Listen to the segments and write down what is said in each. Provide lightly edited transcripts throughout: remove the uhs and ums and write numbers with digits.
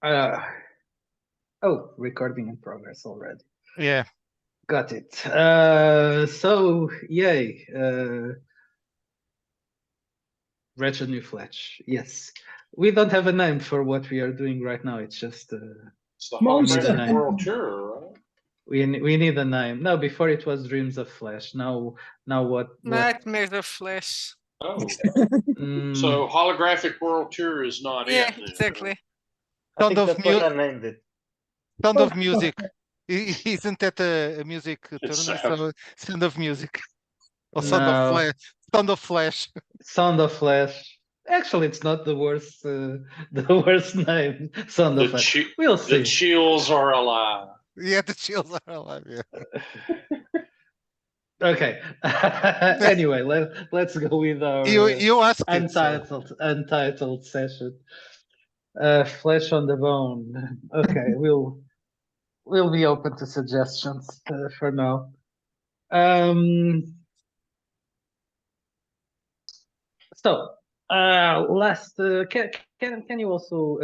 Uh, oh, recording in progress already. Yeah. Got it. So yay. Wretched New Fletch. Yes. We don't have a name for what we are doing right now. It's just It's the we need a Holographic name. World Tour, right? We need a name. No, before it was Dreams of Flash. Now what? Nightmares of Flash. Oh, Mm, so Holographic World Tour is not Yeah, it. Then, exactly. I think that's what I named it. Sound of Music. Isn't that a music It tournament? sounds- Sound of Music. Or Sound of no. Flash. Sound of Flash. Sound of Flash. Actually, it's not the worst. The worst name. Sound of The, Flash. chi- We'll the see. chills are alive. Yeah, the chills are alive. Yeah. Okay. Anyway, let's go with our You asked it. So. untitled session. Flesh on the bone. Okay, we'll be open to suggestions for now. So last can you also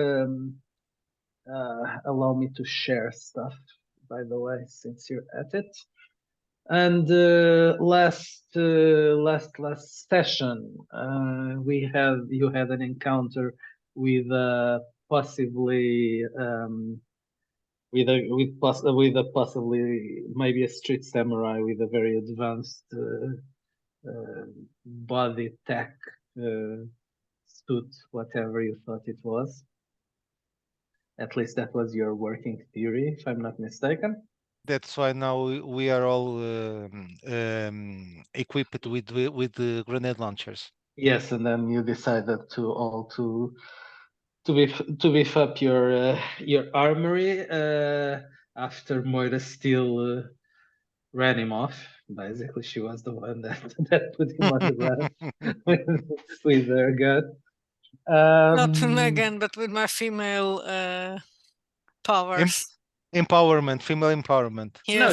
allow me to share stuff, by the way, since you're at it? And last session, you had an encounter with possibly with a possibly maybe a street samurai with a very advanced body tech suit, whatever you thought it was. At least that was your working theory, if I'm not mistaken. That's why now we are all equipped with the grenade launchers. Yes, and then you decided to beef up your armory after Moira still ran him off. Basically, she was the one that put him on the ground with her gun. Not with my gun, but with my female powers. Empowerment, female empowerment. Yes. No,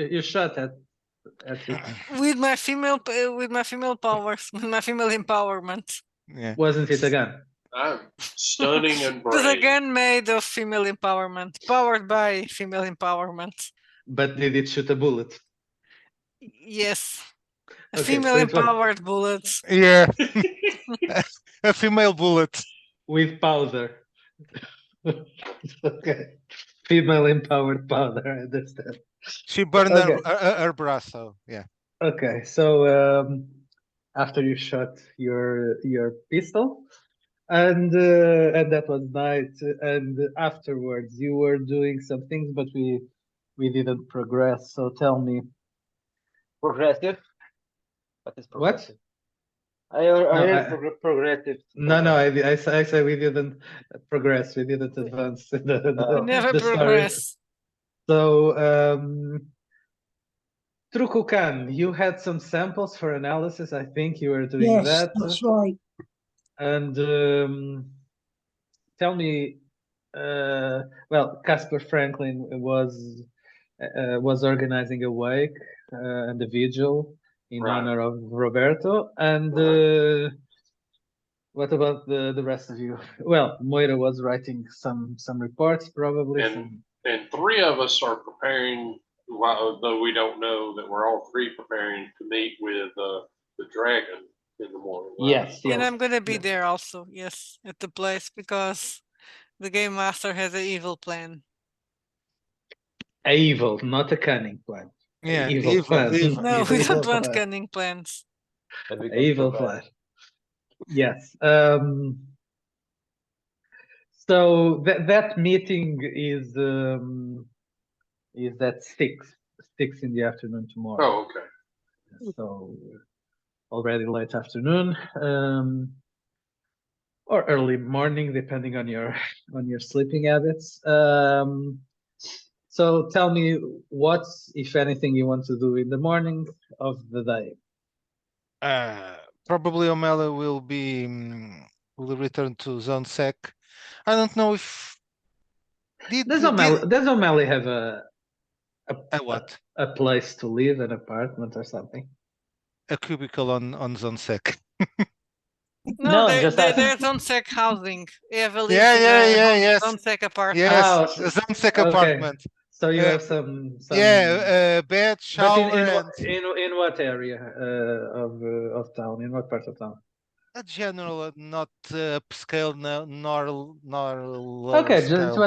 you shot at it. With my female powers, with my female empowerment. Yeah. Wasn't it a gun? I'm stunning and It was a brave. gun made of female empowerment, powered by female empowerment. But did it shoot a bullet? Yes. A Okay, female so it was- empowered bullets. Yeah. A female bullet. With powder. Okay. Female empowered powder, I understand. She burned Okay. her bra, so yeah. Okay, so after you shot your pistol, and that was night, and afterwards you were doing some things, but we didn't progress. So tell me, Progressive? What is what? progressive? I heard progressive. No, I say we didn't progress. We didn't advance. We never the story. progress. So, Trukukan, you had some samples for analysis. I think you were doing that. That's right. And tell me, well, Casper Franklin was organizing a wake and a vigil in Right. honor of Roberto. And what about the rest of you? Well, Moira was writing some reports, probably. And three of us are preparing, though we don't know that we're all three preparing to meet with the dragon in the morning. Yes, And yes. I'm gonna be there also, yes, at the place, because the game master has an evil plan. A evil, not a cunning plan. Yeah, Evil plan. No, we Evil don't want plan. cunning plans. Evil plan. Yes. So that meeting is at 6 in the afternoon tomorrow. Oh, okay. So already late afternoon, or early morning, depending on your sleeping habits. So tell me what, if anything, you want to do in the morning of the day. Probably Omela will return to Zone Sec. I don't know if Does O'Malley have a what? A place to live, an apartment or something? A cubicle on Zone Sec. No, I'm just asking. there's on-sec housing. Eva lives Yeah, in yeah, a yeah, yes. on-sec apartment. Yes, Oh, a zone sec okay. apartment. So you Uh, have some. Yeah, bed, But shower, and in what area of town? In what part of town? a general, not upscale, nor low Okay, scale.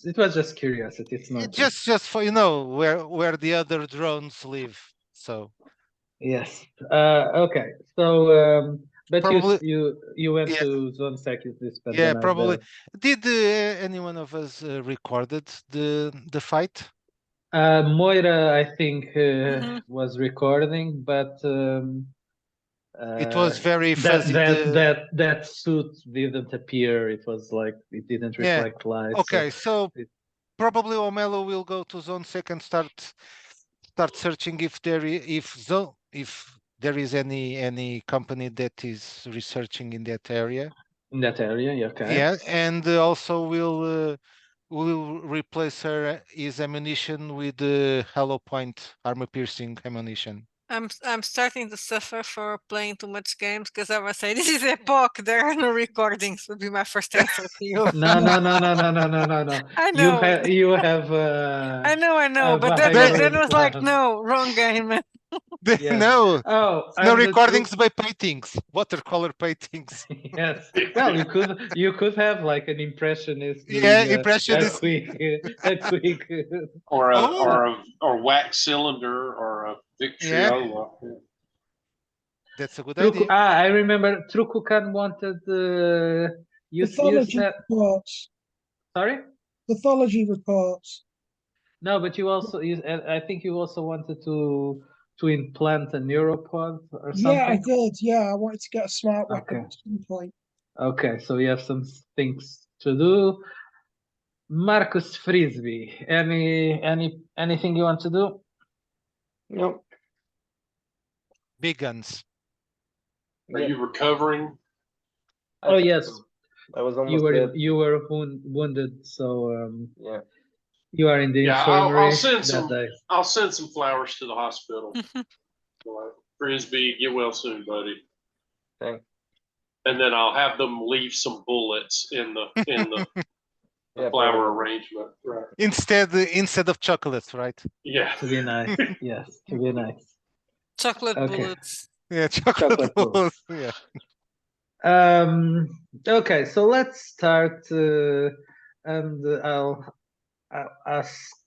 it was just curiosity. It's not Just for where the other drones live. So yes. Okay. So but probably you went yeah, to Zone Sec, you spent the yeah, night probably. there. Did any one of us recorded the fight? Moira, I think, Mhm. was recording, but It was very fuzzy. that suit didn't appear. It was like it didn't Yeah. reflect light. Okay, so it- probably Omelo will go to zone sec and start searching if there is any company that is researching in that area. in that area, yeah, okay. Yeah, and also will replace his ammunition with the hollow point armor piercing ammunition. I'm starting to suffer for playing too much games because I was saying this is epoch. There are no recordings. Would be my first answer to you. No. I know. You have. I know. a But vibrant then was like, plan. no, wrong game. Yes. No, Oh, no and the recordings by paintings, watercolor paintings. Yes. Well, you could have like an impressionist Yeah, doing a impressionist. quick. Or Oh. a wax cylinder or a Victriola. That's a good idea. I remember Trukukan wanted you Pathology said reports. sorry. Pathology reports. No, but I think you also wanted to implant a neuropod or something. Yeah, I did. Yeah, I wanted to get a smart weapon Okay. at some point. Okay, so we have some things to do. Marcus Frisbee, anything you want to do? No. Big guns. Are you recovering? Oh yes, I was almost dead. you were wounded, so Yeah. you are in the Yeah, infirmary I'll send that some. day. I'll send some flowers to the hospital. Frisbee, get well soon, buddy. Thanks. And then I'll have them leave some bullets in the Yeah, flower probably. arrangement. Right. Instead of chocolates, right? Yeah. To be nice, yes, to be nice. Chocolate Okay. bullets. Yeah, chocolate bullets. Yeah. Okay, so let's start, and I'll ask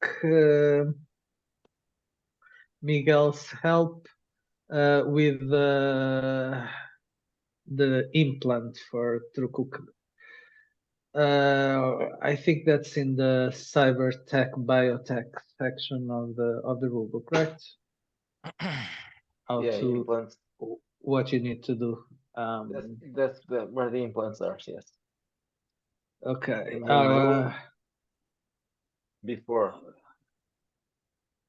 Miguel's help with the implant for Trukuk. I think that's in the cyber tech biotech section of the rulebook, right? How Yeah, to implants. what you need to do. That's where the implants are. Yes. Okay. Before.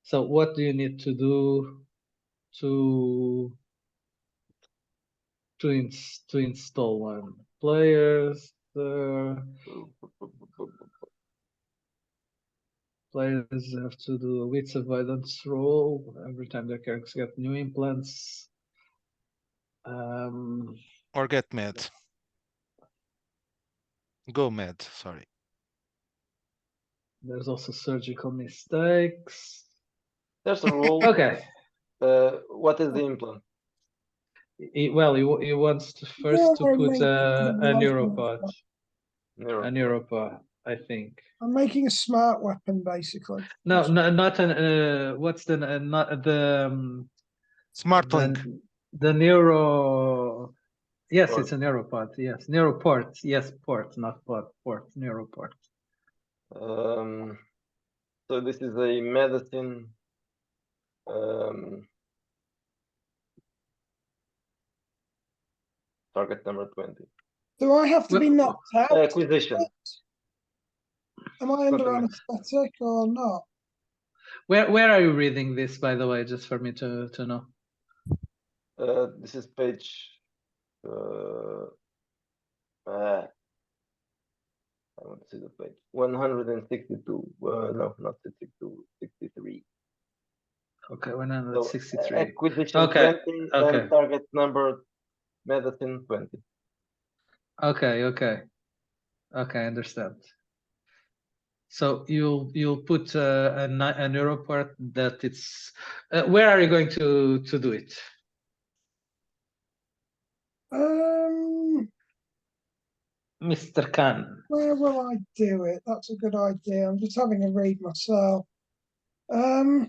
So what do you need to do to install one? Players players have to do a wits avoidance roll every time their characters get new implants. Or get mad. Go mad, sorry. There's also surgical mistakes. There's a rule. Okay. What is the implant? He wants to first to put a neuropod. A neuropod, I think. I'm making a smart weapon, basically. No, not an. What's the not the Smart link. The neuro. Yes, Port. it's a neuropod. Yes, neuroport. Yes, port, not pod. Port, neuroport. So this is a medicine. Target number 20. Do I have to be knocked out? Acquisition. Am I under anesthetic or not? Where are you reading this, by the way, just for me to know? This is page. I want to see the page. 162. No, not 62. 63. Okay, 163. So, acquisition Okay. 20 Okay. and target number medicine 20. Okay, okay, okay. Understand. So you'll put a neuroport that it's. Where are you going to do it? Mr. Khan. Where will I do it? That's a good idea. I'm just having a read myself. Well,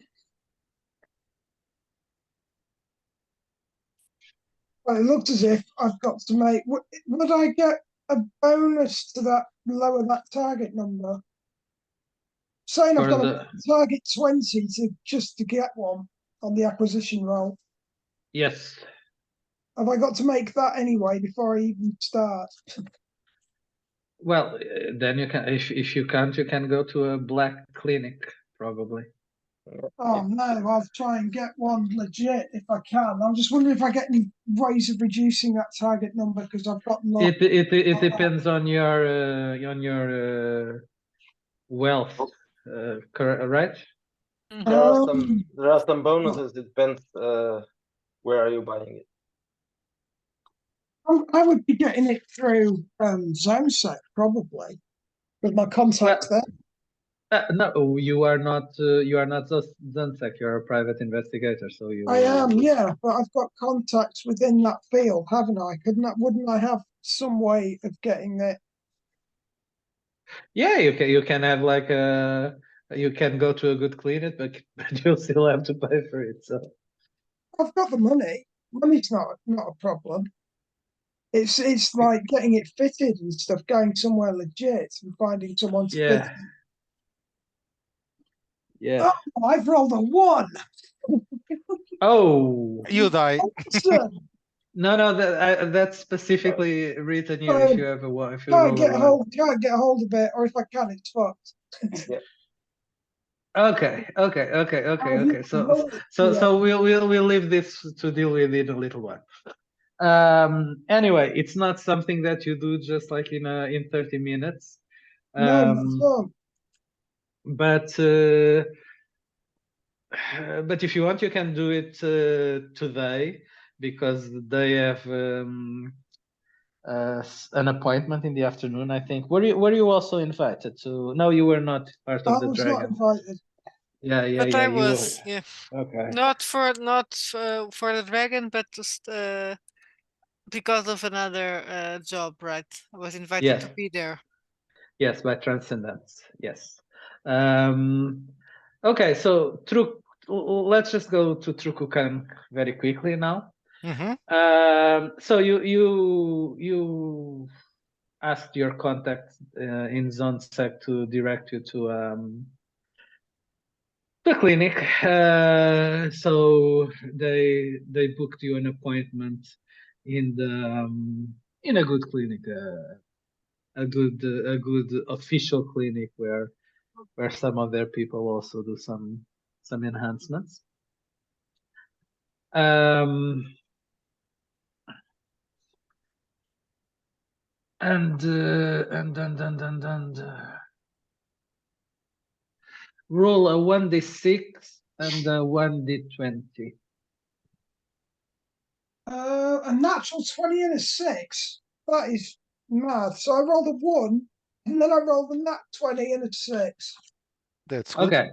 it looked as if I've got to make. Would I get a bonus to that lower that target number? Saying I've For got the to target 20 to get one on the acquisition roll. yes. Have I got to make that anyway before I even start? Well, then you can. If you can't, you can go to a black clinic probably. Oh no, I'll try and get one legit if I can. I'm just wondering if I get any ways of reducing that target number because I've got not. It depends on your wealth, right? There are some bonuses. It depends. Where are you buying it? I would be getting it through ZoneSec probably with my contacts there. No, you are not. You are not ZoneSec. You're a private investigator, so you. I am, yeah, but I've got contacts within that field, haven't I? Wouldn't I have some way of getting it? Yeah, you can. You can have like a. You can go to a good clinic, but you'll still have to pay for it. So. I've got the money. Money's not a problem. It's like getting it fitted and stuff, going somewhere legit and finding someone to fit. Yeah. Oh, I've rolled a 1. Oh. You die. No, that's specifically written here. If you have a one, if you can't roll a one. Can't get a hold of it, or if I can, it's fucked. Yeah. Okay. So we'll leave this to deal with in a little while. Anyway, it's not something that you do just like in 30 minutes. But if you want, you can do it today because they have an appointment in the afternoon. I think. Were you also invited to? No, you were not part of the Dragon. I was not invited. Yeah. But I was, yeah. Okay. Not for the Dragon, but just because of another job, right? I was invited to be there. Yes, by Transcendence. Yes. Okay, so let's just go to Trukukan very quickly now. So you asked your contact in ZoneSec to direct you to the clinic. So they booked you an appointment in a good clinic. A good official clinic where some of their people also do some enhancements. And roll a 1d6 and a 1d20. A natural 20 and a 6. That is mad. So I rolled a 1, and then I rolled a nat 20 and a 6. That's good.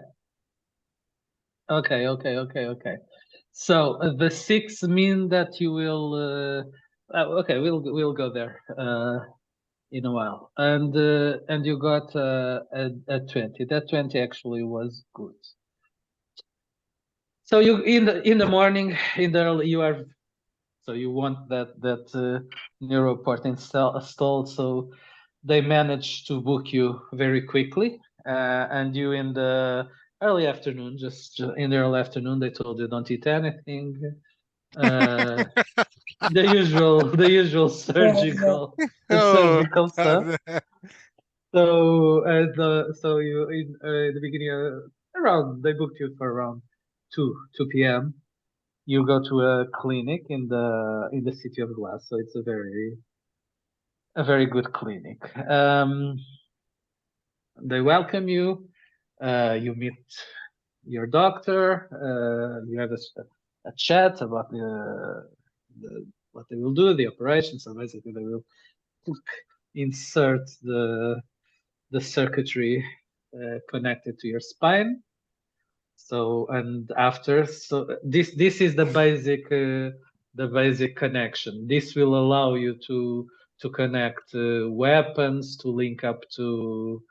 Okay. So the 6 mean that you will. Okay, we'll go there in a while. And you got a 20. That 20 actually was good. So you in the morning you are. So you want that neuroport installed. So they managed to book you very quickly, and you in the early afternoon, just in the early afternoon, they told you don't eat anything. The usual surgical surgical stuff. So you in the beginning around they booked you for around 2 p.m. You go to a clinic in the city of Glass, so it's a very good clinic. They welcome you. You meet your doctor. You have a chat about what they will do, the operation. So basically, they will insert the circuitry connected to your spine. So and after, so this is the basic connection. This will allow you to connect weapons, to link up to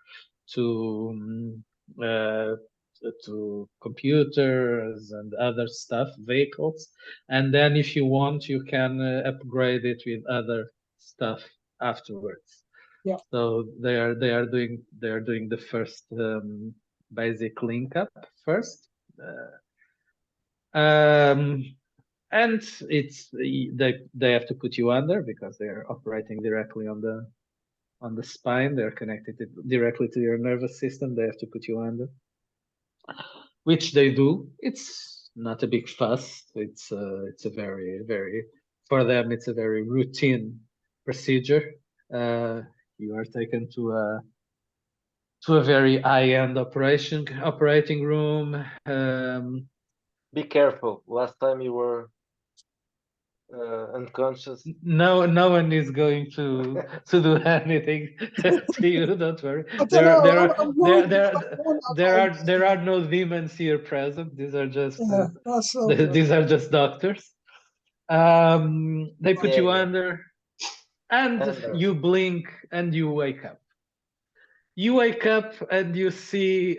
computers and other stuff, vehicles, and then if you want, you can upgrade it with other stuff afterwards. Yeah. So they are doing the first basic link up first, and it's they have to put you under because they are operating directly on the spine. They're connected directly to your nervous system. They have to put you under, which they do. It's not a big fuss. It's a very for them. It's a very routine procedure. You are taken to a very high-end operating room. Be careful. Last time you were unconscious. No one is going to do anything to you. Don't worry. I don't know. I'm worried There about one of those. are no demons here present. These are just Yeah, that's all right. these are just doctors. They put Yeah, you yeah. under, and Under. you blink and you wake up. You wake up and you see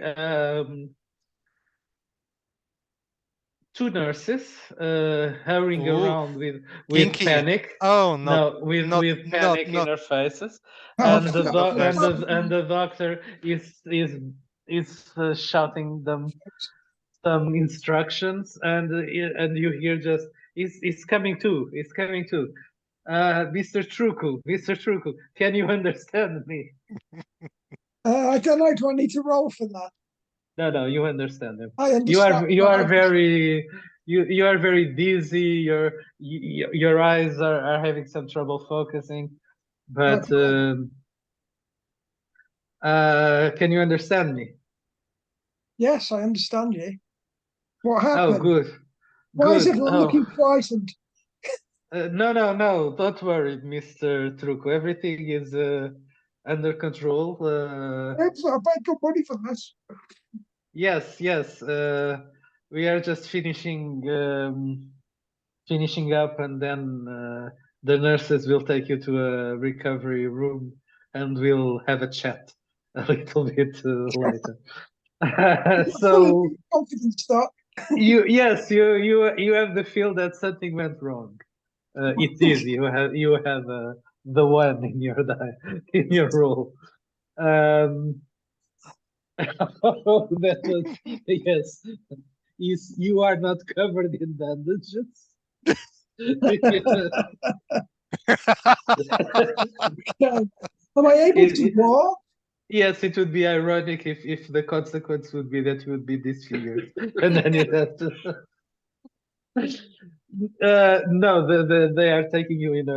two nurses hurrying Ooh, around with Pinky. panic. Oh, No, with panic in not their faces, Oh, and the not nurses. and the doctor is shouting them some instructions, and you hear just he's coming too. He's coming too. Mr. Truku, can you understand me? I don't know. Do I need to roll for that? No, you understand him. I understand. You but are I- very you are very dizzy. Your eyes are having some trouble focusing, but Okay. can you understand me? Yes, I understand you. What Oh, happened? good, Why is good. everyone Oh, looking frightened? no, don't worry, Mr. Truco. Everything is under control. I paid good money for this. Yes. We are just finishing up, and then the nurses will take you to a recovery room, and we'll have a chat a little bit later. So Confidence start. you have the feel that something went wrong. It is you have the one in your in your role. Oh, that was yes. You are not covered in bandages. Am I able to walk? Yes, it would be ironic if the consequence would be that you would be disfigured, and then you'd have to. No, they are taking you in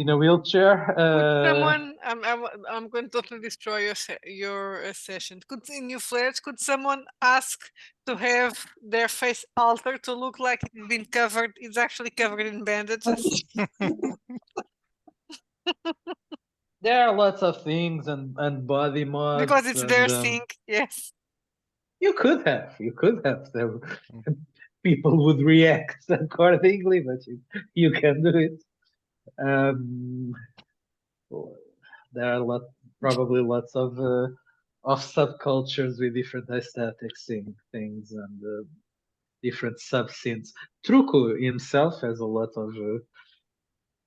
a wheelchair. Could someone? I'm going to totally destroy your session. Could in your flares? Could someone ask to have their face altered to look like it's been covered? It's actually covered in bandages. There are lots of things and body mods Because it's and, their thing. Yes. you could have there, people would react accordingly, but you can do it. There are probably lots of subcultures with different aesthetics in things and different sub-scenes. Truco himself has a lot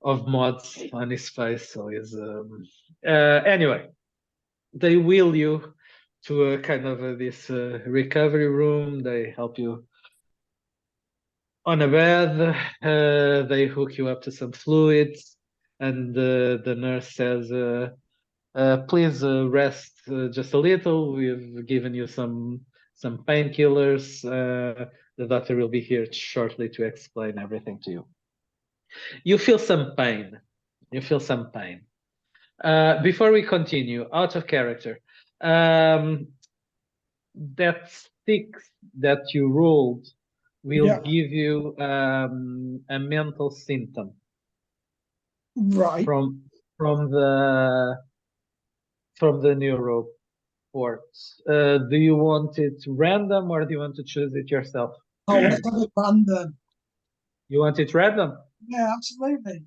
of mods on his face, so he's anyway. They wheel you to a kind of this recovery room. They help you on a bed. They hook you up to some fluids, and the nurse says, "Please rest just a little. We've given you some painkillers. The doctor will be here shortly to explain everything to you." You feel some pain. Before we continue, out of character, that stick that you rolled will Yeah. give you a mental symptom Right. from the neuro ports. Do you want it random or do you want to choose it yourself? Oh, let's have it random. You want it random? Yeah, absolutely.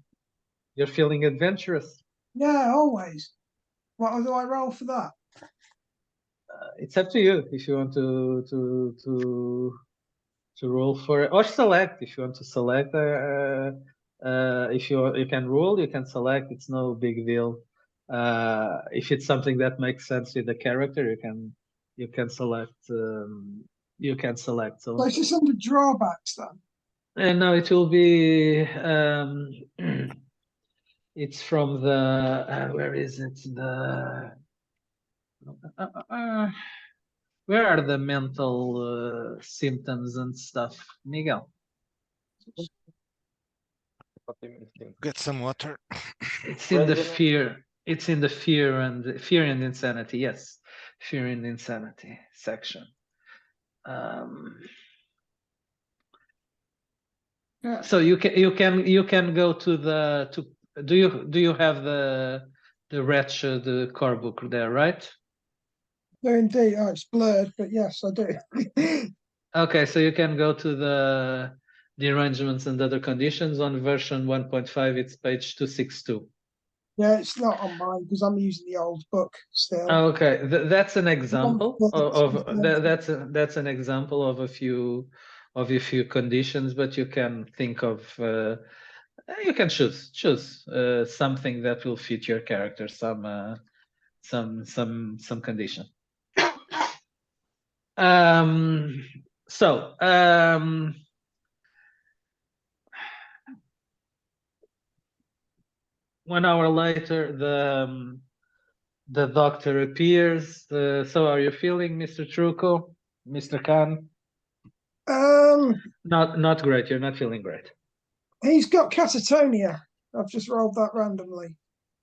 You're feeling adventurous. Yeah, always. What do I roll for that? It's up to you if you want to roll for it or select if you want to select. If you can roll, you can select. It's no big deal. If it's something that makes sense with the character, you can select. You can select. So it's just under drawbacks then. And now it will be. It's from the. Where is it? The. Where are the mental symptoms and stuff, Miguel? What do you mean symptom? Get some water. It's in the Resonance? fear. It's in the fear and insanity. Yes, fear and insanity section. So you can go to the to. Do you have the Wretched core book there, right? No, indeed. Oh, it's blurred, but yes, I do. Okay, so you can go to the arrangements and other conditions on version 1.5. It's page 262. Yeah, it's not on mine because I'm using the old book still. Okay, that's an example of That's- that's an example of a few conditions, but you can think of you can choose something that will fit your character, some condition. So 1 hour later, the doctor appears. So how are you feeling, Mr. Truco, Mr. Khan? Not great. You're not feeling great. He's got catatonia. I've just rolled that randomly.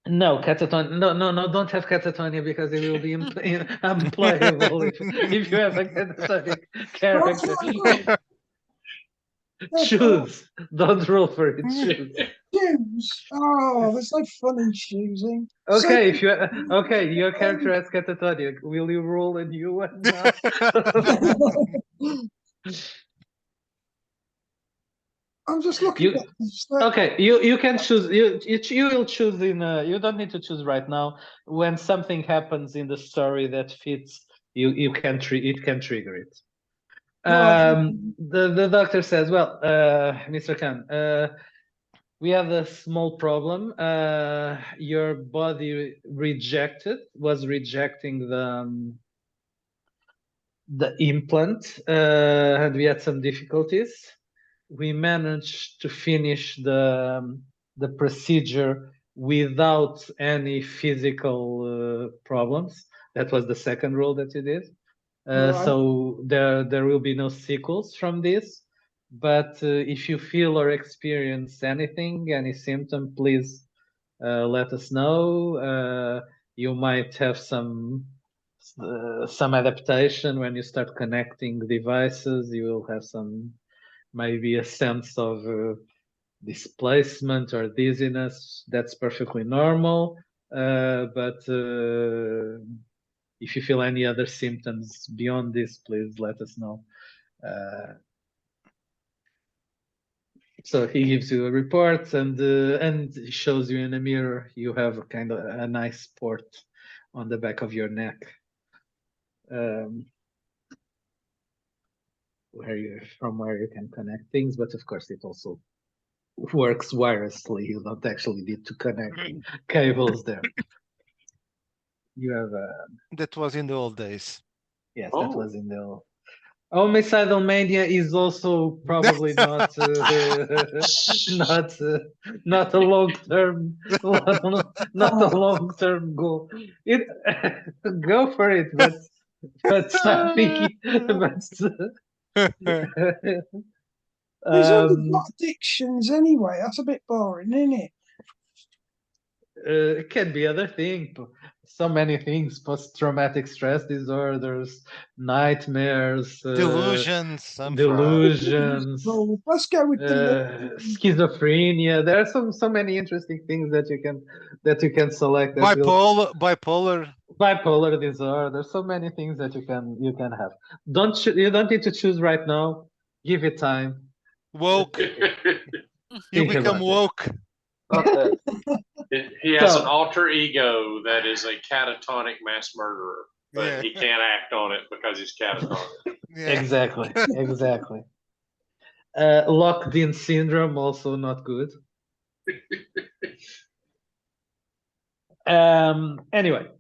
No, catatonia. No, don't have catatonia because it will be unplayable if you have a catatonic character. Choose. Don't roll for it. Choose. Shoes. Oh, there's no fun in choosing. Okay, if you okay, your character has catatonia. Will you roll a new one now? I'm just looking You- at this. Okay, you can choose. You will choose in. You don't need to choose right now. When something happens in the story that fits, you can it can trigger it. The doctor says, "Well, Mr. Khan, we have a small problem. Your body was rejecting the implant, and we had some difficulties. We managed to finish the procedure without any physical problems. That was the second rule that you did. Right. So there will be no sequels from this. But if you feel or experience anything, any symptom, please let us know. You might have some adaptation when you start connecting devices. You will have maybe a sense of displacement or dizziness. That's perfectly normal. But if you feel any other symptoms beyond this, please let us know. So he gives you a report and shows you in a mirror. You have kind of a nice port on the back of your neck, where you can connect things. But of course, it also works wirelessly. You don't actually need to connect cables there. You have That was in the old days. yes, Oh. that was in the homicidal mania is also probably not not a long term not a long term goal. It go for it, but something He's only got addictions anyway. That's a bit boring, isn't it? it can be other thing. so many things: post-traumatic stress disorders, nightmares, Delusions, some delusions, So let's go with the schizophrenia. There are so many interesting things that you can select. That will, bipolar. bipolar disorder. So many things that you can have. You don't need to choose right now. Give it time. Woke. You Think become about it. woke. Okay. He has So- an alter ego that is a catatonic mass murderer, but Yeah. he can't act on it because he's catatonic. Yeah. Exactly. Exactly. Locked-in syndrome, also not good. Anyway,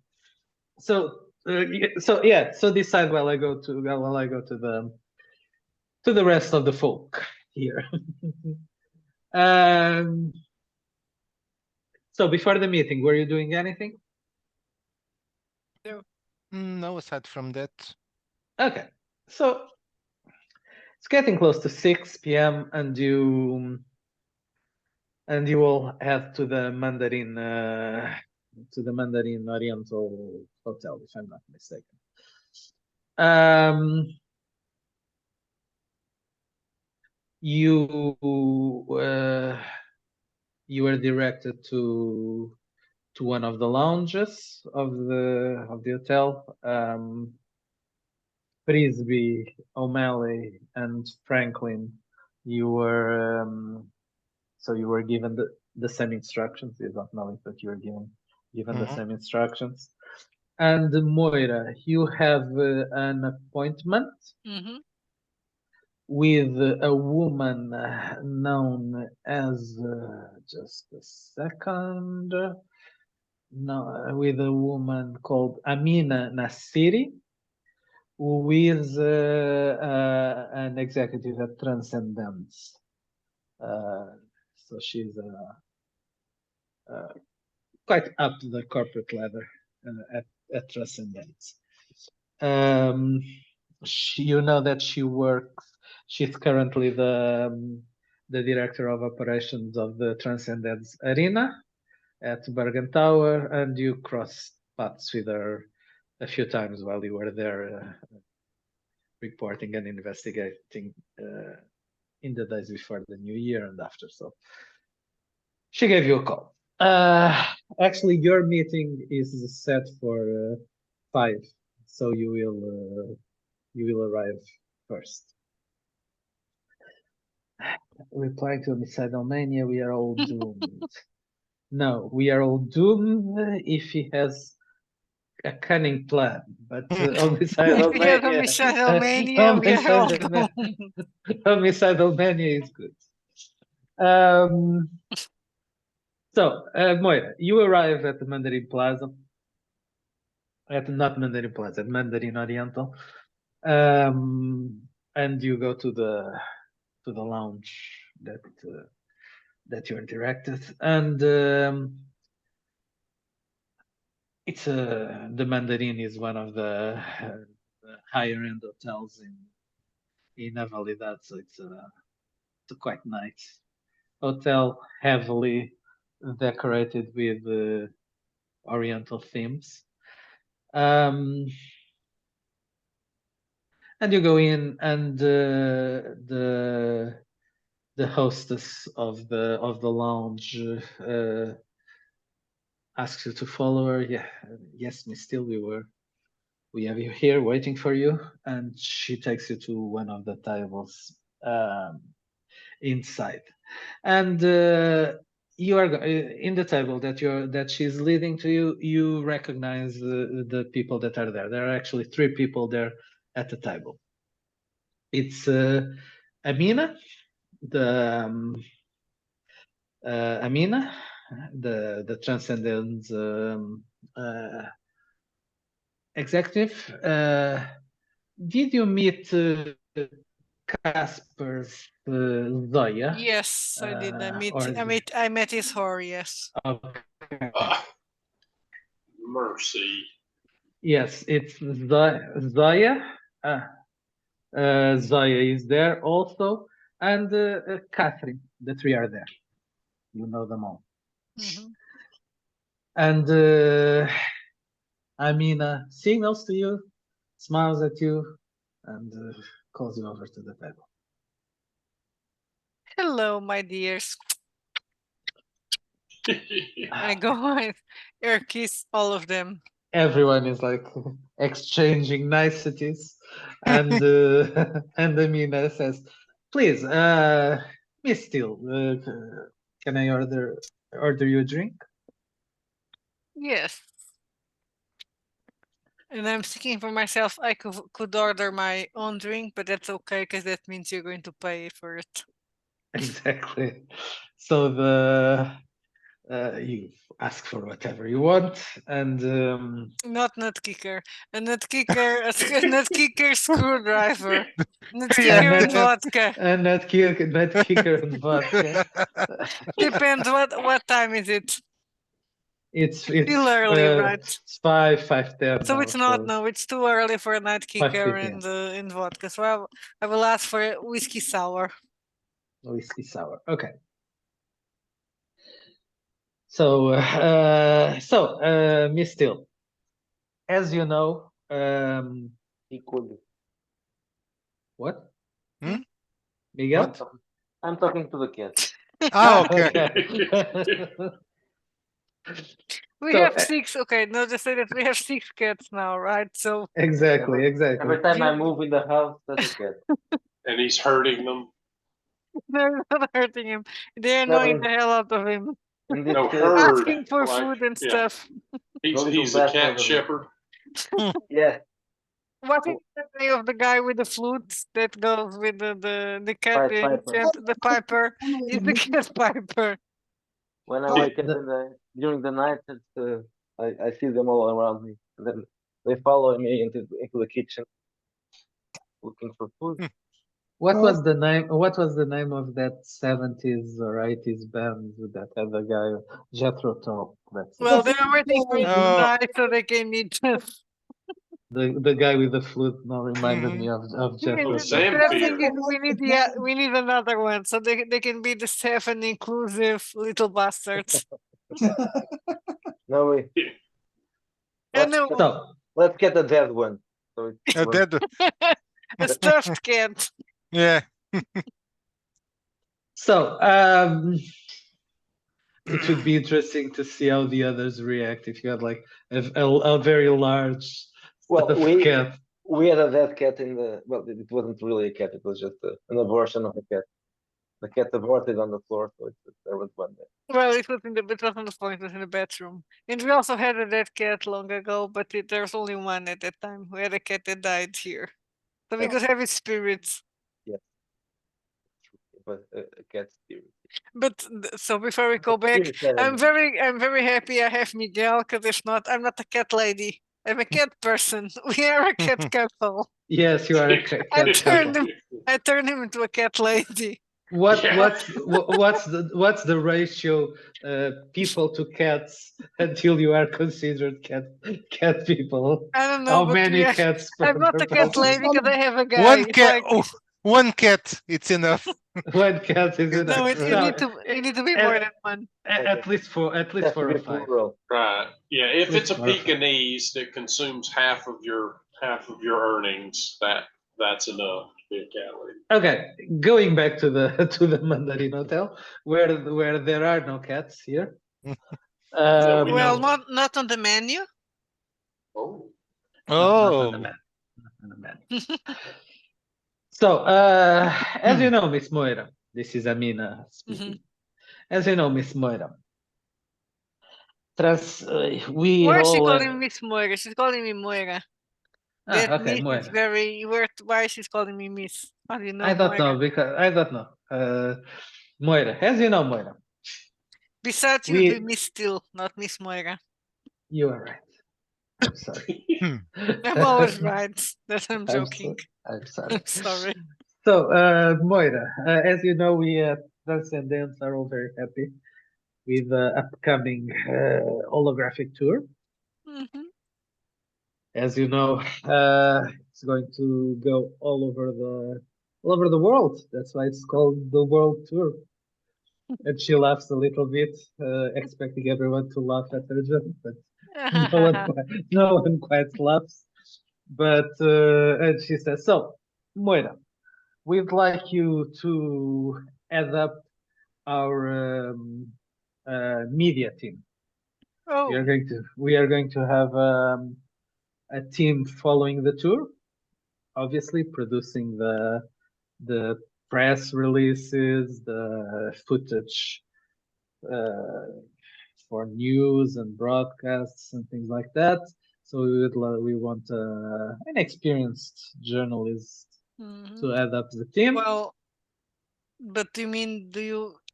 so decide while I go to the rest of the folk here. So before the meeting, were you doing anything? No, aside from that. Okay, so it's getting close to 6 p.m. and you will head to the Mandarin Oriental Hotel, if I'm not mistaken. You were directed to one of the lounges of the hotel. Frisbee, O'Malley, and Franklin, you were given the same instructions. You don't know it, but you were given the same instructions. And Moira, you have an appointment with a woman known as just a second. No, with a woman called Amina Nassiri, who is an executive at Transcendence. So she's quite up the corporate ladder at Transcendence. You know that she works. She's currently the director of operations of the Transcendence Arena at Bergen Tower, and you crossed paths with her a few times while you were there reporting and investigating in the days before the new year and after. So she gave you a call. Actually, your meeting is set for 5, so you will arrive first. Replying to homicidal mania, we are all doomed. No, we are all doomed if he has a cunning plan, but homicidal If we have mania, homicidal mania, we are all homicidal doomed. homicidal mania is good. So, Moira, you arrive at the Mandarin Plaza. Not Mandarin Plaza, at Mandarin Oriental, and you go to the lounge that you're directed, and it's the Mandarin is one of the higher end hotels in Navalidad, so it's a quite nice hotel, heavily decorated with Oriental themes. And you go in, and the hostess of the lounge asks you to follow her. Yeah, yes, Miss Steele, we have you here waiting for you, and she takes you to one of the tables inside, and you are in the table that she's leading to you. You recognize the people that are there. There are actually 3 people there at the table. It's Amina, Amina, the Transcendence executive. Did you meet Casper's Zoya? Yes, I did. or I met his whore. Yes. Okay. Mercy. Yes, it's Zoya. Zoya is there also, and Catherine. The 3 are there. You know them all. Mhm. And Amina signals to you, smiles at you, and calls you over to the table. Hello, my dears. I go and air kiss all of them. Everyone is like exchanging niceties, and and Amina says, "Please, Miss Steele, can I order you a drink?" Yes. And I'm thinking for myself, I could order my own drink, but that's okay because that means you're going to pay for it. Exactly. So you ask for whatever you want, and Not nut kicker, a nut kicker, a nut kicker screwdriver, nut Yeah. kicker and vodka. and nut kicker and vodka. Depends what time is it. It's Still early, right? It's 5:10. So now, it's not. so No, it's too early for a night 5 kicker p.m. and vodka. So I will ask for a whiskey sour. Whiskey sour. Okay. So Miss Steele, as you know, Equally. what? Hmm? Miguel? What? I'm talking to the cat. Ah, okay. We So, have six. Okay, no, just say that we have 6 cats now, right? So exactly. Every time I You- move in the house, there's a cat. And he's hurting them. they're not hurting him. They're No, annoying the hell out of him, In this No, case, herd. asking for like, food and yeah. stuff. He's Going to a bat cat over them. shepherd. yeah, What is the name of the guy with the flute that goes with the cat Pied Piper. enchant- the piper? Is the cat piper? when I Oh, wake up during the night, I see them all around me. And then they follow me into the kitchen, looking for food. what Oh. was the name? What was the name of that 70s or 80s band that had the guy Jethro Tull? That's Well, it. they're waiting for you to Oh. die so they can eat. The guy with the flute now reminded Mhm. me of The Jethro Tull. Sam sad Peter. thing is we need another one so they can be the 7 inclusive little bastards. No way. And no, So Let's get a dead one. So it's A one. dead. a stuffed cat. Yeah. So it would be interesting to see how the others react if you had like a very large Well, stuffed cat. we had a dead cat in the. Well, it wasn't really a cat. It was just an abortion of a cat. The cat aborted on the floor, so there was one there. Well, it was on the floor, it was in the bathroom. And we also had a dead cat long ago, but there's only one at that time. We had a cat that died here. So we Yeah. could have its spirits. It was a cat spirit. But so before we go back, Spirit I'm animal. very happy I have Miguel, because if not, I'm not a cat lady. I'm a cat person. We are a cat couple. Yes, you are a cat I turned couple. I turned him into a cat lady. Yeah. What's the ratio people to cats until you are considered cat people? I don't know, How but many we are, cats per I'm not a cat person? lady because I have a guy. One It's cat. like- Oh, one cat. It's enough. One cat is enough. no, you need to be more than one. At least for It has to a be 5. plural. Right. Yeah. If Let's it's a clarify. Pekingese that consumes half of your earnings, that's enough to be a cat lady. Okay, going back to the Mandarin Hotel, where there are no cats here. That we Well, know. not on the menu. Oh. Not on the Oh. map. Not on the map. So, as you know, Miss Moira, this is Amina speaking. As you know, Miss Moira, we Why is she all calling me Miss Moira? She's calling me Moira. That okay, Miss Moira. is very weird. Why she's calling me Miss? How do you know? I don't Moira? know because I don't know. Moira, as you know, Moira, Besides, you we- be Miss Still, not Miss Moira. you are right. I'm sorry. I'm always right. That I'm joking. I'm sorry. I'm sorry. So, Moira, as you know, we at Transcendence are all very happy with the upcoming holographic tour. Mhm. As you know, it's going to go all over the world. That's why it's called the World Tour. And she laughs a little bit, expecting everyone to laugh at her joke, but no one quite laughs. But and she says, "So, Moira, we'd like you to head up our media team. Oh, We are going to have a team following the tour, obviously producing the press releases, the footage for news and broadcasts and things like that. So we want an experienced journalist to mhm. head up the team. Well, but you mean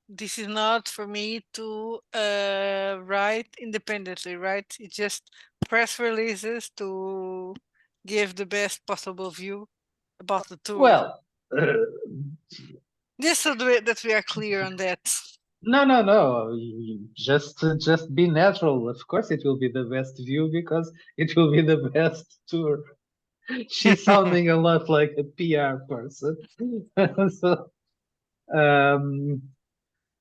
this is not for me to write independently, right? It's just press releases to give the best possible view about the tour. Well, Just so that we are clear on that. no. Just be natural. Of course, it will be the best view because it will be the best tour. She's sounding a lot like a PR person. So,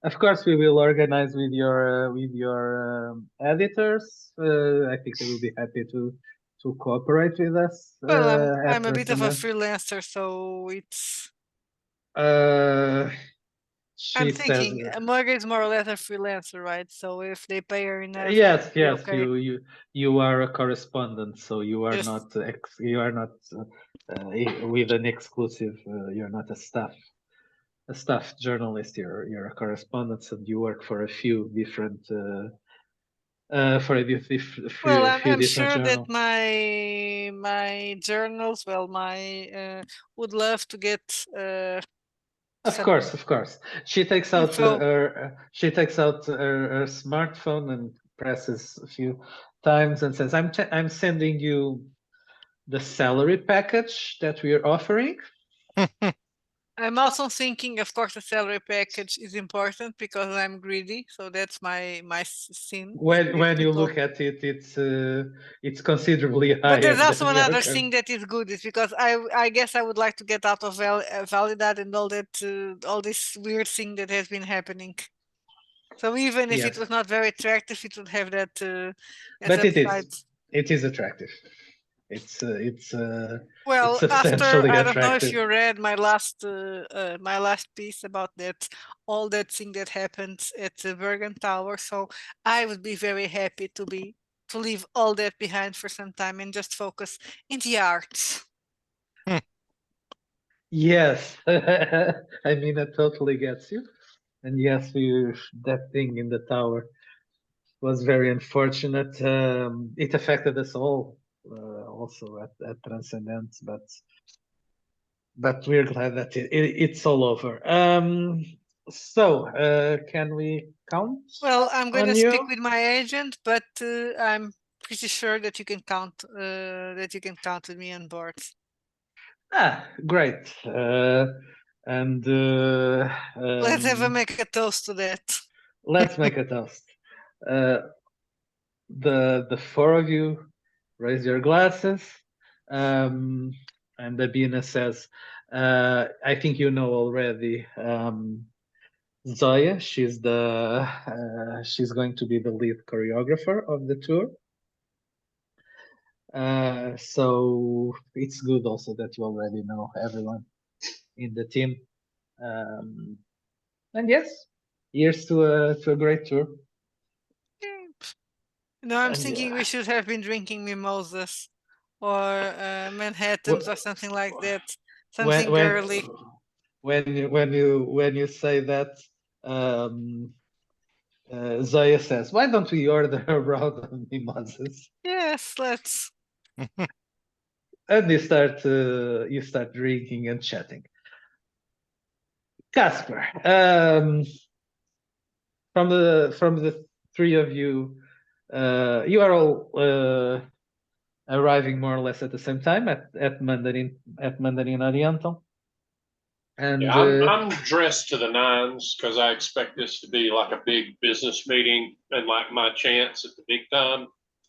of course, we will organize with your editors. I think they will be happy to cooperate with us Well, at I'm a bit of a Transcendent. freelancer, so it's. She I'm says, thinking Morgan is more or less a freelancer, right? So if they pay her enough, yes, be yes, okay. you are a correspondent, so you are Yes. not with an exclusive. You're not a staff journalist. You're a correspondent, and you work for a few different for a Well, few I'm different sure that journals. my journals, well, my would love to get Of some course. She takes out info. her smartphone and presses a few times and says, I'm sending you the salary package that we are offering." I'm also thinking, of course, the salary package is important because I'm greedy, so that's my sin. When you People. look at it, it's considerably But higher there's also than your another current. thing that is good is because I guess I would like to get out of Validad and all that all this weird thing that has been happening. So even if it Yes, was not very attractive, it would have that but upside. it is attractive. It's Well, after substantially I don't know if attractive. you read my last piece about that all that thing that happened at the Bergen Tower. So I would be very happy to leave all that behind for some time and just focus in the arts. Yes, I mean, it totally gets you. And yes, that thing in the tower was very unfortunate. It affected us all, also at Transcendent, but we're glad that it's all over. So, can we count Well, I'm going on to speak you? with my agent, but I'm pretty sure that you can count with me on board. Ah, great. And Let's make a toast to that. let's make a toast. Uh, the four of you raise your glasses, and Abina says, "I think you know already." Zoya, she's she's going to be the lead choreographer of the tour. So it's good also that you already know everyone in the team. And yes, here's to a great tour. No, I'm And thinking we should have been drinking mimosas or Manhattans or something like that. Something when girly. when you say that, um, Zoya says, "Why don't we order a round of mimosas?" Yes, let's. And you start drinking and chatting. Casper, from the three of you, you are all arriving more or less at the same time at Mandarin Oriental. And Yeah, I'm dressed to the nines because I expect this to be like a big business meeting and like my chance at the big time.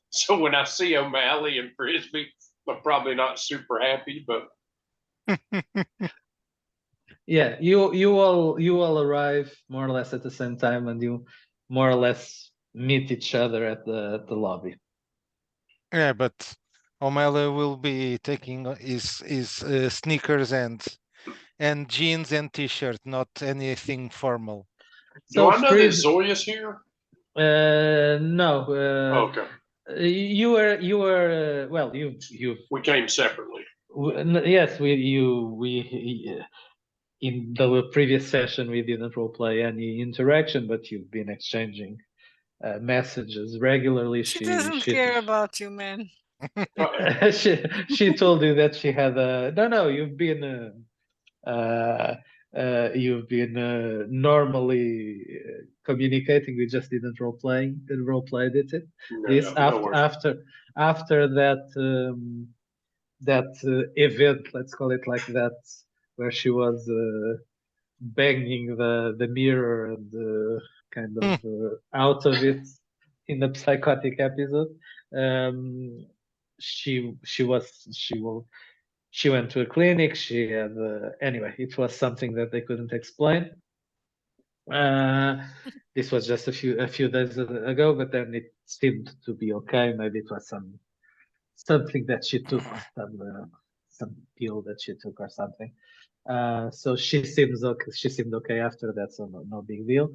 So when I see O'Malley and Frisbee, I'm probably not super happy, but yeah, you all arrive more or less at the same time, and you more or less meet each other at the lobby. Yeah, but O'Malley will be taking his sneakers and jeans and t-shirt, not anything formal. Do I know that Freeze, Zoya's here? no, Okay, you were well, you we came separately. yes, we in the previous session we didn't role play any interaction, but you've been exchanging messages regularly. She doesn't care about you, man. she told you that she had a no, you've been normally communicating. We just didn't role played it. This after that event, let's call it like that, where she was banging the mirror and kind of out of it in the psychotic episode. She went to a clinic. She had anyway. It was something that they couldn't explain. This was just a few days ago, but then it seemed to be okay. Maybe it was something that she took, some pill that she took or something. So she seems okay. She seemed okay after that, so no big deal.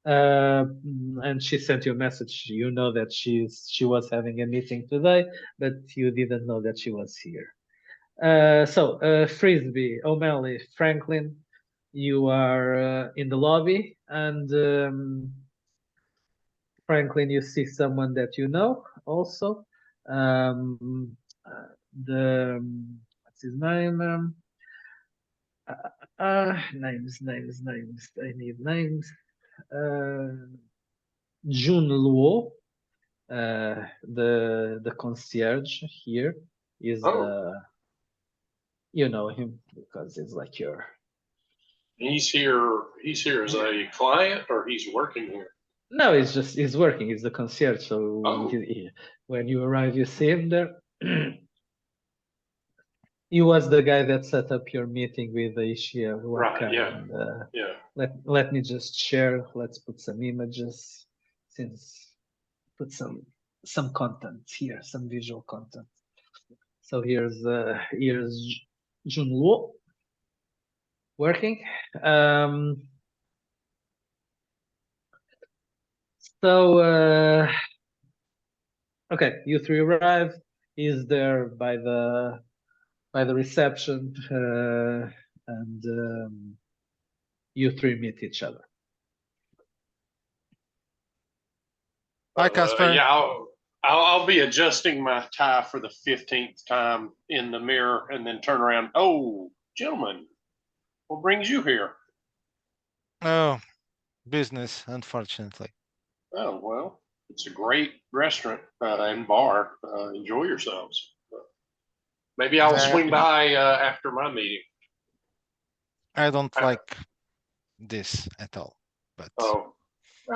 And she sent you a message. You know that she was having a meeting today, but you didn't know that she was here. So Frisbee, O'Malley, Franklin, you are in the lobby, and Franklin, you see someone that you know also. What's his name? Names. I need names. Jun Luo, the concierge here, is you know him because he's like your. He's here as a client, or he's working here? No, he's working. He's the concierge. So when you arrive, you see him there. He was the guy that set up your meeting with Aishia. Right, yeah. And, Yeah. Let me just share. Let's put some images. Put some content here, some visual content. So here's Junluo working. Okay, you three arrive. He's there by the reception, and you three meet each other. Hi, Casper. Yeah, I'll be adjusting my tie for the 15th time in the mirror, and then turn around. Oh, gentlemen, what brings you here? Oh, business, unfortunately. Oh, well, it's a great restaurant and bar. Enjoy yourselves. Maybe I'll swing by after my meeting. I don't like this at all. But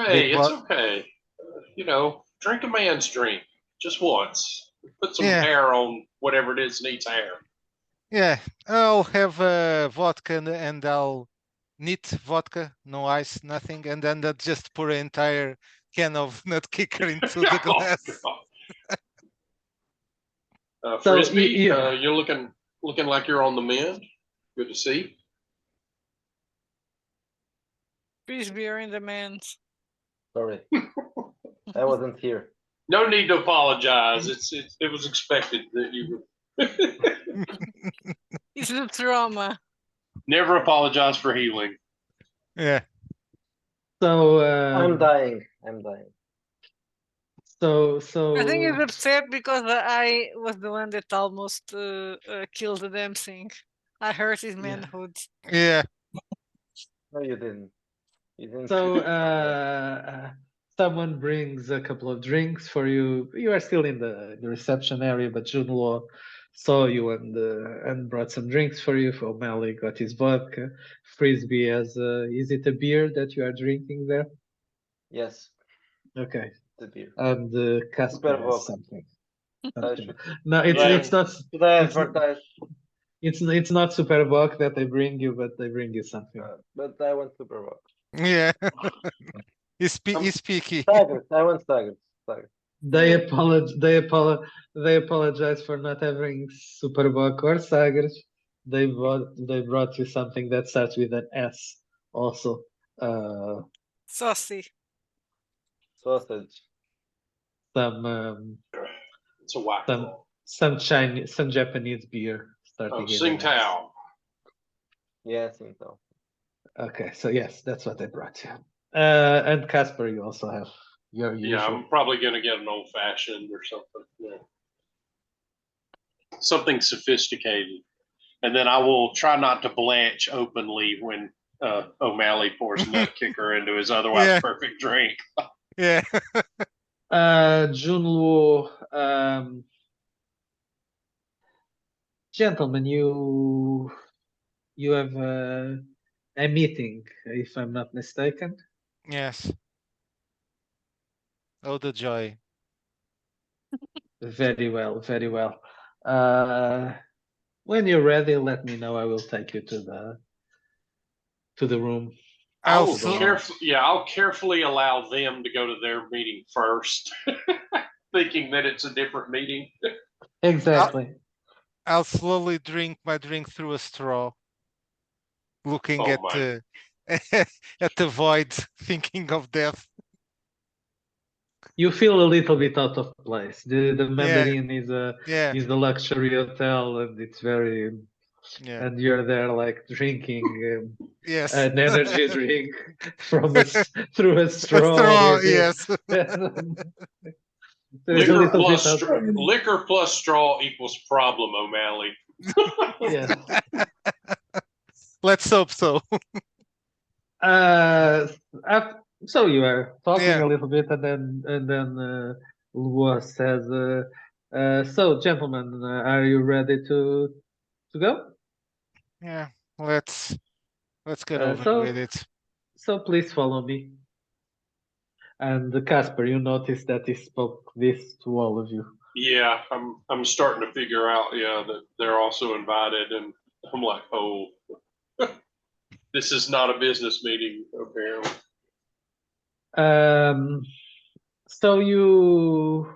hey, it's okay. Drink a man's drink just once. Put some hair on whatever it is needs hair. Yeah, I'll have vodka and I'll neat vodka, no ice, nothing, and then just pour an entire can of nut kicker into the glass. Frisbee, you're looking like you're on the mend. Good to see. Frisbee, you're in the mend. Sorry, I wasn't here. No need to apologize. It was expected that you would. It's a trauma. Never apologize for healing. Yeah. So I'm dying. So I think he's upset because I was the one that almost killed the damn thing. I hurt his manhood. Yeah. No, you didn't. So someone brings a couple of drinks for you. You are still in the reception area, but Junlo saw you and brought some drinks for you. O'Malley got his vodka. Frisbee has is it a beer that you are drinking there? Yes. Okay. The beer. And Casper has something. No, it's not. Should I advertise? It's not Super Bock that they bring you, but they bring you something. But I want Super Bock. Yeah. He's picky. Tigers. I want Tigers. They apologize for not having Super Bock or Sagres. They brought you something that starts with an S. Also, Saucy. Sausage. some It's a white claw. some Chinese, some Japanese beer starting Oh, with an S. Tsingtao. Yeah, I think so. Okay, so yes, that's what they brought you. And Casper, you also have your Yeah, usual. I'm probably going to get an old fashioned or something. Yeah. Something sophisticated. And then I will try not to blanch openly when O'Malley pours nut kicker into his otherwise Yeah. perfect drink. Yeah. Junluo, gentlemen, you have a meeting, if I'm not mistaken. Yes. Oh, the joy. Very well, very well. When you're ready, let me know. I will take you to the room. I'll I'll sl- I'll carefully allow them to go to their meeting first, thinking that it's a different meeting. Exactly. I'll slowly drink my drink through a straw, looking Oh at my. the at the void, thinking of death. You feel a little bit out of place. The Yeah. Mandarin is Yeah. a luxury hotel, and it's very. Yeah. And you're there like drinking Yes. an energy drink through a A straw. straw. With you. Yes. There's a little bit of Liquor plus straw equals problem, O'Malley. yeah. Let's hope so. So you are talking Yeah. a little bit, and then Lua says, "So, gentlemen, are you ready to go? Yeah. Let's get over with it. So please follow me." And Casper, you notice that he spoke this to all of you. Yeah, I'm starting to figure out, that they're also invited, and I'm like, oh, this is not a business meeting, apparently. So you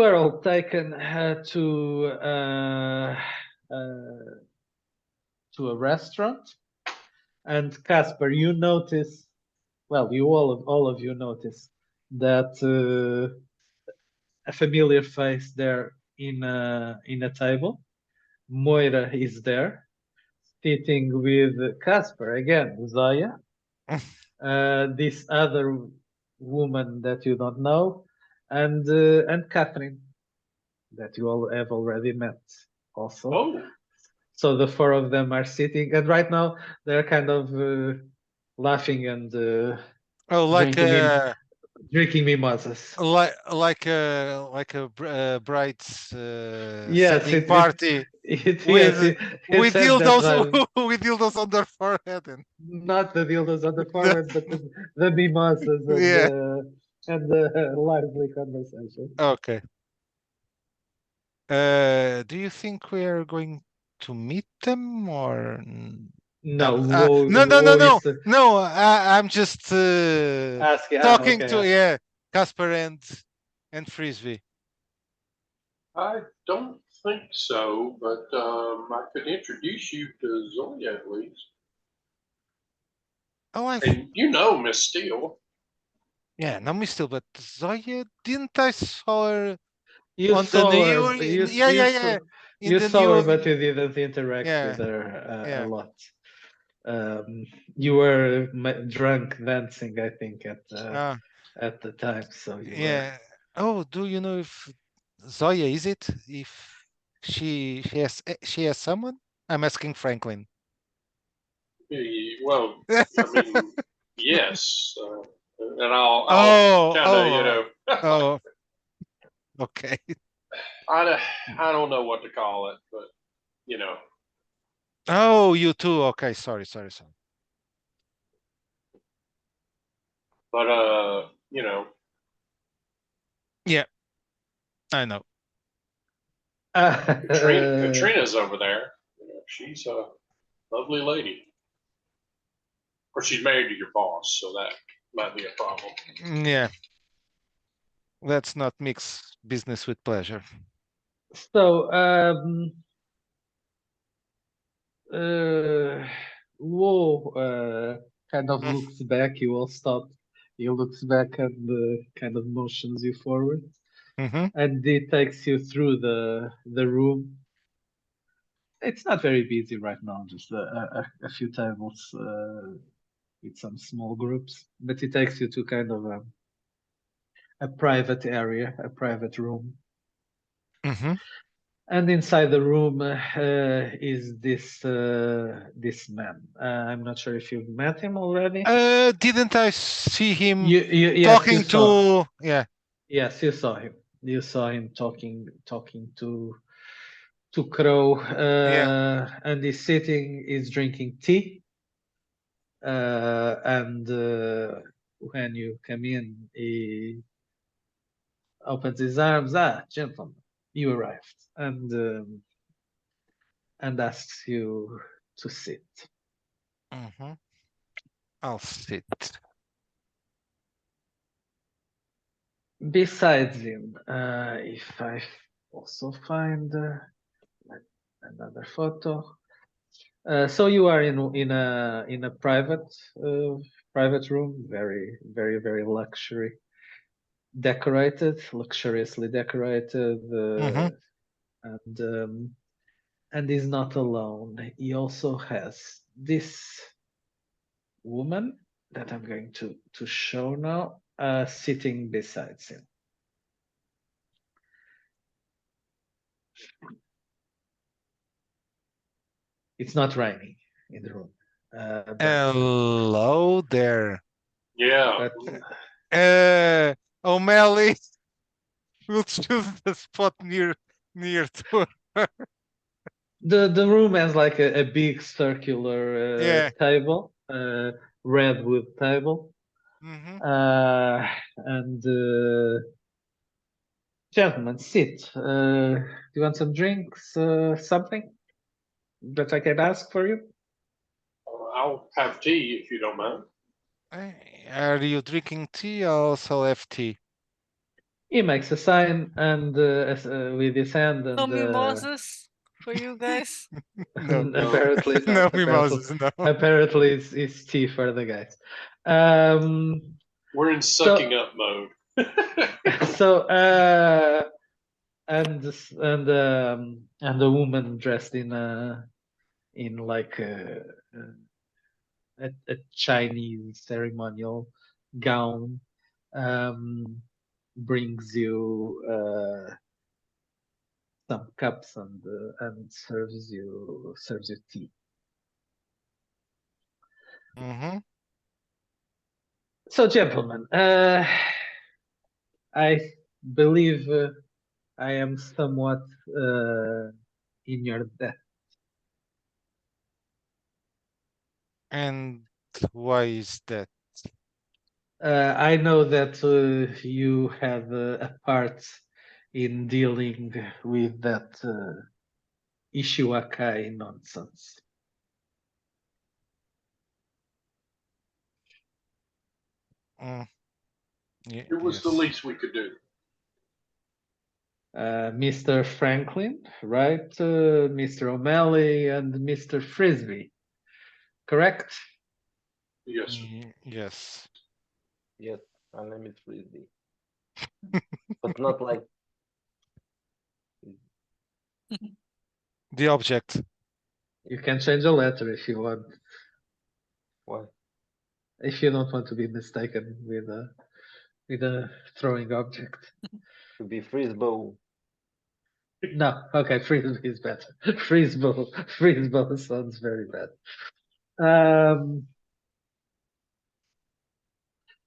are all taken to a restaurant, and Casper, you notice. Well, you all of you notice that a familiar face there in a table. Moira is there, sitting with Casper again, Zoya. This other woman that you don't know, and Catherine, that you all have already met, also. Oh, So the four of them are sitting, and right now they're kind of laughing and Oh, like drinking mimosas. like a bride's Yes, sending party yes, with it with has that dildos vibe. with dildos on their forehead and Not the dildos on the forward, but the mimosas yeah. and the lively conversation. Okay. Do you think we are going to meet them or No, no? I'm just asking. talking Okay. to Casper and Frisbee. I don't think so, but I could introduce you to Zoya at least. Oh, And you know Miss Steele. yeah, not me still, but Zoya, didn't I saw her You on the saw new? her. Yeah. In You the saw new, her, but you didn't interact with her a yeah. lot. You were drunk dancing, I think, at the time. So you were. Oh, do you know if Zoya is it? If she has someone? I'm asking Franklin. Well, I mean, yes, and I'll kind of, Oh, okay. I don't know what to call it, but Oh, you too. Okay, sorry. but Yeah, I know. Katrina's over there. She's a lovely lady. Of course, she's married to your boss, so that might be a problem. Yeah. Let's not mix business with pleasure. So, Wu kind of looks back. You all stop. He looks back and kind of motions you forward, Mm-hmm. and he takes you through the room. It's not very busy right now, just a few tables with some small groups, but he takes you to kind of a private area, a private room. Mm-hmm. And inside the room is this man. I'm not sure if you've met him already. Didn't I see him Yes, you talking saw. to? Yeah. Yes, you saw him. You saw him talking to Crow, and he's sitting. He's drinking tea. And when you come in, he opens his arms. Ah, gentlemen, you arrived, and asks you to sit. Mm-hmm. I'll sit. Besides him, if I also find another photo. So you are in a private room, very luxuriously decorated, Mm-hmm. and he's not alone. He also has this woman that I'm going to show now, sitting beside him. It's not raining in the room. Hello there. Yeah. But O'Malley. We'll choose the spot near to. the room has like a big circular Yeah. table, redwood table, Mm-hmm. and gentlemen, sit. Do you want some drinks? Something that I can ask for you? I'll have tea if you don't mind. Are you drinking tea? I also have tea. He makes a sign and with his hand, No and mimosas for you guys. No. apparently No not. mimosas, no. Apparently, it's tea for the guys. We're in sucking up mode. So and the woman dressed in like a Chinese ceremonial gown brings you some cups and serves you tea. Mm-hmm. So, gentlemen, I believe I am somewhat in your debt. And why is that? I know that you have a part in dealing with that Ishiwakai nonsense. It was the Yes. least we could do. Mr. Franklin, right? Mr. O'Malley and Mr. Frisbee, correct? Yes. Yes. Yes, my name is Frisbee. But not like The object. You can change a letter if you want. why. If you don't want to be mistaken with a throwing object. To be Frisbee. No, okay, frisbee is better. Frisbee sounds very bad.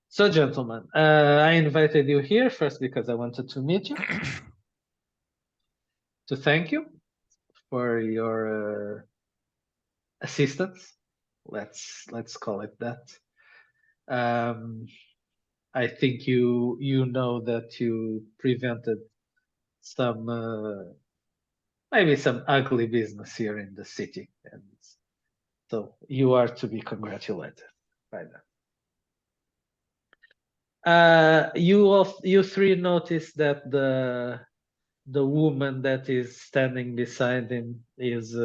So, gentlemen, I invited you here first because I wanted to meet you, to thank you for your assistance. Let's call it that. I think you know that you prevented some maybe some ugly business here in the city, and so you are to be congratulated by that. You three notice that the woman that is standing beside him is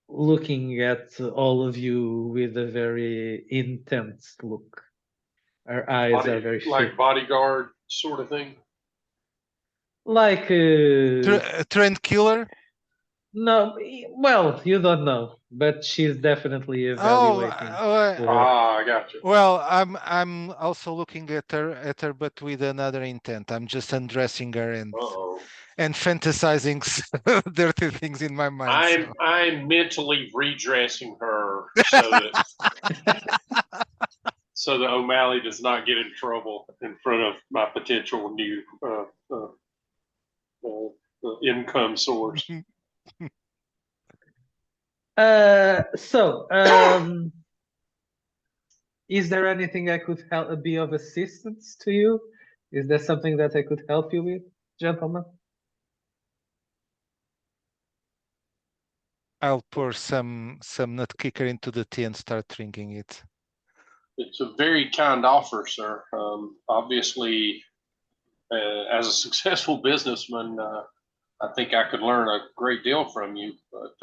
looking at all of you with a very intense look. Her eyes are very like bodyguard sort of thing. like Trend killer. no, well, you don't know, but she's definitely evaluating. I got you. Well, I'm also looking at her, but with another intent. I'm just undressing her and fantasizing dirty things in my mind. I'm mentally redressing her so that so that O'Malley does not get in trouble in front of my potential new income source. Is there anything I could be of assistance to you? Is there something that I could help you with, gentlemen? I'll pour some nut kicker into the tea and start drinking it. It's a very kind offer, sir. Obviously, as a successful businessman, I think I could learn a great deal from you, but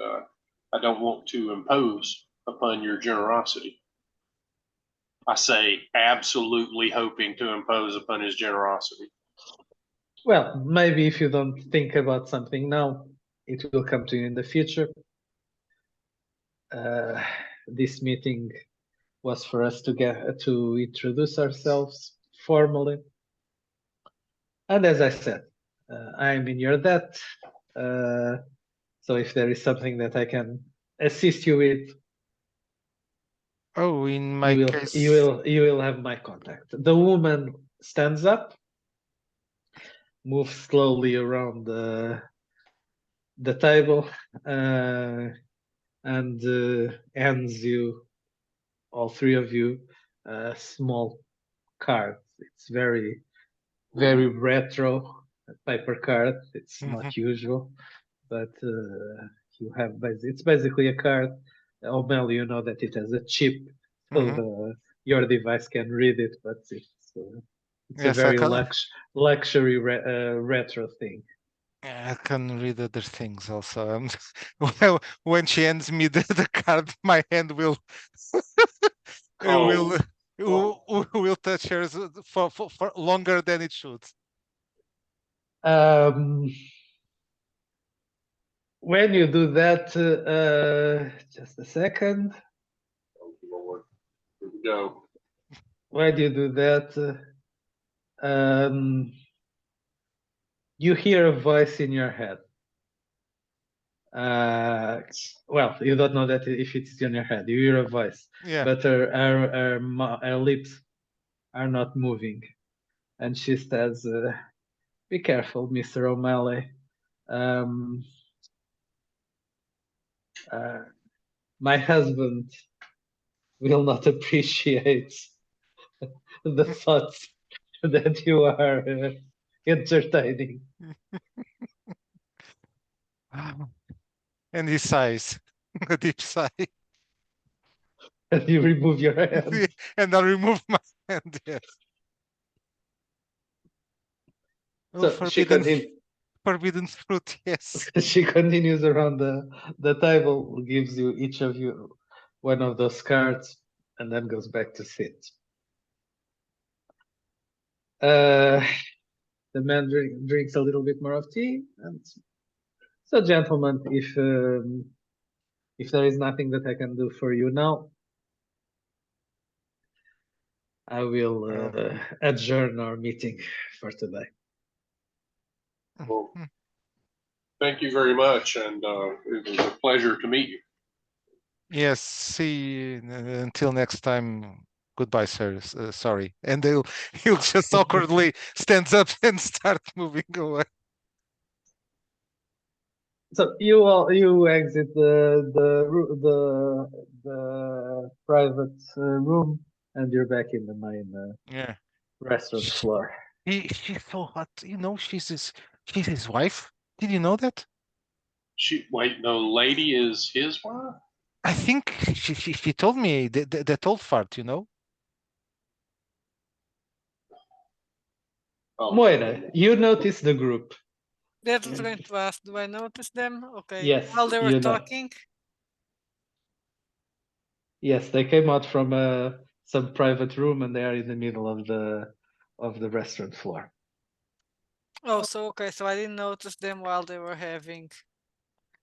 I don't want to impose upon your generosity. I say absolutely hoping to impose upon his generosity. Well, maybe if you don't think about something now, it will come to you in the future. This meeting was for us to introduce ourselves formally. And as I said, I'm in your debt. So if there is something that I can assist you with, in my case, you will have my contact. The woman stands up, moves slowly around the table, and hands you, all three of you, a small card. It's very, very retro paper card. It's not usual, but you have it's basically a card. O'Malley, you know that it has a chip, so your device can read it, but it's yes, a very luxury retro thing. I can read other things also. Well, when she hands me the card, my hand will will touch hers for longer than it should. When you do that, just a second. Oh, Lord. Here we go. When you do that, you hear a voice in your head. Well, you don't know that if it's in your head. You hear a voice, but her lips are not moving, and she says, "Be careful, Mr. O'Malley. My husband will not appreciate the thoughts that you are entertaining." And he sighs, a deep sigh. And you remove your hand. And I remove my hand, yes. So forbidden fruit, yes. She continues around the table, gives you each of you one of those cards, and then goes back to sit. The man drinks a little bit more of tea, and so, gentlemen, if there is nothing that I can do for you now, I will adjourn our meeting for today. Well, thank you very much, and it was a pleasure to meet you. Yes, see, until next time. Goodbye, sir. Sorry. And he'll just awkwardly stands up and start moving away. So you exit the private room, and you're back in the main restaurant floor. She's so hot, you know. She's his wife. Did you know that? Wait, the lady is his wife? I think she told me that old fart, you know. Oh, Moira, you notice the group. That was going to ask, do I notice them? Okay. Yes, While they were you know. talking. Yes, they came out from some private room and they are in the middle of the restaurant floor. Oh, so okay, so I didn't notice them while they were having.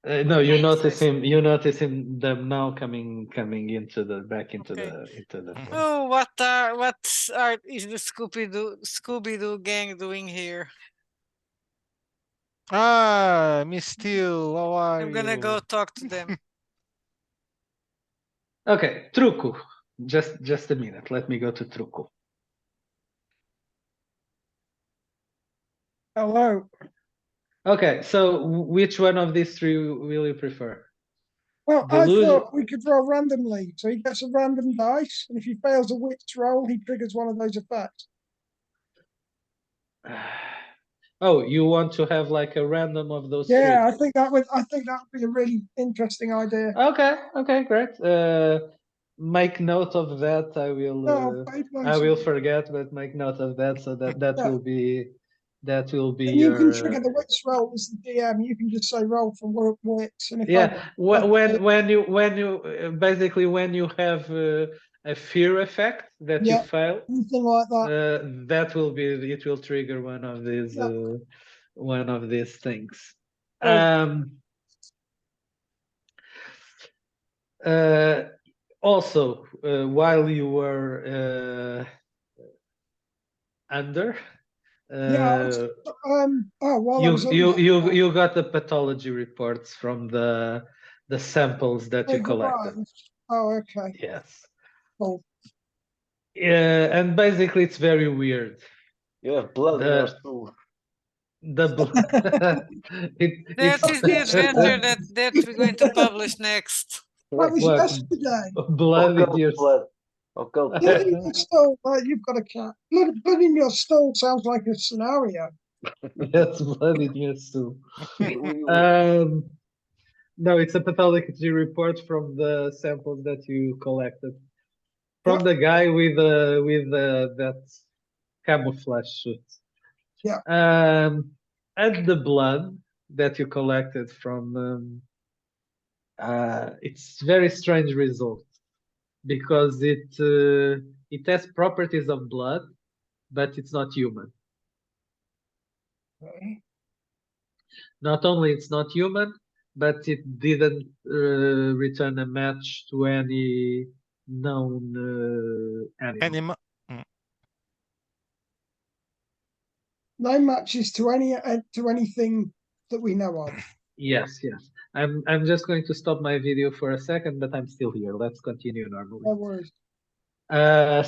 No, you notice conversation. him. You notice them now coming into the back into Okay. the Mhm. floor. Oh, what is the Scooby Doo gang doing here? Ah, Miss Steele, how are I'm gonna go you? talk to them. Okay, Truco. Just a minute. Let me go to Truco. Hello. Okay, so which one of these three will you prefer? Well, I Delusion. thought we could roll randomly. So he gets a random dice, and if he fails a witch roll, he triggers one of those effects. Oh, you want to have like a random of those Yeah, three? I think that would be a really interesting idea. Okay, great. Make note of that. I No, will forget, but make note of that so that Yeah. will be And you can your trigger the witch roll as the DM. You can just say roll for witch, and if yeah. I When you basically when you have a fear effect that you Yeah. fail, anything like that. that will be it will trigger Yeah. one of these things. Oh. Also, while you were under, Yeah. While I was you got the pathology reports from the samples that you they've collected. arrived. Oh, okay. Yes. Cool. And basically it's very weird. You have blood in your The stool. the blood. That is the adventure that we're going to publish next. That was What? yesterday. Blood in your Blood. Occult Blood blood. in your stall. You've got a cat. Blood in your stall sounds like a scenario. Yes, blood in your stool. We- No, it's a pathology report from the samples that you collected from Yep. the guy with that camouflage suit. Yeah. And the blood that you collected from it's very strange result because it has properties of blood, but it's not human. Okay. Not only it's not human, but it didn't return a match to any known animal. Animal. No matches to anything that we know of. Yes. I'm just going to stop my video for a second, but I'm still here. Let's continue normally. No worries.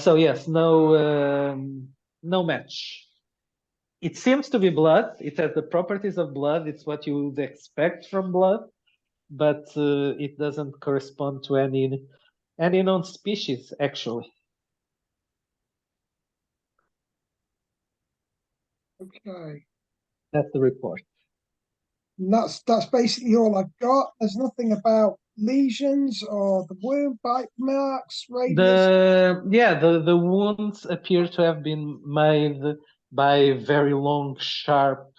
So yes, no match. It seems to be blood. It has the properties of blood. It's what you would expect from blood, but it doesn't correspond to any known species, actually. Okay. That's the report. And that's basically all I've got. There's nothing about lesions or the wound bite marks, radius. The wounds appear to have been made by very long, sharp,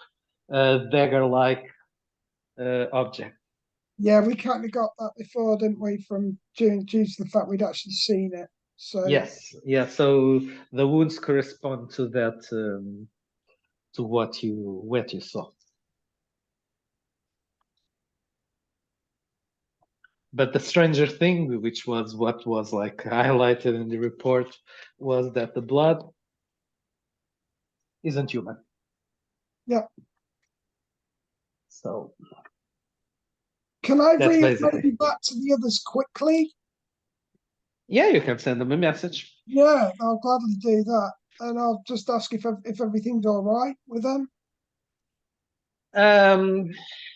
dagger-like object. Yeah, we kind of got that before, didn't we? From due to the fact we'd actually seen it. So Yes, yeah. So the wounds correspond to that, to what you saw. But the stranger thing, which was what was like highlighted in the report, was that the blood isn't human. Yeah. So can I that's read basically. back to the others quickly? Yeah, you can send them a message. Yeah, I'll gladly do that, and I'll just ask if everything's all right with them.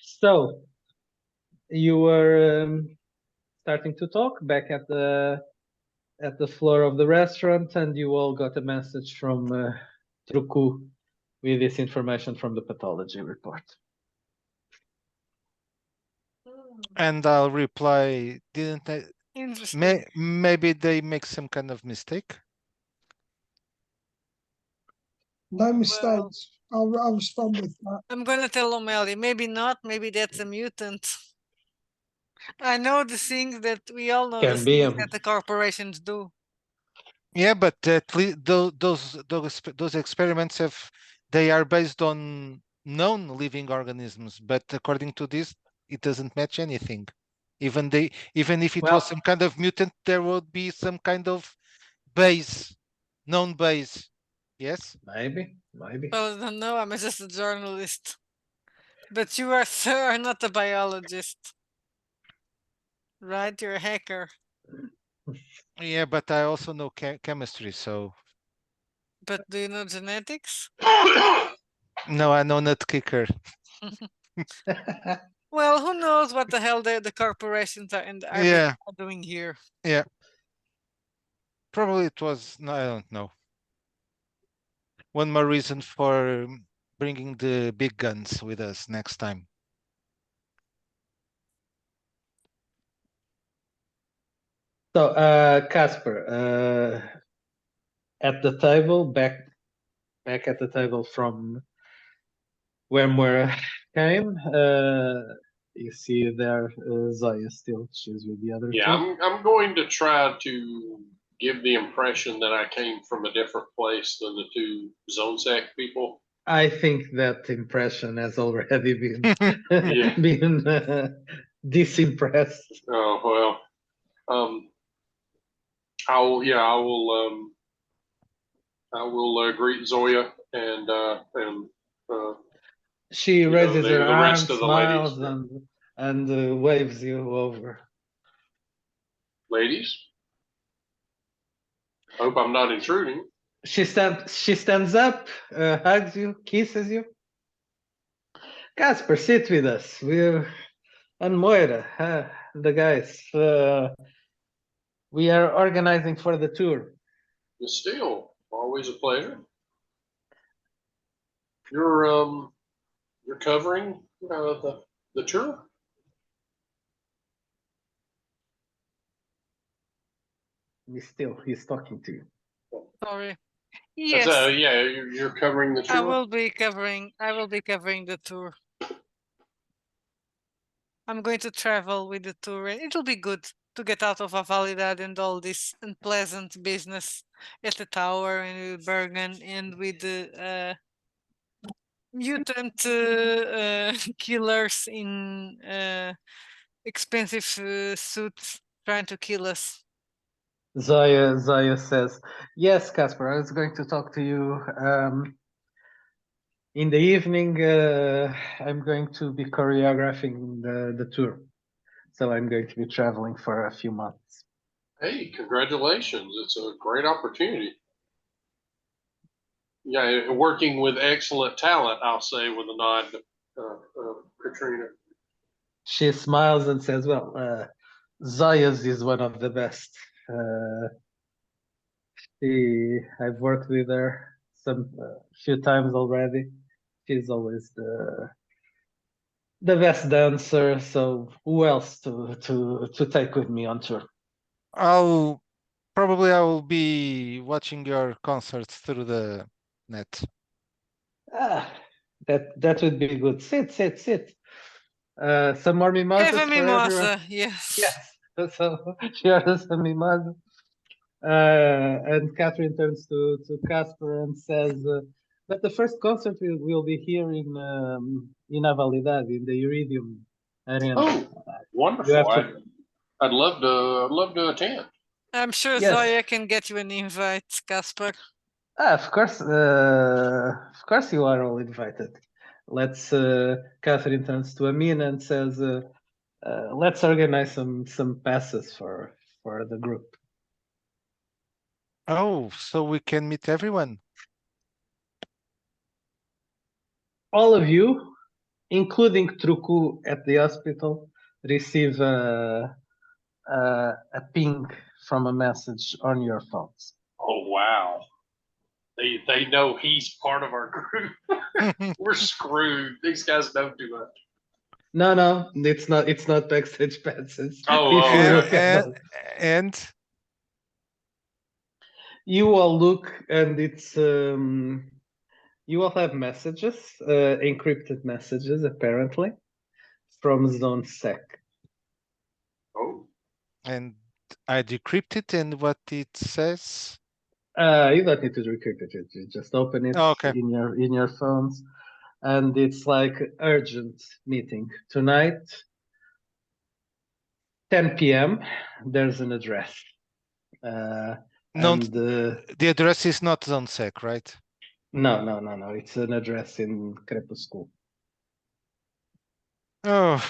So you were starting to talk back at the floor of the restaurant, and you all got a message from Truku with this information from the pathology report. And I'll reply, didn't I? Interesting. Maybe they make some kind of mistake. No mistakes. I'll respond with that. I'm gonna tell O'Malley. Maybe not. Maybe that's a mutant. I know the things that we all know. Can The be things that the corporations do. Yeah, but at least those experiments they are based on known living organisms, but according to this, it doesn't match anything. Even if it Well- was some kind of mutant, there would be some kind of base, known base. Yes. Maybe. Well, I don't know. I'm just a journalist. But you are, sir, are not a biologist. Right? You're a hacker. Yeah, but I also know chemistry, so But do you know genetics? no, I know nut kicker. Well, who knows what the hell the corporations are and Yeah. are doing here. Yeah. Probably it was, no, I don't know. One more reason for bringing the big guns with us next time. So, Casper, at the table, back at the table from where Moira came, you see there Zoya still. She's with the other Yeah, two. I'm going to try to give the impression that I came from a different place than the two Zone Sec people. I think that impression has already been Yeah. been disimpressed. Oh well. I will greet Zoya and She raises her the arms, rest of the smiles, ladies. and waves you over. Ladies, hope I'm not intruding. She stands up, hugs you, kisses you. Casper, sit with us. We're and Moira, the guys. We are organizing for the tour. But still, always a pleasure. You're covering the tour. He's talking to you. Sorry. Yes. Yes, Yeah, you're covering the tour. I will be covering the tour. I'm going to travel with the tour, and it'll be good to get out of Avalidad and all this unpleasant business at the tower and with Bergen and with the mutant killers in expensive suits trying to kill us. Zoya says, "Yes, Casper. I was going to talk to you in the evening. I'm going to be choreographing the tour, so I'm going to be traveling for a few months." Hey, congratulations! It's a great opportunity. Yeah, working with excellent talent, I'll say with a nod to Katrina. She smiles and says, "Well, Zoya's is one of the best. I've worked with her some few times already. She's always the best dancer. So who else to take with me on tour?" I will be watching your concerts through the net. That would be good. Sit. Some more mimosas Have a for everyone. mimosa, yes. Yes. So she orders some mimosa. And Catherine turns to Casper and says, "But the first concert will be here in Avalidad, in the Iridium Arena." Oh, wonderful! to- I'd love to attend. I'm sure Yes. Zoya can get you an invite, Casper. Of course, you are all invited. Let's. Catherine turns to Amin and says, "Let's organize some passes for the group." Oh, so we can meet everyone. All of you, including Truku at the hospital, receive a ping from a message on your phones. Oh wow! They know he's part of our group. We're screwed. These guys know too much. No, it's not. It's not backstage passes. Oh, If you okay. look at those. And You all look, and You will have messages, encrypted messages, apparently, from Zone Sec. Oh, And I decrypt it, and what it says. You don't need to decrypt it. You just open it Oh, okay. in your phones, and it's like urgent meeting tonight, 10 p.m. There's an address, No, and the address is not Zone Sec, right? no. It's an address in Crepuscule. Oh,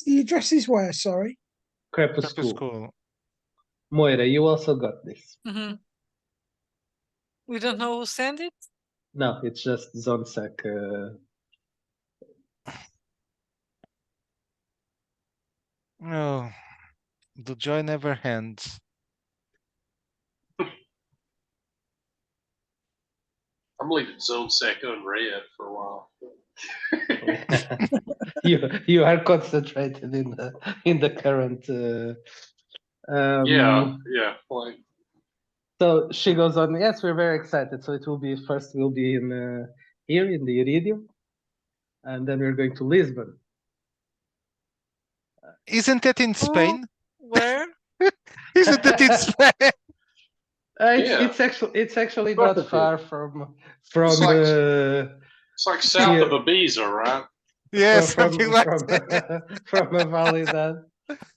The address is where, sorry? Crepuscule. Crepuscule. Moira, you also got this. Mhm. We don't know who sent it. No, it's just Zone Sec. Oh, the joy never ends. I'm leaving Zone Sec unread for a while. You are concentrated in the current. Yeah. Like, So she goes on. Yes, we're very excited. So it will be first. We'll be in here in the Iridium, and then we're going to Lisbon. Isn't that in Spain? Where? Isn't that in Spain? Yeah. It's actually Of course not it far from It's like- uh, it's like south Yeah. of Ibiza, right? Yeah, from something like from that. from a valley that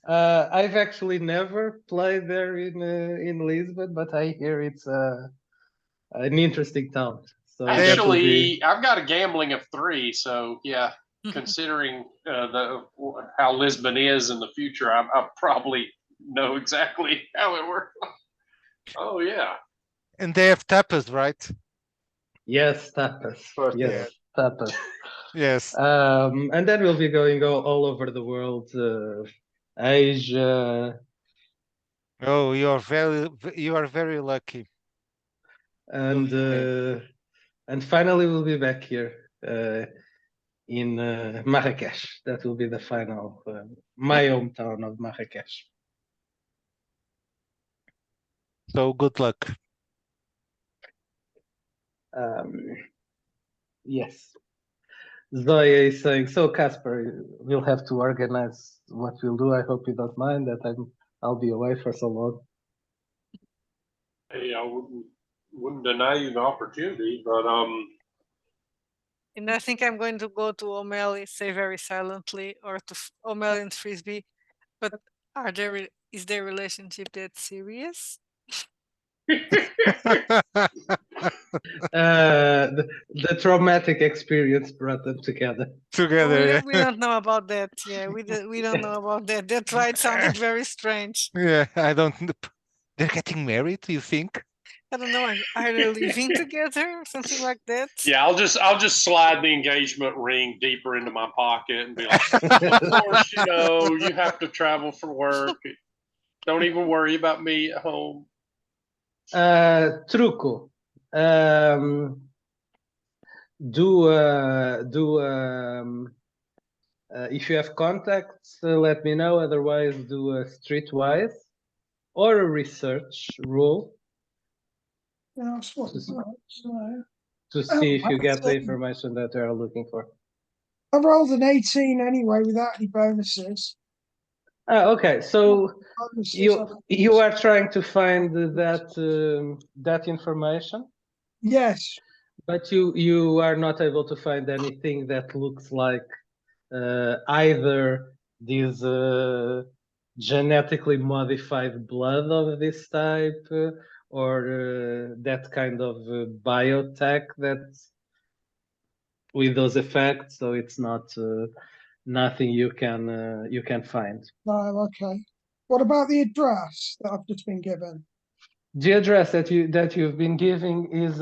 I've actually never played there in Lisbon, but I hear it's an interesting town. So that will be Actually, I've got a gambling of 3, so yeah. Considering how Lisbon is in the future, I probably know exactly how it works. Oh yeah. And they have tapas, right? yes, tapas. course, Yes, tapas. Yes. And then we'll be going all over the world, Asia, Oh, you are very lucky. and Going and finally we'll be back here in Marrakesh. That will be the final, my hometown of Marrakesh. So good luck. Yes. Zoya is saying, so Casper, we'll have to organize what we'll do. I hope you don't mind that I'll be away for so long. Hey, I wouldn't deny you the opportunity, but And I think I'm going to go to O'Malley, say very silently, or to O'Malley and Frisbee. But is their relationship that serious? The traumatic experience brought them together. Together, yeah. We don't know about that. Yeah, we don't know about that. That's why it sounded very strange. Yeah, I don't. They're getting married, you think? I don't know. Are they living together or something like that? yeah, I'll just slide the engagement ring deeper into my pocket and be like, of course, you have to travel for work. Don't even worry about me at home. Truco. If you have contacts, let me know. Otherwise, do a streetwise or a research roll Yeah, that's what it's like. So, to see if you get the that's it. information that they are looking for. I rolled an 18 anyway without any bonuses. Okay, so Bonuses, you are trying to find that information, yes, but you are not able to find anything that looks like either this genetically modified blood of this type or that kind of biotech that's with those effects. So it's not nothing you can find. no, okay. What about the address that I've just been given? The address that you've been giving is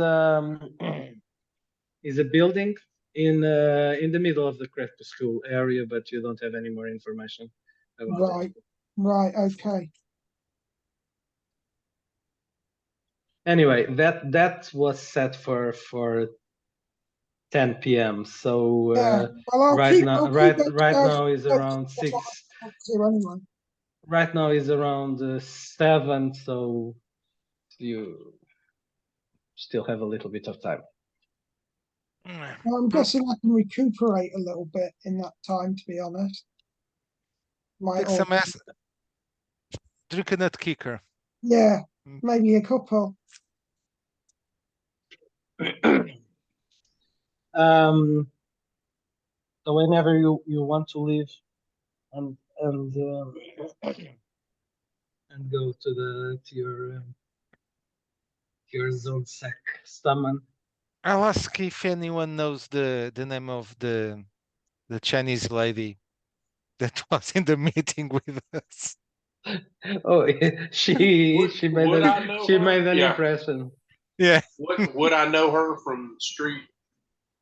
is a building in the middle of the Crepuscule area, but you don't have any more information about it. Right, right, okay. Anyway, that was set for 10 p.m. So Yeah, well, I'll right keep now those right guys now is posted. around That's what 6. I want to do anyway. Right now is around 7. So you still have a little bit of time. Well, I'm guessing I can recuperate a little bit in that time, to be honest. Might Take some all, acid. Drink a nut kicker. yeah, maybe a couple. So whenever you want to leave and go to your zone sec summon. I'll ask if anyone knows the name of the Chinese lady that was in the meeting with us. Oh, she Would I know her? made an Yeah. impression. Yeah. Would I know her from the street?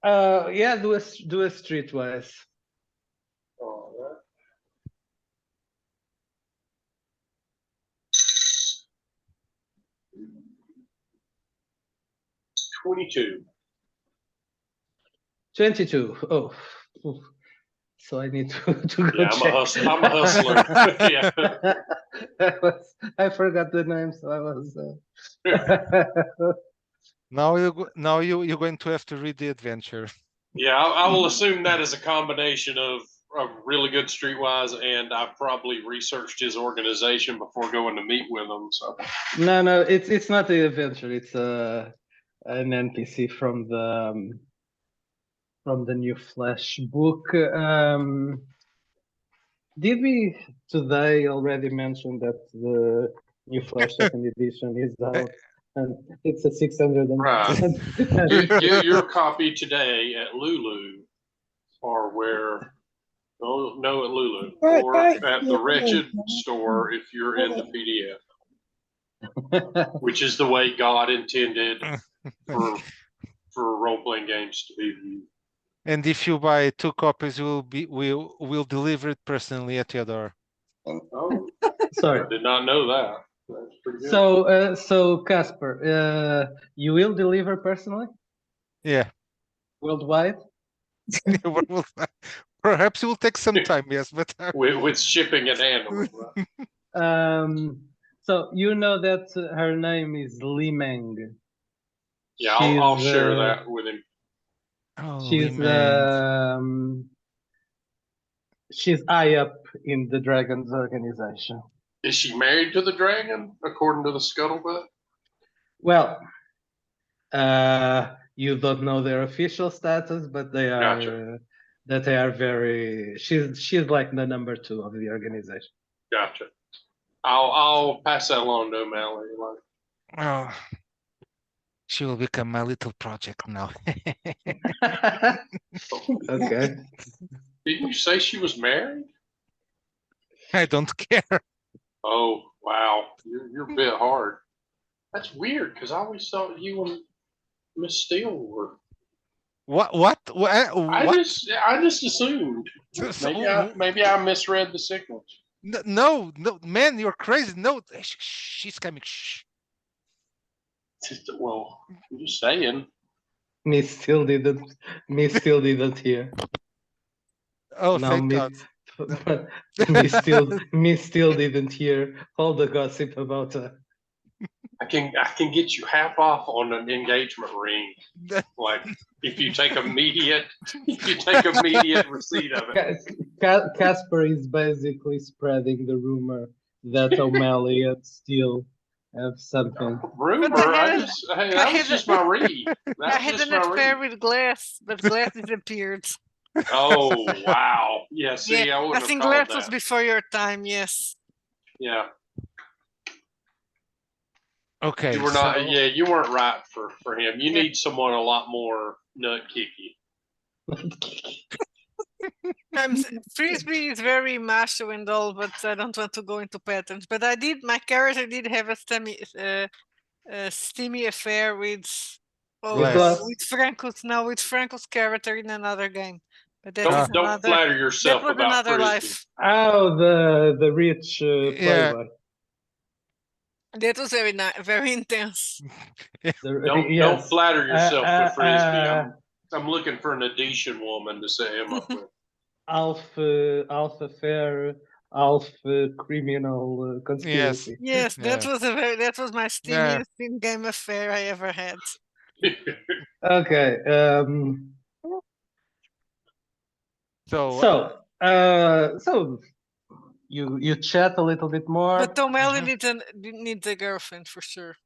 Yeah, do a streetwise. All right. 22. 22. Oh, oof. So I need to go Yeah, check. I'm a hustler. Yeah. I forgot the name, so I was. Now you're going to have to read the adventure. Yeah, I will assume that is a combination of really good streetwise, and I probably researched his organization before going to meet with him. So No, it's not the adventure. It's an NPC from the new Flash book. Did we today already mention that the new Flash second edition is out? And it's a 600. Right. Get your copy today at Lulu, or where? No, at Lulu, Right, or right. at the Wretched store if you're in the PDF, which is the way God intended for role playing games to be viewed. And if you buy 2 copies, we'll deliver it personally at your door. Oh, Sorry. I did not know that. That's pretty good. So Casper, you will deliver personally Yeah. worldwide? Perhaps it will take some time, yes, but With shipping and handling. Right? So you know that her name is Li Meng. Yeah, I'll She's, share that with him. She's high up in the Dragon's organization. Is she married to the dragon, according to the scuttlebutt? Well, you don't know their official status, but they are Gotcha. that they are very. She's like the number 2 of the organization. Gotcha. I'll pass that along to O'Malley. oh, she will become my little project now. Okay. Didn't you say she was married? I don't care. Oh wow, you're a bit hard. That's weird because I always thought you and Miss Steele were. What? I just assumed. Maybe I misread the signals. No, man, you're crazy. No, she's coming. Shh. Well, I'm just saying. Me still didn't hear. Oh, Now thank God. But me still didn't hear all the gossip about her. I can get you half off on an engagement ring. Like if you take immediate receipt of it. Casper is basically spreading the rumor that O'Malley and Steele have something. Rumor? That was just my read. I had an affair with Glass, but Glass disappeared. Oh wow! Yeah, see, Yeah, I wouldn't I think have Glass called was that. before your time. Yes. Yeah, Okay. you were not. Yeah, you weren't right for him. You need someone a lot more nut kicky. Frisbee is very macho and all, but I don't want to go into patterns. But my character did have a steamy affair with Franco's. Now with Franco's character in another game. But that don't flatter yourself that was about another Frisbee. life. Oh, the rich playboy. That was very intense. Don't flatter yourself with Frisbee. I'm looking for an Edician woman to set him up with. Alpha fair, Alpha criminal conspiracy. Yes, that was my steamiest in-game affair I ever had. Okay. So, So you chat a little bit more. But O'Malley Mhm. needs a girlfriend for sure.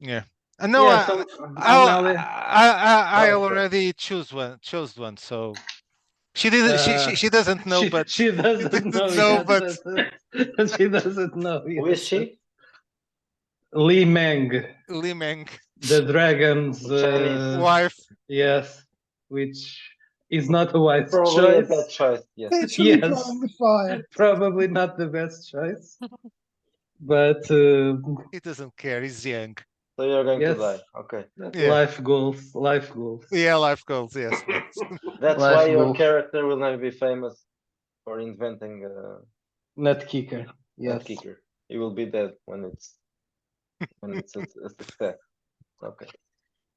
yeah. No, Yeah. So O'Malley. I Okay. already chose one. So she didn't. She doesn't know, but she doesn't know know, yet. but She doesn't know yet. Who is she? Li Meng, Li Meng, the dragon's Chinese. wife. yes, which is not a wise Probably a choice. bad choice. Yes. Literally Yes. playing the fire. Probably not the best choice, but He doesn't care. He's young. So you're going yes, to die. Okay. Yeah. life goals, life goals. Yeah, life goals. Yes. That's Life why your goals. character will never be famous for inventing Nut kicker. a Yes. kicker. He will be dead when it's a success. Okay.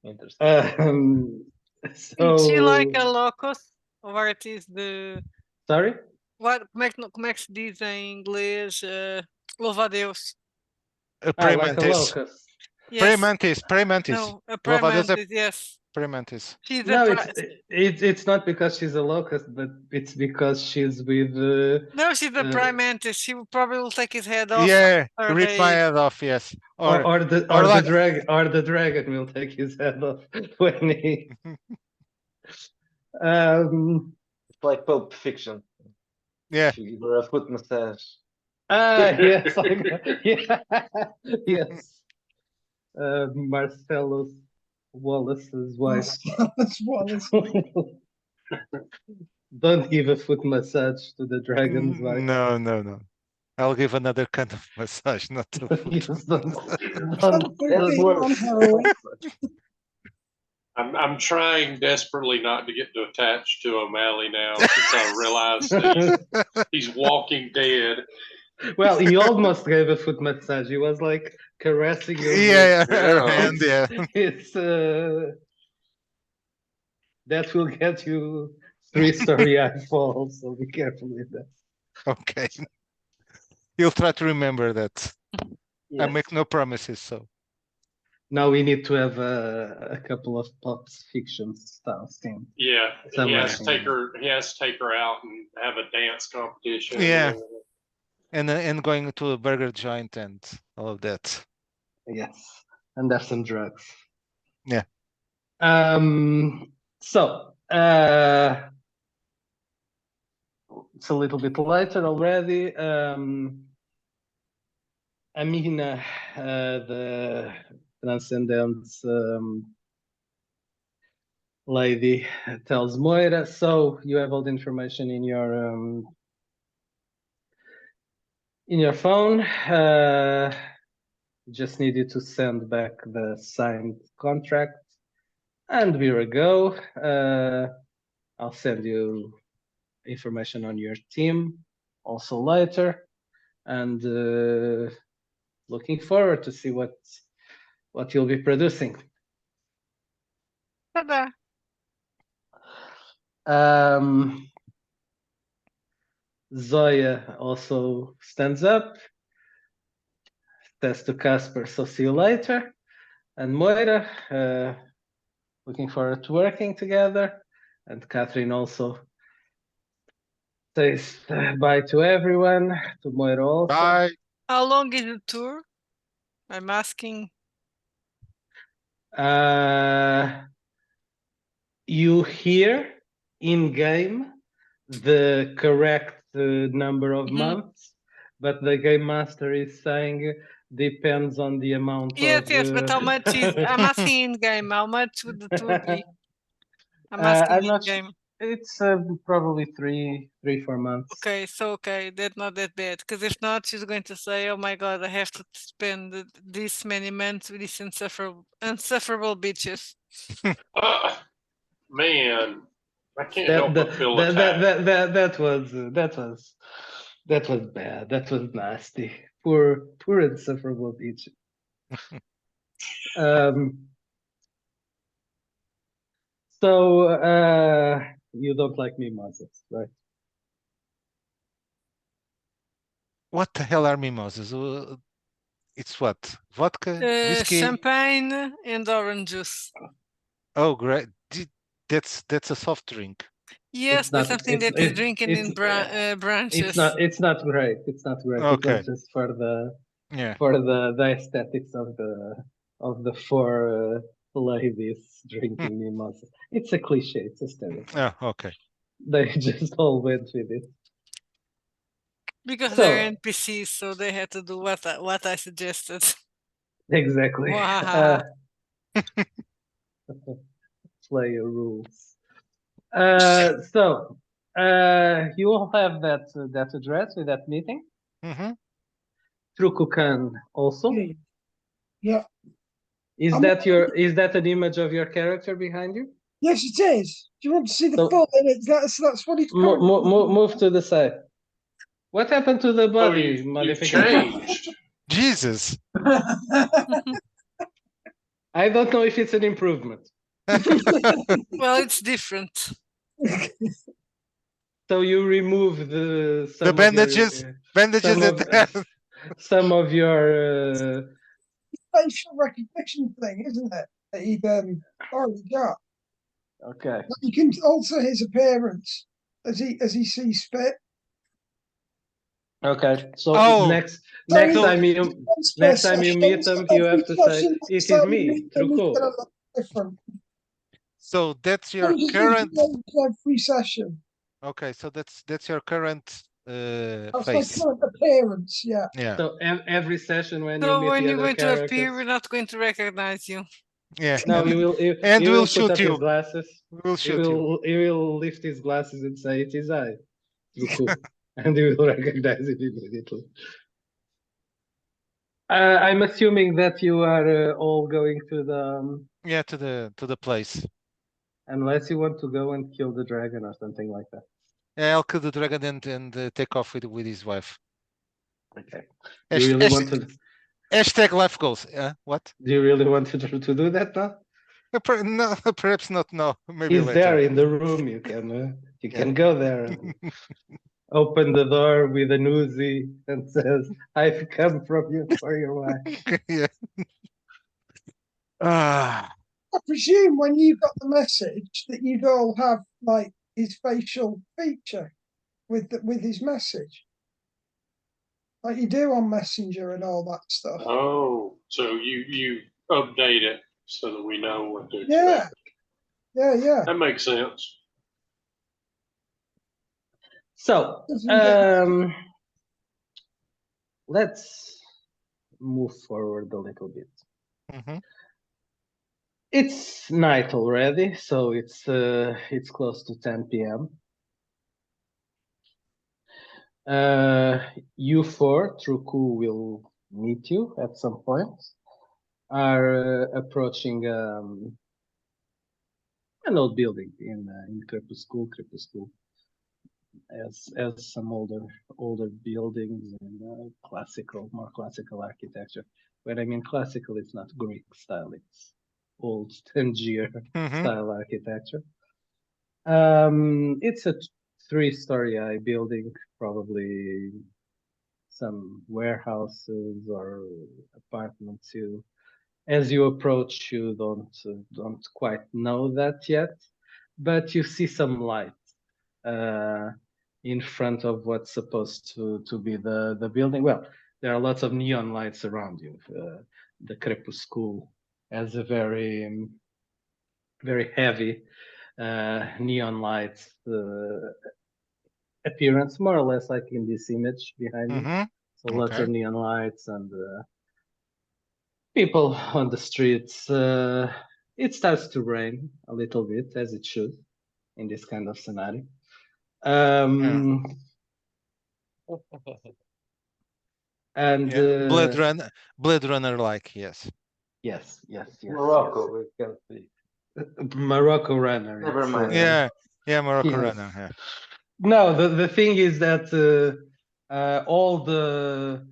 Interesting. Is she like So a locust? Or it is the. sorry. Como é que se diz em inglês? Louva a Deus. A Like a Premantis. locust. Yes. Premantis. No, a Louva a Deus é Primantis, yes. Premantis. She's No, a it's not because she's a locust, but it's because she's with. No, she's a Primantis. She probably will take his head off. Yeah, after rip my they- head off. Yes. Or or like the dragon will take his head off when he. It's like Pulp Fiction. yeah. If you give her a foot massage. Yes, yeah, yes. Marcellus Wallace's wife. That's Wallace. Don't give a foot massage to the dragon's wife. No. I'll give another kind of massage, not a foot. Yes, don't, Don't put That's people on worse. heroin. I'm trying desperately not to get attached to O'Malley now since I realized that he's walking dead. Well, he almost gave a foot massage. He was like caressing your Yeah, her Yeah. hand, yeah. It's that will get you 3-story eye fall, so be careful with that. Okay. You'll try to remember that. I Yes. make no promises, so. Now we need to have a couple of Pops fiction styles team. Yeah, he Somewhere. has to take her. He has to take her out and have a dance competition. Yeah. And going to a burger joint and all of that. Yes, and have some drugs. Yeah. So it's a little bit later already. Amina, the Transcendence lady, tells Moira, so you have all the information in your phone. Just need you to send back the signed contract, and we will go. I'll send you information on your team also later, and looking forward to see what you'll be producing. Ta-da. Zoya also stands up, says to Casper, so see you later. And Moira, looking forward to working together. And Catherine also says bye to everyone, to Moira also. Bye. How long is the tour? I'm asking. You hear in game the correct number of months, but the game master is saying depends on the amount Yes, of. yes, but how much is? I'm asking in game. How much would the tour be? I'm asking I'm in not game. It's probably 3-4 months. Okay, so that's not that bad. Because if not, she's going to say, "Oh my God, I have to spend this many months with these insufferable bitches." Man, I can't help but feel attacked. That was bad. That was nasty. Poor insufferable bitch. So you don't like mimosas, right? What the hell are mimosas? It's what? Vodka? Whiskey? Champagne and orange juice. Oh, great. That's a soft drink. Yes, It's that's not. something It's that is drinking it's in branches. it's not great. It's not great. It Okay. was just for Yeah. the aesthetics of the four ladies drinking mimosas. It's a cliche. It's a stereotype. Oh, okay. They just all went with it. Because So they're NPCs, so they had to do what I suggested. exactly. Wow. Player rules. So you all have that address with that meeting. Mm-hmm. Trukukan also. Yeah. Yeah. Is I'm- that an image of your character behind you? Yes, it is. Do you want to see the So- full image? That's what it's Move to the side. What happened to the Oh, body you've modification? changed. Jesus. I don't know if it's an improvement. Well, it's different. So you remove The bandages. Bandages some of your facial recognition thing, isn't it? That he'd already got. okay. But you can alter his appearance as he sees fit. Okay. So Oh, next So time you meet them, you have to say it is me, Truco. Different. so that's your Changes current. every session. Okay, so that's your current That's my face. current appearance. Yeah. Yeah. So every session when you So meet when the you're other going to characters, appear, we're not going to recognize you. Yeah. no, he will. And he we'll will put shoot up you. his glasses. We'll He shoot you. will lift his glasses and say it is I, Truco, and you will recognize it immediately. I'm assuming that you are all going to the. Yeah, to the place. Unless you want to go and kill the dragon or something like that. Yeah, I'll kill the dragon and take off with his wife. Okay. Do you really want to? Hashtag life goals. What? Do you really want to do that now? No, perhaps not. No, maybe He's later. there in the room. You can go there and open the door with an Uzi and says, "I've come from you for your wife." Yeah. Ah. I presume when you got the message that you'd all have like his facial feature with his message, like you do on Messenger and all that stuff. Oh, so you update it so that we know what to Yeah. expect. Yeah. That makes sense. So, Doesn't get- let's move forward a little bit. Mhm. It's night already, so it's close to 10 p.m. You four, Truku will meet you at some point. Are approaching an old building in Crepuscule. Crepuscule as some older buildings and more classical architecture. When I mean classical, it's not Greek style; it's old Tangier style architecture. It's a 3-story high building, probably some warehouses or apartments. As you approach, you don't quite know that yet, but you see some light in front of what's supposed to be the building. Well, there are lots of neon lights around you. The Crepuscule has a very very heavy neon lights appearance, more or less like in this image behind me. So lots of neon lights and people on the streets. It starts to rain a little bit, as it should in this kind of scenario. And Blade Runner like, yes. Yes. Morocco, we can see. Morocco Runner. Never mind. Yeah, Morocco yes. Runner. Yeah. No, the thing is that all the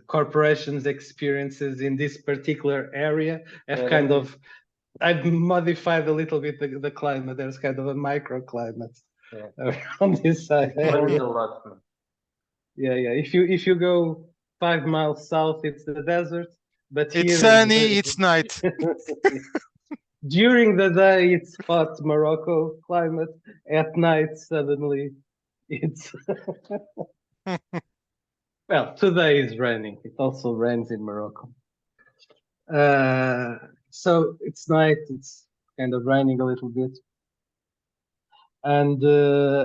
corporations' experiences in this particular area have kind of. I've modified a little bit the climate. There's kind of a microclimate around this side. Yeah. If you go 5 miles south, it's the desert. But It's here sunny. It's night. During the day, it's hot Morocco climate. At night, suddenly, it's well. Today is raining. It also rains in Morocco. So it's night. It's kind of raining a little bit, and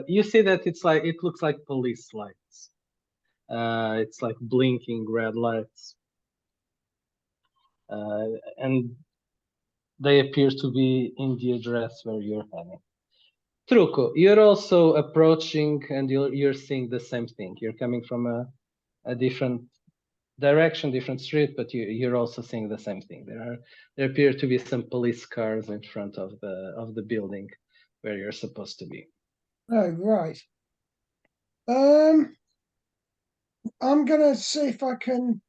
you see that it looks like police lights. It's like blinking red lights, and they appear to be in the address where you're heading. Truco, you're also approaching, and you're seeing the same thing. You're coming from a different direction, different street, but you're also seeing the same thing. There appear to be some police cars in front of the building where you're supposed to be. Oh, right. I'm gonna see if I can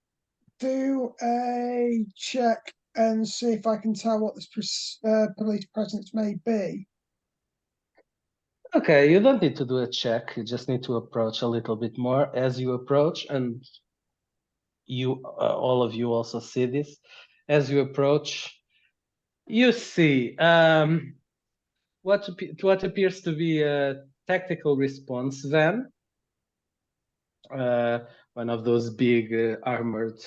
do a check and see if I can tell what this police presence may be. Okay, you don't need to do a check. You just need to approach a little bit more. As you approach, and you all of you also see this, as you approach, you see what appears to be a tactical response van, one of those big armored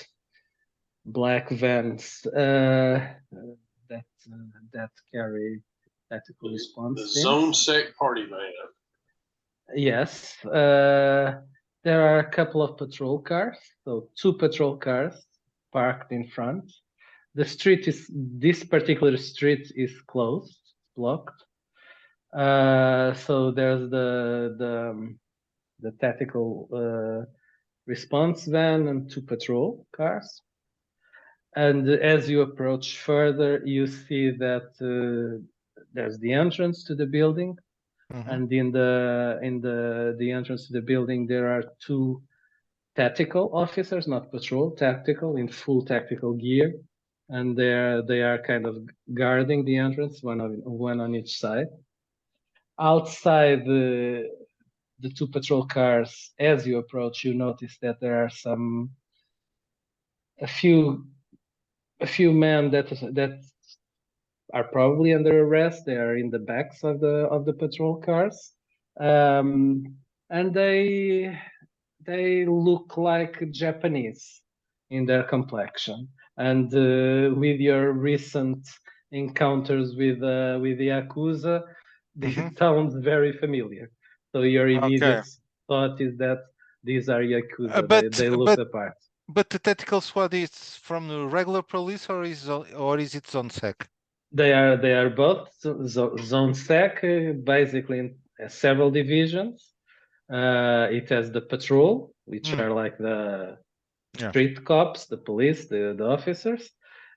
black vans that carry tactical response The teams. Zone Sec Party Van. Yes, there are a couple of patrol cars, so 2 patrol cars parked in front. This particular street is closed, blocked. So there's the tactical response van and 2 patrol cars. And as you approach further, you see that there's the entrance to the building. And in the entrance to the building, there are 2 tactical officers, not patrol, tactical, in full tactical gear, and they are kind of guarding the entrance, one on each side. Outside the 2 patrol cars, as you approach, you notice that there are a few men that are probably under arrest. They are in the backs of the patrol cars, and they look like Japanese in their complexion. And with your recent encounters with the Yakuza, this sounds very familiar. So your immediate thought is that these are Yakuza. They look the part. But the tactical squad is from the regular police, or is it Zone Sec? They are both Zone Sec, basically in several divisions. It has the patrol, which are like the street cops, the police, the officers.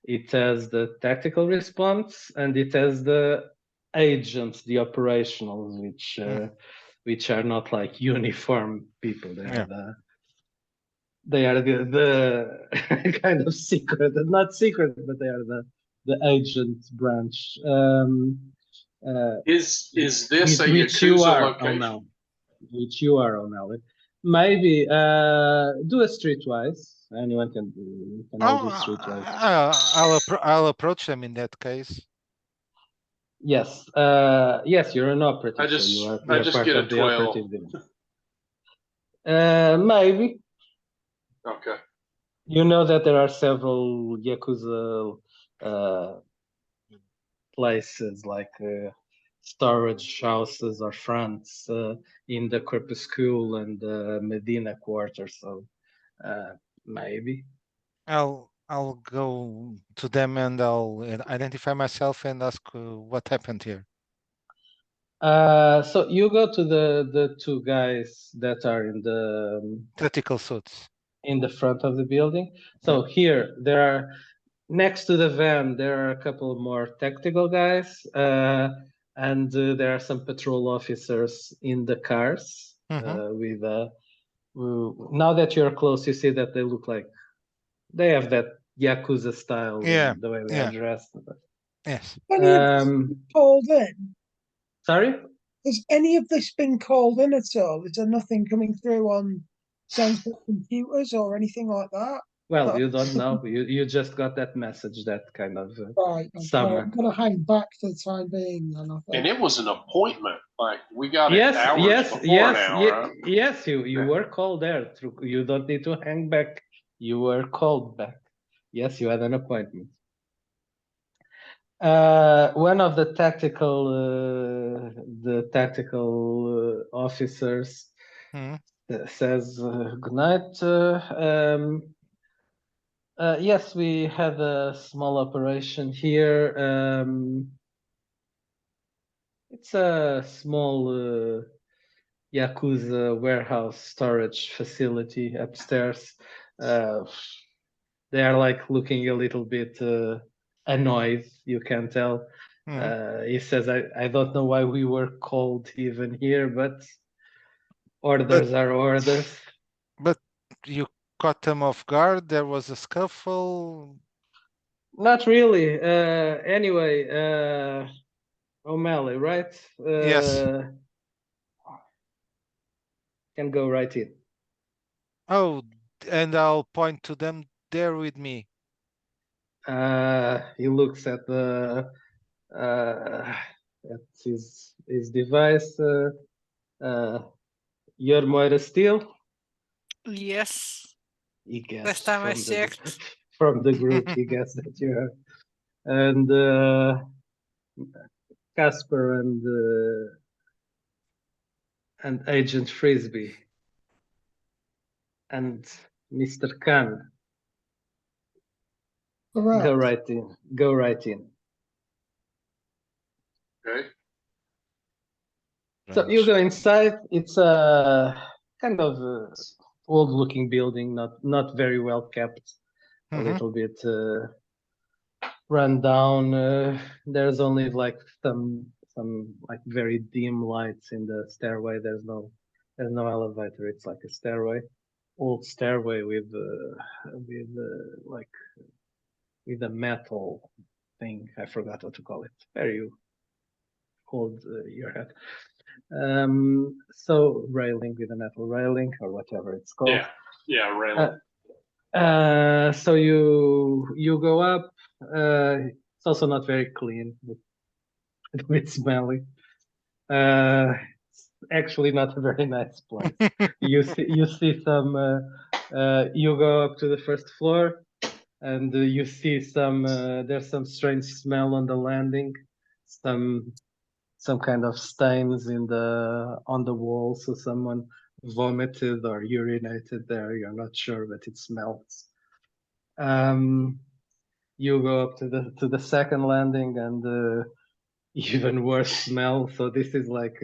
It has the tactical response, and it has the agents, the operationals, which are not like uniform people. They are the kind of secret, not secret, but they are the agent branch. Is this a which you Yakuza are location? now? Which you are on now. Maybe do a streetwise. Anyone can do. Can all do streetwise. I'll approach them in that case. Yes. Yes, you're an operative. I just get a 12. Maybe. Okay. You know that there are several Yakuza places like storage houses or fronts in the Corpuscle and the Medina quarter, so maybe. I'll go to them and I'll identify myself and ask what happened here. So you go to the 2 guys that are in the tactical suits in the front of the building. So here there are, next to the van, there are a couple more tactical guys, and there are some patrol officers in the cars. With now that you're close, you see that they look like they have that Yakuza style, the way they are dressed. Yes. Any of this been called in? Sorry? Has any of this been called in at all? Is there nothing coming through on sensitive computers or anything like that? Well, you don't know. You just got that message that kind of Right, okay. summer. I'm gonna hang back for the time being then, I think. And it was an appointment. Like we got it Yes, hours yes, before yes, now, right? yes. You Yeah. were called there. You don't need to hang back. You were called back. Yes, you had an appointment. One of the tactical officers Mhm. says, "Good night. Yes, we had a small operation here. It's a small Yakuza warehouse storage facility upstairs. They are like looking a little bit annoyed, you can tell. Mhm. He says, I don't know why we were called even here, but orders are orders. But you caught them off guard. There was a scuffle. Not really. Anyway, O'Malley, right? Yes. Can go right in. Oh, and I'll point to them there with me. He looks at the at his device. You're Moira Steele. Yes. He guessed Last time I from checked. from the group. He guessed that you are, and Casper and Agent Frisbee and Mr. Khan. Correct. Go right in. Go right in. Okay. So you go inside. It's a kind of old-looking building, not very well kept, a Mhm. little bit run down. There's only like some like very dim lights in the stairway. There's no elevator. It's like a stairway, old stairway with like with a metal thing. I forgot what to call it. Where you hold your head. So railing with a metal railing or whatever it's called. Yeah, railing. So you go up. It's also not very clean. It's a bit smelly. It's actually not a very nice place. You see some. You go up to the first floor, and you see some. There's some strange smell on the landing. Some kind of stains on the wall. So someone vomited or urinated there. You're not sure, but it smells. You go up to the second landing, and even worse smell. So this is like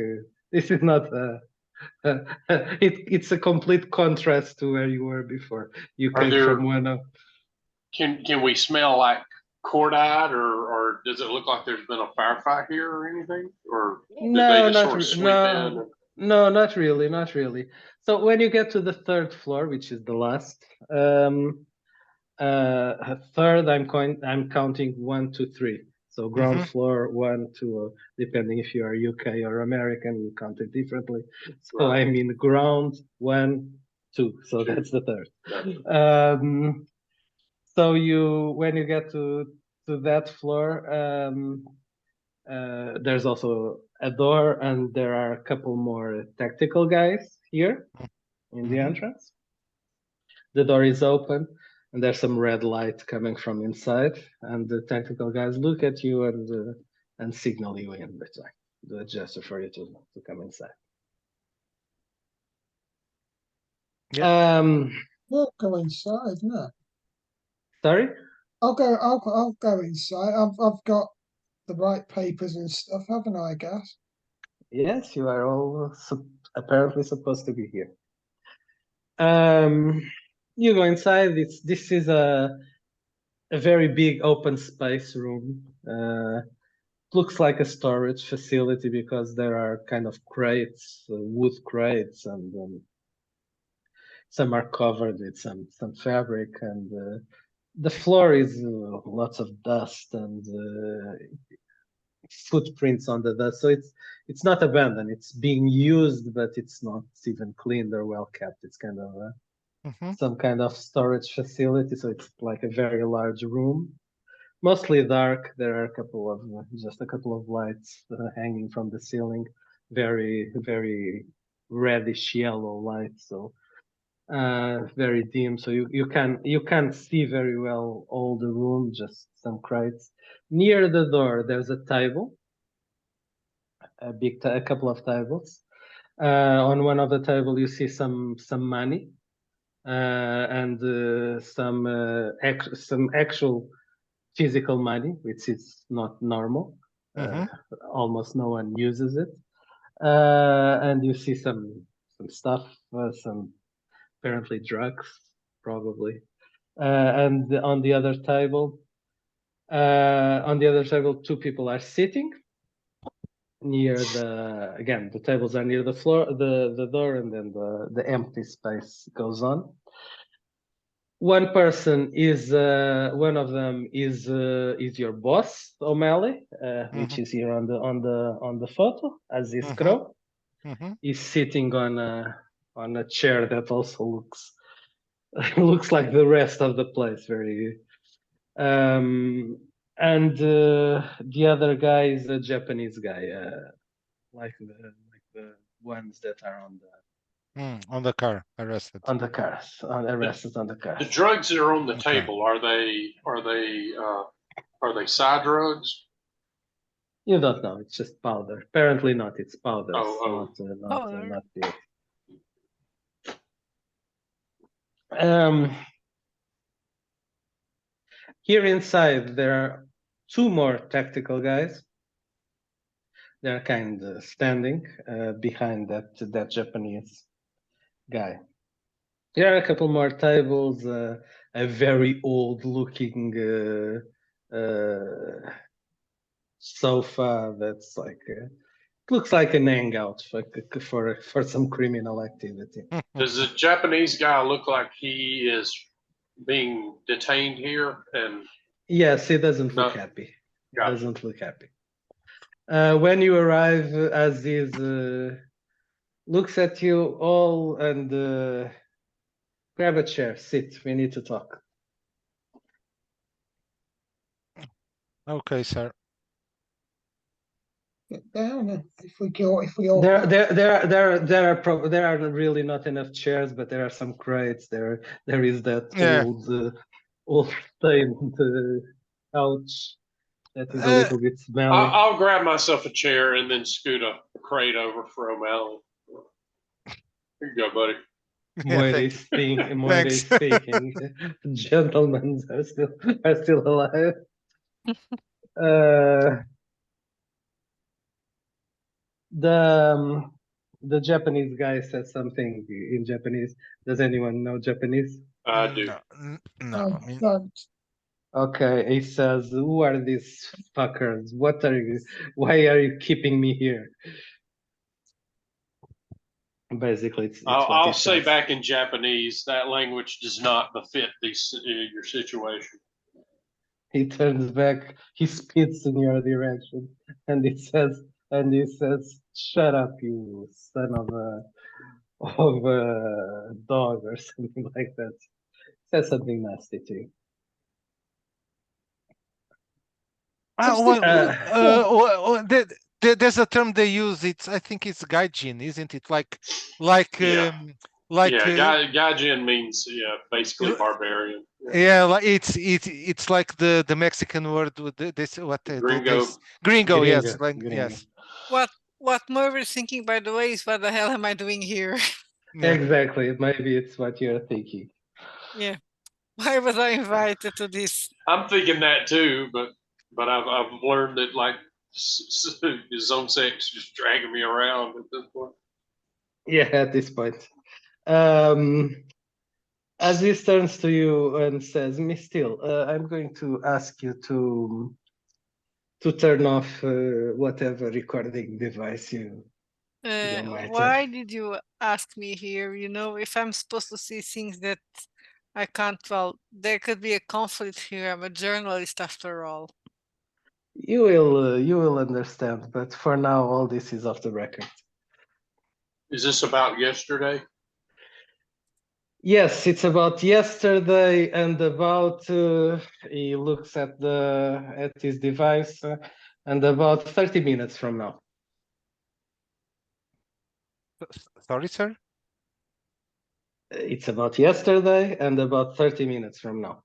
this is not it's a complete contrast to where you were before. You Are came there- from one of Can we smell like cordite, or does it look like there's been a firefight here or anything? Or did they just sort of sweep in? No, not really, not really. So when you get to the third floor, which is the last, third, I'm counting 1, 2, 3. So ground floor 1, 2, depending if you are UK or American, you count it differently. So Right. I mean ground 1, 2. So that's the third. Okay. So when you get to that floor, there's also a door, and there are a couple more tactical guys here in the entrance. The door is open, and there's some red light coming from inside, and the tactical guys look at you and signal you in. They like do a gesture for you to come inside. We'll go inside, no. Sorry? I'll go inside. I've got the right papers and stuff, haven't I, guess? Yes, you are all apparently supposed to be here. You go inside. This is a very big open space room. Looks like a storage facility because there are kind of crates, wood crates, and some are covered with some fabric, and the floor is lots of dust and footprints on the dust. So it's not abandoned. It's being used, but it's not even cleaned or well kept. It's kind of Mhm. some kind of storage facility. So it's like a very large room, mostly dark. There are just a couple of lights hanging from the ceiling, very reddish yellow light. So very dim. So you can't see very well all the room. Just some crates. Near the door, there's a table, a couple of tables. On one of the table, you see some money and some actual physical money, which is not normal. Mhm. Almost no one uses it. And you see some stuff, some apparently drugs, probably. And on the other table, two people are sitting near the tables are near the floor, the door, and then the empty space goes on. One of them is your boss, O'Malley, which is here on the photo, Aziz Mhm. Crow. Mhm. He's sitting on a chair that also looks like the rest of the place, very. And the other guy is a Japanese guy, like the ones that are On the car, arrested. on the cars, arrested on the The cars. drugs that are on the Okay. table, are they side drugs? You don't know. It's just powder. Apparently not. It's powder, Oh. not beer. Here inside, there are two more tactical guys. They're kind of standing behind that Japanese guy. There are a couple more tables. A very old-looking sofa that's like looks like an hangout for some criminal activity. Does the Japanese guy look like he is being detained here? And Yes, he doesn't look No. happy. Gotcha. Doesn't look happy. When you arrive, Aziz looks at you all and grab a chair, sit. We need to talk. Okay, sir. Get down if we all There are really not enough chairs, but there are some crates. There is that Yeah. old stained couch that is a Uh, little bit smelly. I'll grab myself a chair and then scoot a crate over for O'Malley. Here you go, buddy. Moira thank is speaking. Thanks. Gentlemen are still alive. The Japanese guy says something in Japanese. Does anyone know Japanese? I do. No. I mean, thanks. Okay, he says, "Who are these fuckers? Why are you keeping me here?" Basically, it's what I'll he say says. back in Japanese, that language does not befit your situation. He turns back, he spits in your direction, and he says, "Shut up, you son of a dog," or something like that. Says something nasty to you. there's a term they use. I think it's gaijin, isn't it? Yeah. Like gaijin means basically barbarian. Yeah, like it's like the Mexican word with Gringo. Gringo, yes, Gringo. yes. What Moira is thinking, by the way, is what the hell am I doing here? Yeah. Exactly. Maybe it's what you're thinking. Yeah. Why was I invited to this? I'm thinking that too, but I've learned that like his own sex just dragging me around at this point. Yeah, at this point. Aziz turns to you and says, "Miss Steele, I'm going to ask you to turn off whatever recording device you might Why have." did you ask me here? You know, if I'm supposed to see things that I can't, well, there could be a conflict here. I'm a journalist after all. You will understand, but for now, all this is off the record. Is this about yesterday? Yes, it's about yesterday and about he looks at his device and about 30 minutes from now. Sorry, sir. It's about yesterday and about 30 minutes from now.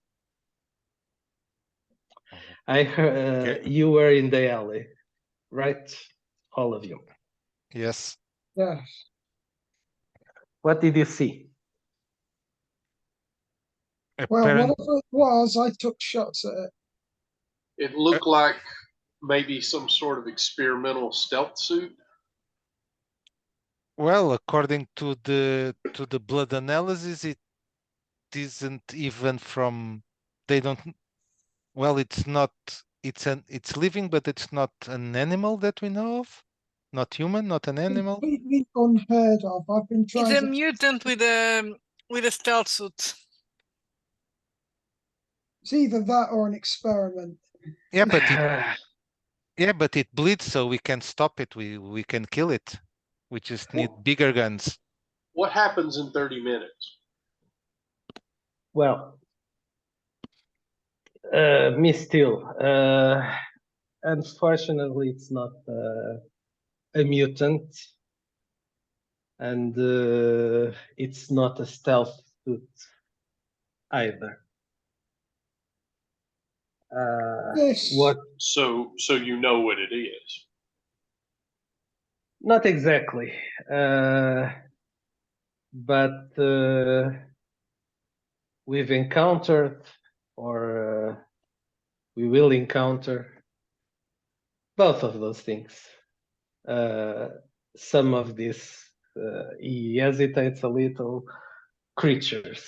I heard Okay. you were in the alley, right? All of you. Yes. Yes. What did you see? Well, Apparent. whatever it was, I took shots at it. It looked like maybe some sort of experimental stealth suit. Well, according to the blood analysis, it isn't even from. They don't. Well, it's not. It's living, but it's not an animal that we know of. Not human, not an animal. Completely unheard of. I've been It's trying a to. mutant with a stealth suit. It's either that or an experiment. Yeah, but it bleeds, so we can stop it. We can kill it. We just need bigger guns. What happens in 30 minutes? Well, Miss Steele, unfortunately, it's not a mutant, and it's not a stealth suit either. Yes. What? So you know what it is. Not exactly, but we've encountered, or we will encounter, both of those things. Some of these, he hesitates a little, creatures.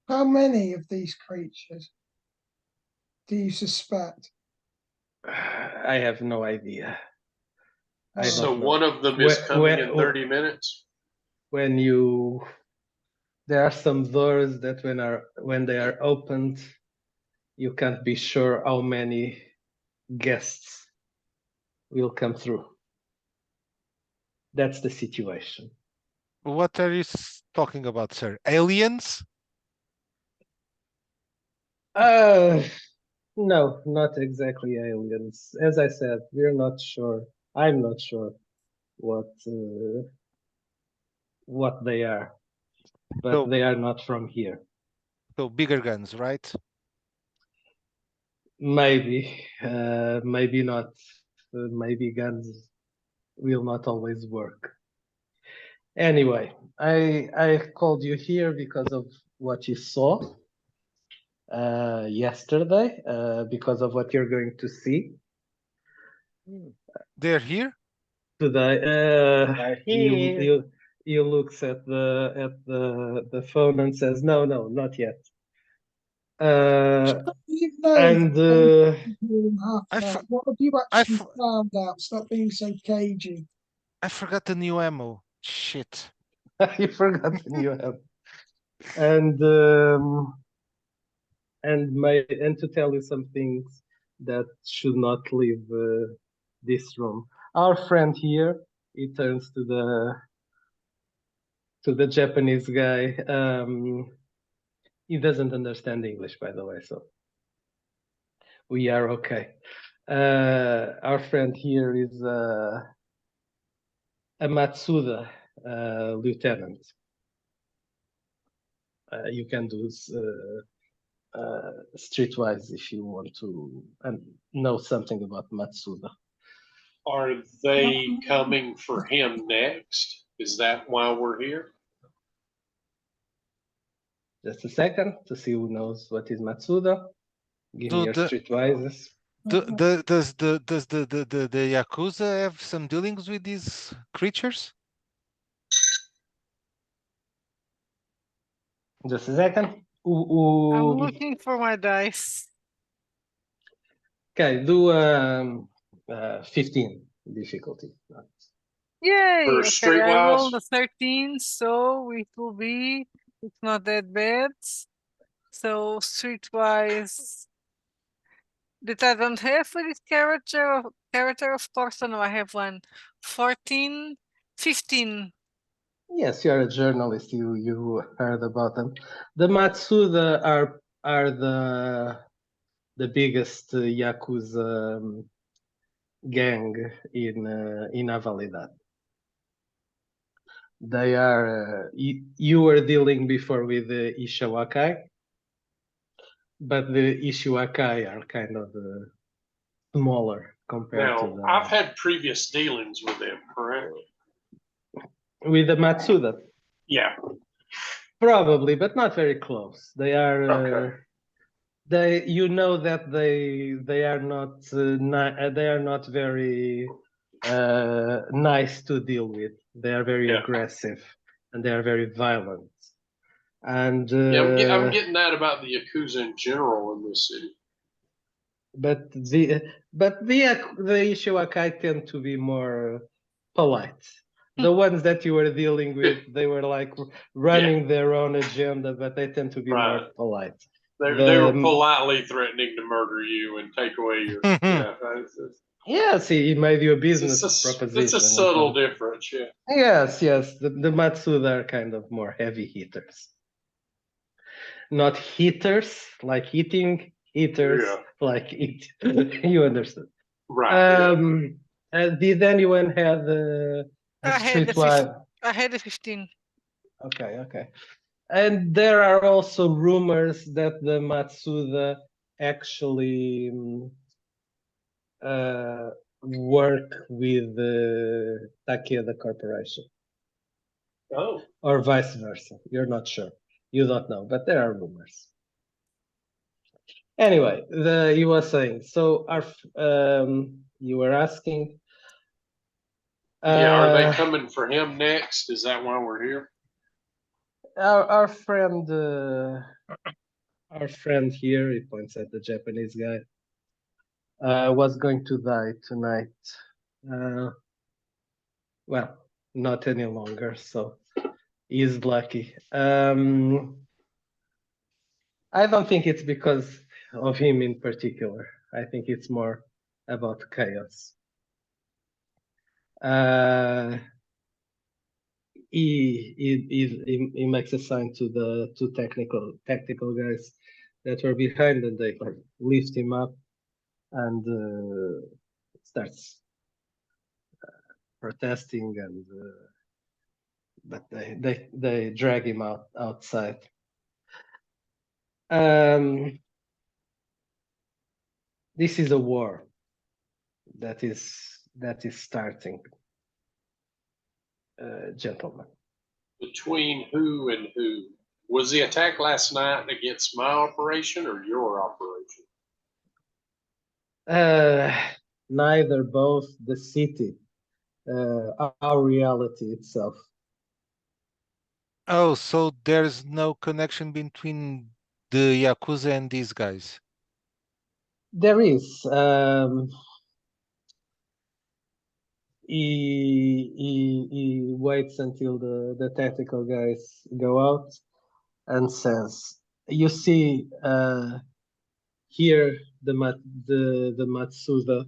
How many of these creatures do you suspect? I have no idea. I Oh. So don't know. one of them is coming in 30 minutes. When there are some doors that when they are opened, you can't be sure how many guests will come through. That's the situation. What are you talking about, sir? Aliens? No, not exactly aliens. As I said, we're not sure. I'm not sure what they are, but So, they are not from here. so bigger guns, right? Maybe, maybe not. Maybe guns will not always work. Anyway, I called you here because of what you saw yesterday, because of what you're going to see They're here? today. They're here. You looks at the phone and says, "No, not yet." You know, And what have you I actually found out? Stop being so cagey. forgot the new ammo. Shit. you forgot the new app. And to tell you some things that should not leave this room. Our friend here, he turns to the Japanese guy. He doesn't understand English, by the way, so we are okay. Our friend here is a Matsuda lieutenant. You can do streetwise if you want to know something about Matsuda. Are they coming for him next? Is that why we're here? Just a second to see who knows what is Matsuda. Give me Do your the- streetwises. Does the Yakuza have some dealings with these creatures? Just a second. I'm looking for my dice. Okay, do 15 difficulty. Yay! For Okay, I rolled streetwise? a 13, so it will be. It's not that bad. So streetwise, that I don't have for this character, of course. I know I have one. 14, 15. Yes, you are a journalist. You heard about them. The Matsuda are the biggest Yakuza gang in Avalidad. They are you were dealing before with the Ishiwakai, but the Ishiwakai are kind of smaller compared to Now, I've had previous dealings with them, correct? with the Matsuda. Yeah. Probably, but not very close. They are Okay. you know that they are not they are not very nice to deal with. They are very Yeah. aggressive and they are very violent. And Yeah, I'm getting that about the Yakuza in general in this city. but the Ishiwakai tend to be more polite. The ones that you were dealing with, they were like running their own agenda, but they tend to be more Right. polite. They were politely threatening to murder you and take away your. Yeah, Yes, he made you a business proposition. It's a subtle difference, yeah. Yes, the Matsuda are kind of more heavy hitters. Not heaters like eating, heaters like eat. You understood. Right. Did anyone have a streetwise? I had a 15. Okay. And there are also rumors that the Matsuda actually work with the Takeda Corporation. Oh. Or vice versa. You're not sure. You don't know, but there are rumors. Anyway, you were saying, so you were asking. Yeah, are they coming for him next? Is that why we're here? Our friend here, he points at the Japanese guy, was going to die tonight. Well, not any longer, so he's lucky. I don't think it's because of him in particular. I think it's more about chaos. He makes a sign to the two tactical guys that were behind, and they like lift him up and starts protesting, and but they drag him outside. This is a war that is starting, gentlemen. Between who and who? Was the attack last night against my operation or your operation? Neither, both, the city, our reality itself. Oh, so there's no connection between the Yakuza and these guys? There is. He waits until the tactical guys go out and says, "You see, here the Matsuda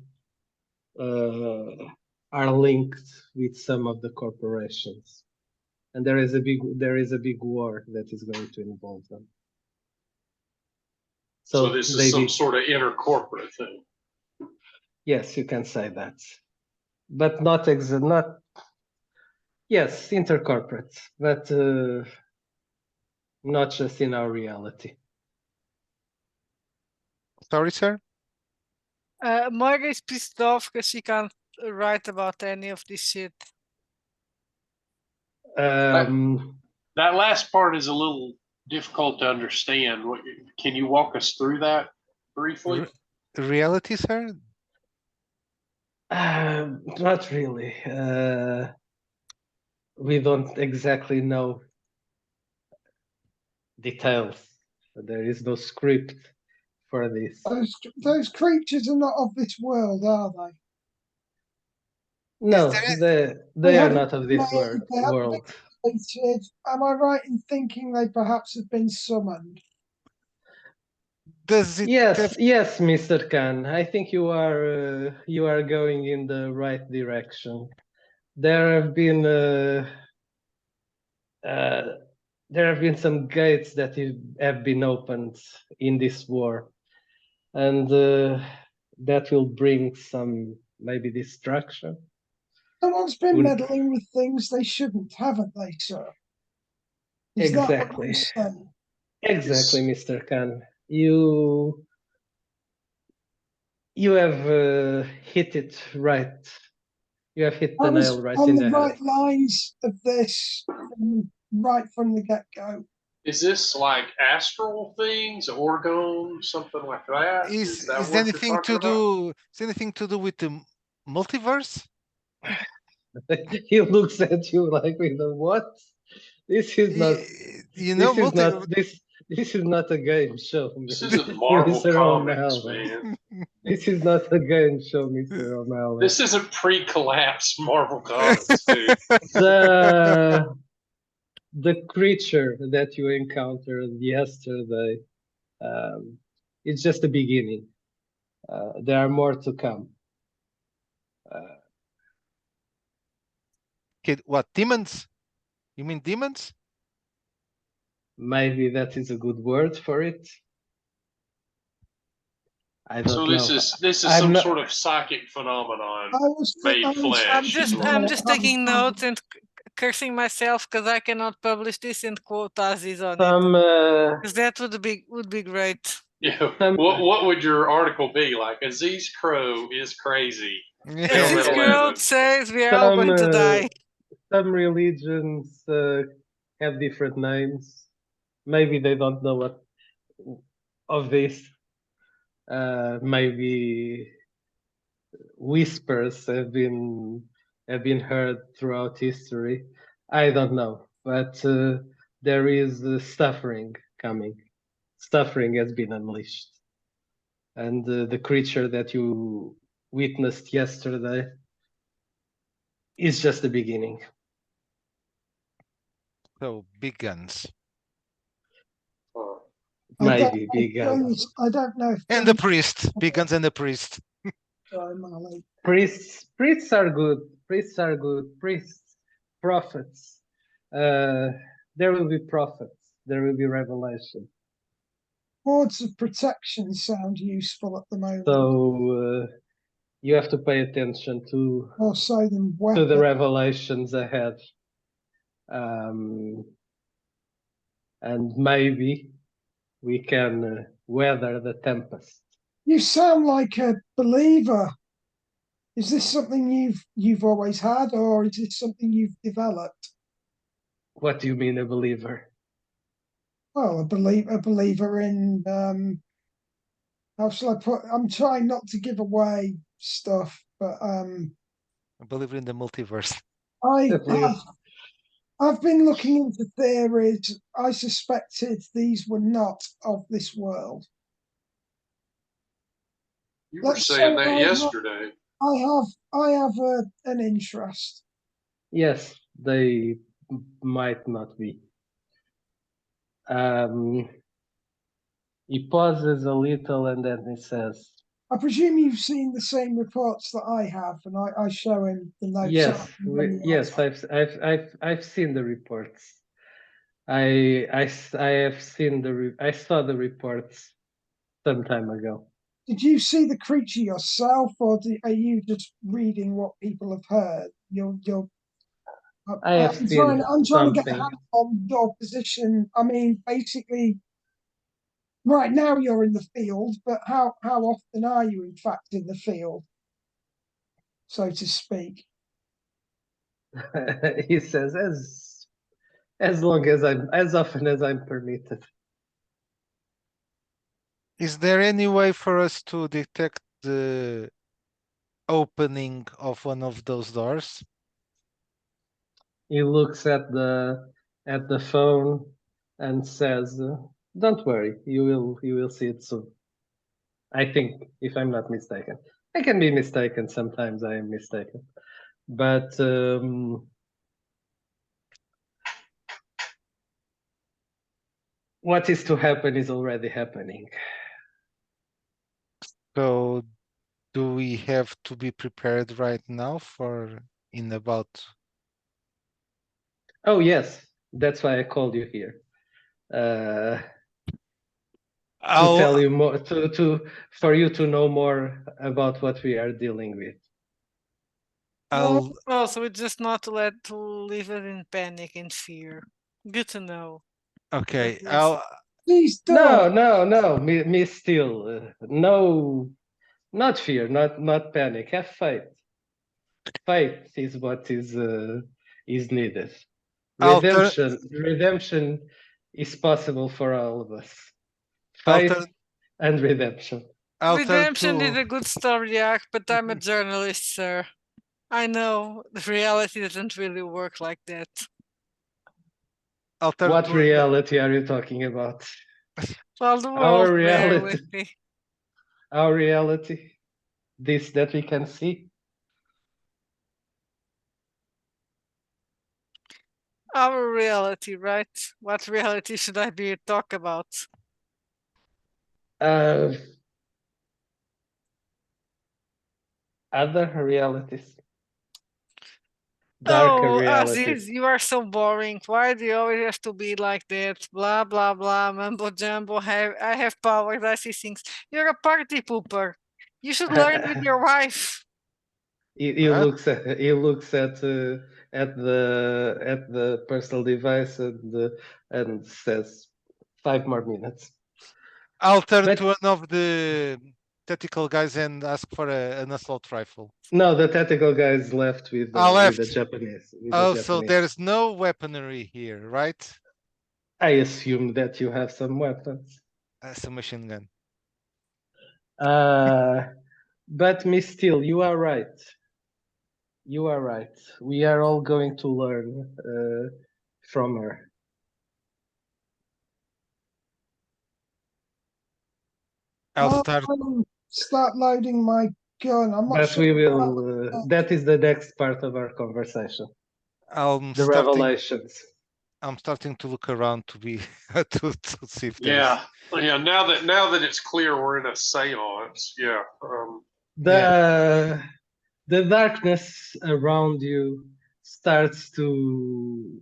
are linked with some of the corporations, and there is a big war that is going to involve them." So this is some sort of intercorporate thing. Yes, you can say that, but not yes, intercorporate, but not just in our reality. Sorry, sir? Moira is pissed off because she can't write about any of this shit. That last part is a little difficult to understand. Can you walk us through that briefly? Reality, sir? Not really. We don't exactly know details. There is no script for this. Those creatures are not of this world, are they? No, they are not of this world. Am I right in thinking they perhaps have been summoned? Does it Yes, Mr. Khan. I think you are going in the right direction. There have been there have been some gates that have been opened in this war, and that will bring some maybe destruction. Someone's been Would- meddling with things they shouldn't, haven't they, sir? Is that what Exactly. you're saying? Exactly, Mr. Khan. You have hit it right. You have hit I the was nail right on in the the right head. lines of this right from the get-go. Is this like astral things, orgone, something like that? Is that is what you're anything talking to about? do? Is anything to do with the multiverse? He looks at you like with a what? This is not. You know, This is not a game show, This isn't Marvel Mr. Comics, O'Malley. man. This is not a game show, Mr. O'Malley. This isn't pre-collapse Marvel Comics, dude. The creature that you encountered yesterday, it's just the beginning. There are more to come. Kid, what demons? You mean demons? Maybe that is a good word for it. I don't So know. this is I'm some not- sort of psychic phenomenon I was, made I was- flesh. I'm is just what I'm it just is. taking notes and cursing myself because I cannot publish this and quote Aziz on it. some Because that would be great. Yeah. Some- What would your article be like? Aziz Crow is crazy. As Film this at girl 11. says, we are all going to die. some religions have different names. Maybe they don't know what of this. Maybe whispers have been heard throughout history. I don't know, but there is suffering coming. Suffering has been unleashed, and the creature that you witnessed yesterday is just the beginning. So big guns. Maybe big guns. I don't know if And the priest. Big guns and the priest. O'Malley. Priests are good. Priests are good. Priests, prophets. There will be prophets. There will be revelation. Boards of protection sound useful at the moment. So you have to pay attention to Or so than the weapons. revelations ahead. And maybe we can weather the tempest. You sound like a believer. Is this something you've always had, or is it something you've developed? What do you mean, a believer? Well, a believer in how shall I put? I'm trying not to give away stuff, but I believe in the multiverse. I've been looking into theories. I suspected these were not of this world. You were Let's saying say that I yesterday. I have an interest. Yes, they might not be. He pauses a little and then he says, I presume you've seen the same reports that I have, and I show him the notes. "Yes, yes, I've seen the reports. I have seen I saw the reports some time ago. Did you see the creature yourself, or are you just reading what people have heard? I have I'm seen trying to get a something. handle on your position. I mean, basically, right now you're in the field, but how often are you, in fact, in the field, so to speak? He says, as long as often as I'm permitted. Is there any way for us to detect the opening of one of those doors? He looks at the phone and says, "Don't worry, you will see it soon. I think, if I'm not mistaken. I can be mistaken. Sometimes I am mistaken, but what is to happen is already happening." So do we have to be prepared right now for in about? Oh yes, That's why I called you here. To I'll tell you more, for you to know more about what we are dealing with. I'll Oh, so it's just not to leave it in panic and fear. Good to know. okay. At least. Please No, don't. no, me still. No, not fear, not panic. Have faith. Faith is what is needed. I'll turn Redemption is possible for all of us. I'll Faith turn and redemption. I'll turn Redemption is to a good story arc, but I'm a journalist, sir. I know the reality doesn't really work like that. I'll turn What to reality are you talking about? Well, the Our world there reality. with me. Our reality. This that we can see. Our reality, right? What reality should I be talk about? Uh, other realities. Darker Oh, realities. Aziz, you are so boring. Why do you always have to be like that? Blah blah blah, mumbo jumbo. I have powers. I see things. You're a party pooper. You should learn with your wife. He Huh? looks at the personal device and says 5 more minutes. I'll turn But- to one of the tactical guys and ask for an assault rifle. No, the tactical guys left with Ah, with the left. Japanese. Oh, so there's no weaponry here, right? I assume that you have some weapons. That's a machine gun. But Miss Steele, you are right. You are right. We are all going to learn from her. I'll start. Start loading my gun. I'm not But sure. we will. That is the next part of our conversation. I'm The starting. revelations. I'm starting to look around to be to see if there's. Yeah. Now that it's clear we're in a séance, yeah. The darkness around you starts to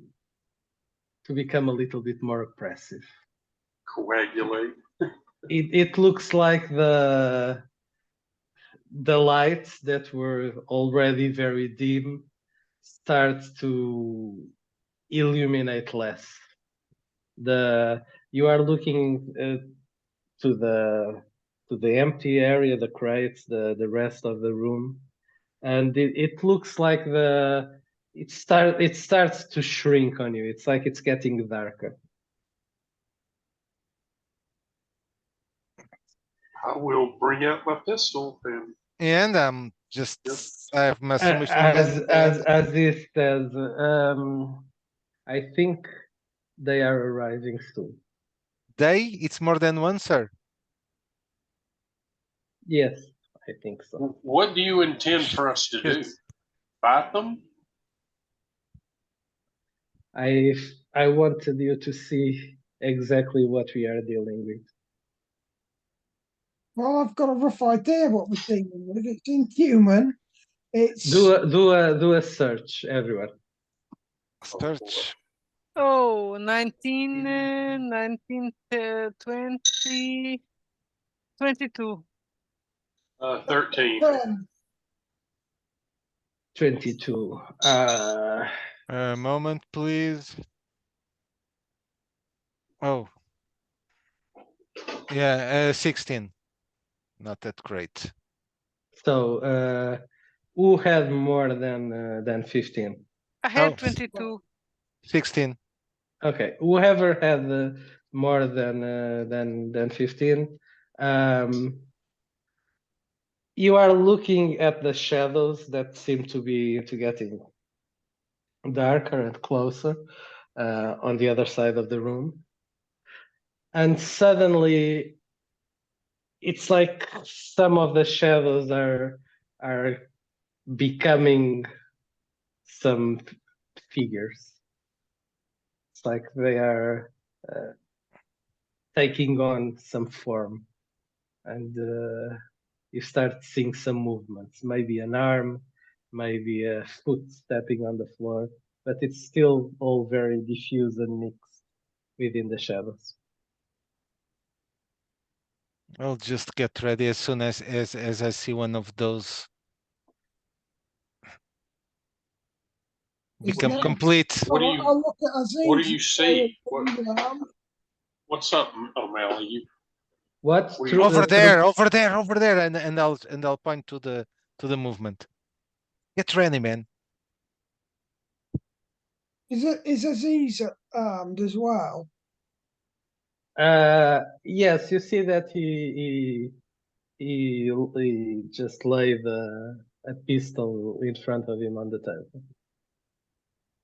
become a little bit more oppressive. Coagulate. It looks like the lights that were already very dim start to illuminate less. You are looking to the empty area, the crates, the rest of the room, and it looks like it starts to shrink on you. It's like it's getting darker. I will bring out my pistol and And just Yep. I have my submachine gun. As this says, I think they are arriving soon. It's more than one, sir. Yes, I think so. what do you intend for us to do? Shit. Fight them? I wanted you to see exactly what we are dealing with. Well, I've got a rough idea what we're dealing with. It's inhuman. It's Do a search, everyone. Search. Oh, 19, 19, 20, 22. 13. 22. A moment, please. Oh. Yeah, 16. Not that great. So who had more than 15? I had Oh. 22. 16. Okay, whoever had more than 15, you are looking at the shadows that seem to be getting darker and closer on the other side of the room, and suddenly it's like some of the shadows are becoming some figures. It's like they are taking on some form, and you start seeing some movements, maybe an arm, maybe a foot stepping on the floor, but it's still all very diffuse and mixed within the shadows. I'll just get ready as soon as I see one of those become next. complete. What do you I'll look at Aziz. What do you see? Yeah. What's up, O'Malley? What? Were you- Over there, and I'll point to the movement. Get ready, man. Is Aziz armed as well? Yes, you see that he just laid a pistol in front of him on the table.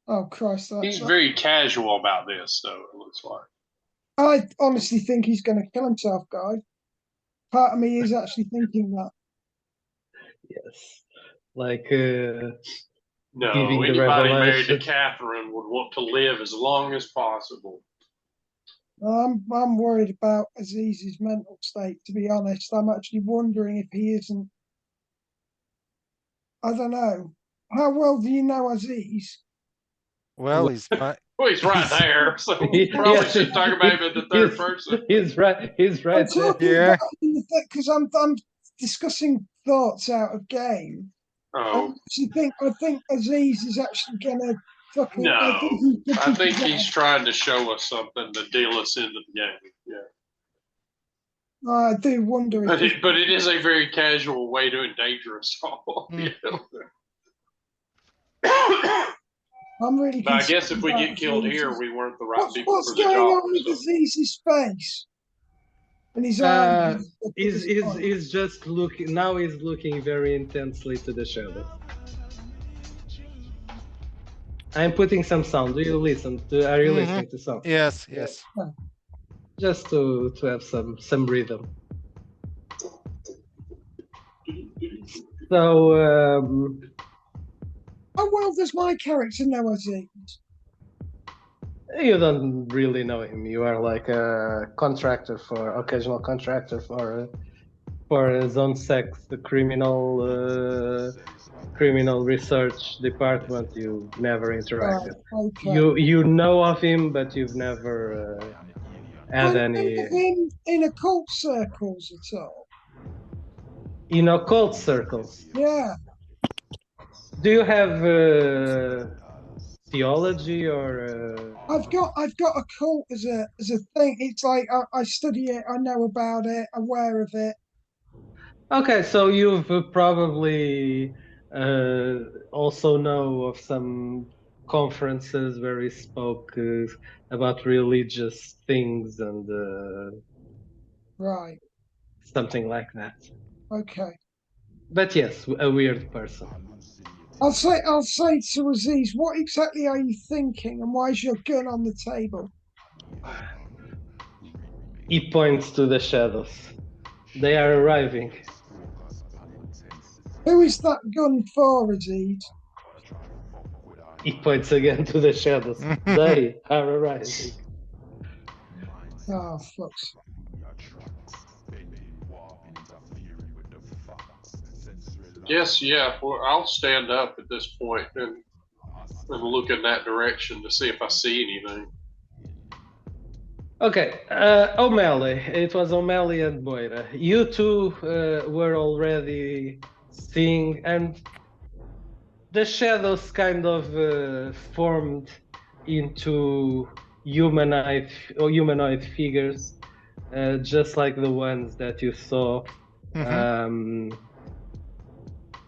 Oh Christ! He's very casual about this, though, it looks like. I honestly think he's going to kill himself, guys. Part of me is actually thinking that. Yes, like No, giving the anybody married to revelation. Catherine would want to live as long as possible. I'm worried about Aziz's mental state. To be honest, I'm actually wondering if he isn't. I don't know. How well do you know Aziz? Well, he's fine. Well, he's right there, so He- probably yes, should talk about him in the third he's- person. He's right. He's right I'm there. talking Yeah. because I'm discussing thoughts out of game. Oh, I think Aziz is actually gonna fucking. no. I think he's. he's trying to show us something to deal us into the game. Yeah. I do wonder if. But it is a very casual way to endanger us all. Mm. You know? I'm really. But I guess if we concerned get about killed Aziz's- here, we weren't the right people What's for the going job. on with so. Aziz's face? And his Uh, eyes. He's just looking now. He's looking very intensely to the shadow. I'm putting some sound. Do you listen? Are you listening to sound? Yes. Just to have some rhythm. So How well does my character know Aziz? you don't really know him. You are like a occasional contractor for Zone Sex, the criminal research department. You never interacted. Okay. You know of him, but you've never had any in occult circles at all? in occult circles. Yeah. Do you have theology or? I've got occult as a thing. It's like I study it, I know about it, aware of it. Okay, so you've probably also know of some conferences where he spoke about religious things and Right. something like that. Okay. But yes, a weird person. I'll say to Aziz, what exactly are you thinking, and why is your gun on the table? He points to the shadows. They are arriving. Who is that gun for, Aziz? He points again to the shadows. They are arriving. Oh, fuck's. Yes, yeah. Well, I'll stand up at this point and look in that direction to see if I see anything. Okay, O'Malley. It was O'Malley and Moira. You two were already seeing, and the shadows kind of formed into humanoid figures, just like the ones that you saw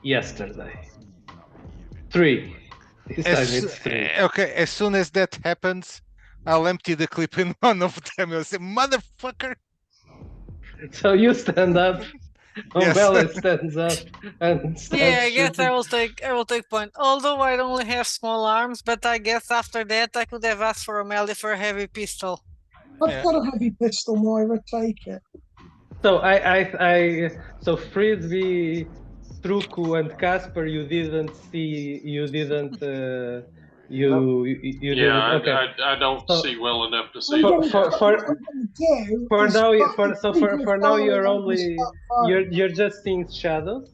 yesterday. 3. This time it's 3. Okay, as soon as that happens, I'll empty the clip in one of them. I'll say, "Motherfucker!" So you stand up. Yes. O'Malley stands up and starts Yeah, I guess shooting. I will take point. Although I only have small arms, but I guess after that I could have asked for O'Malley for a heavy pistol. I've got a heavy pistol, Moira. Take it. So so Frisbee, Truco, and Casper, you didn't see. You didn't. You Yeah, didn't. Okay. I don't So- see well enough to see. For now, you're just seeing shadows,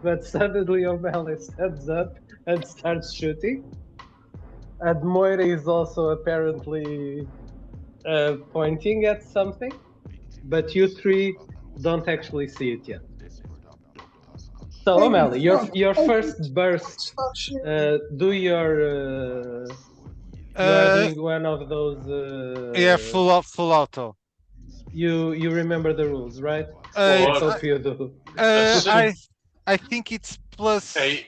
but suddenly O'Malley stands up and starts shooting. Moira is also apparently pointing at something, but you three don't actually see it yet. So, Hey, O'Malley, your hey, first burst, start shooting. do your... you are doing one of those... Yeah, full auto. You remember the rules, right? Well, I hope you do. I think it's plus. Hey,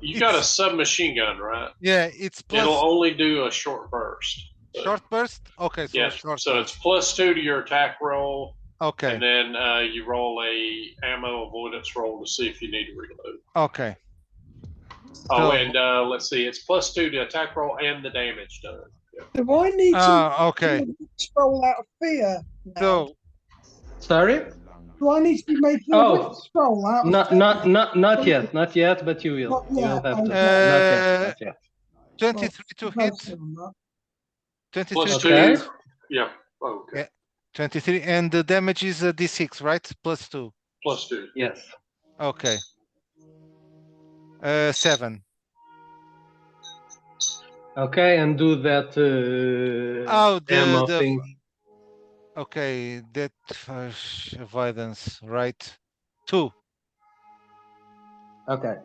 you got a submachine gun, right? Yeah, it's plus It'll only do a short burst. short burst. Okay, so Yeah, short so burst. it's +2 to your attack roll, Okay, and then you roll a ammo avoidance roll to see if you need to reload. okay. Oh, So- and let's see, it's +2 to attack roll and the damage done. Yeah. Do I need to okay. roll out of fear now? So Sorry? Do I need to be making a witness roll out of fear? Not yet, but you will. Not You will yet, have to. okay. Not yet. 23 to hit. Both on that. 23 +2. to hit. Yeah. Okay. Yeah. 23, and the damage is a d6, right? +2. +2. Yes. Okay. 7. Okay, and do that ammo thing. Okay, that avoidance, right? 2. Okay.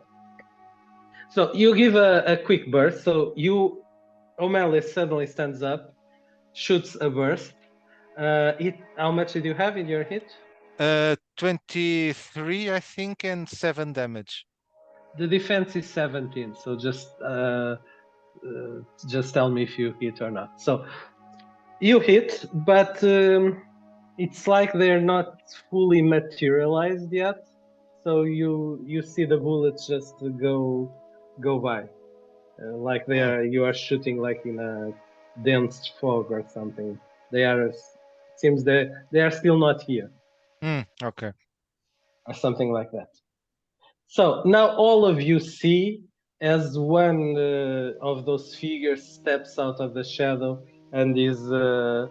So you give a quick burst. So O'Malley suddenly stands up, shoots a burst. How much did you have in your hit? 23, I think, and 7 damage. The defense is 17. So just tell me if you hit or not. So you hit, but it's like they're not fully materialized yet. So you see the bullets just go by, like you are shooting like in a dense fog or something. Seems they are still not here, Okay. or something like that. So now all of you see as one of those figures steps out of the shadow and is the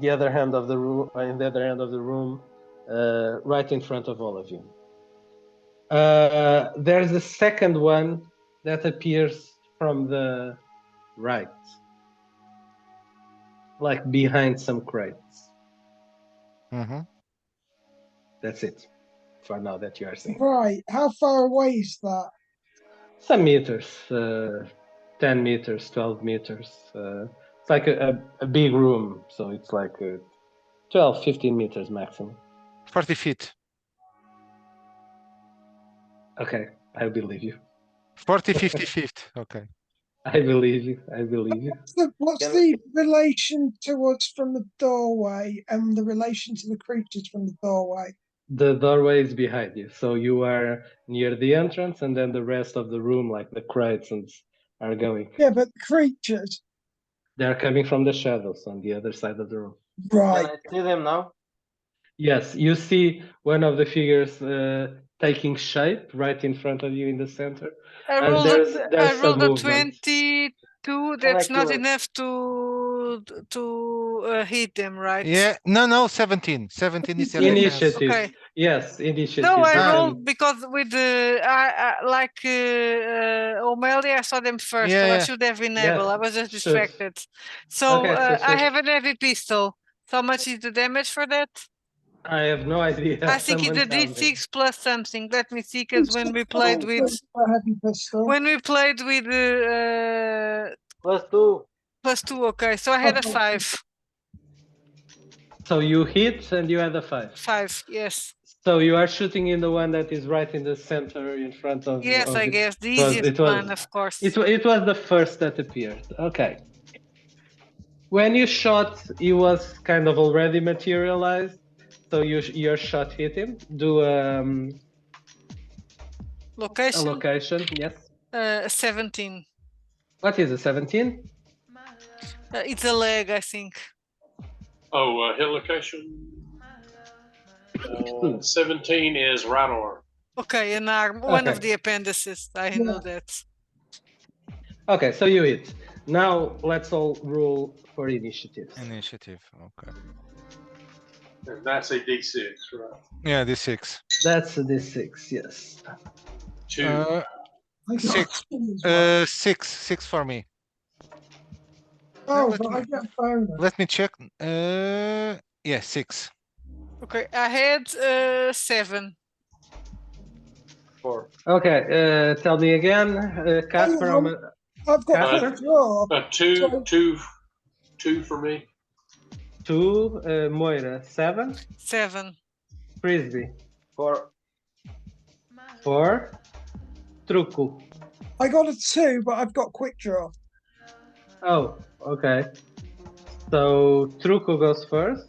other hand of the room, in the other end of the room, right in front of all of you. There's a second one that appears from the right, like behind some crates. Mm-hmm. That's it for now that you are seeing. Right, how far away is that? Some meters, 10 meters, 12 meters. It's like a big room, so it's like 12, 15 meters maximum. 40 feet. Okay, I believe you. 40, 50 feet. Okay. I believe you. I believe you. What's the relation to us from the doorway and the relation to the creatures from the doorway? The doorway is behind you, so you are near the entrance, and then the rest of the room, like the crates, are going. Yeah, but the creatures. They are coming from the shadows on the other side of the room. Right. Can I see them now? Yes, you see one of the figures taking shape right in front of you in the center. I And rolled there's I some rolled a movement. 22. That's not kill it? enough to hit them, right? Yeah. No, 17. 17 is their defense. Initiative. Okay. Yes, initiative. No, I You can- rolled because with the O'Malley, I saw them first, but I Yeah. should have been Yeah, able. I was just should. distracted. So Okay, so I should. have an heavy pistol. So how much is the damage for that? I have no idea. I think it's a Someone tell me. D6 plus something. Let me see, because when we played with A heavy pistol. +2. +2, okay. So I had a 5. So you hit and you had a 5. 5, yes. So you are shooting in the one that is right in the center in front of. Yes, of I it. guess the It was- easiest it was- one, of course. It was the first that appeared. Okay. When you shot, he was kind of already materialized. So your shot hit him. Do a Location? location. Yes. 17. What is it? 17? It's a leg, I think. Oh, hit location. 17 is right arm. Okay, an arm, one of Okay. the appendices. I know that. Okay, so you hit. Now let's all roll for initiative. Initiative. Okay. And that's a D6, right? Yeah, D6. That's a D6, yes. 2. 6. 6 for me. Oh, let but me- I get bonus. Let me check. Yeah, 6. Okay, I had 7. 4. Okay, tell me again, Casper. on. I've got Casper? quick draw. Two, So- two for me. 2, Moira, 7, 7. Frisbee, 4. 4, Truco. I got a 2, but I've got quick draw. Oh, okay. So Truco goes first,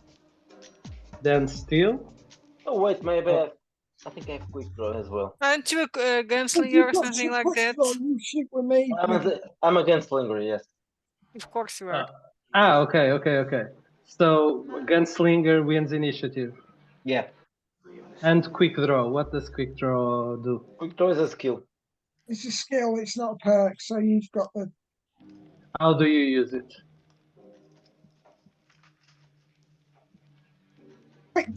then Steel. Oh wait, my bad. I think I have quick draw as well. Aren't you a If gunslinger you've or got something two like quick that? draw, you shoot with me. I'm against Slinger, yes. Of course you are. Okay. So Gunslinger wins initiative. Yeah. And quick draw. What does quick draw do? Quick draw is a skill. It's a skill, it's not a perk, so you've got the How do you use it? quick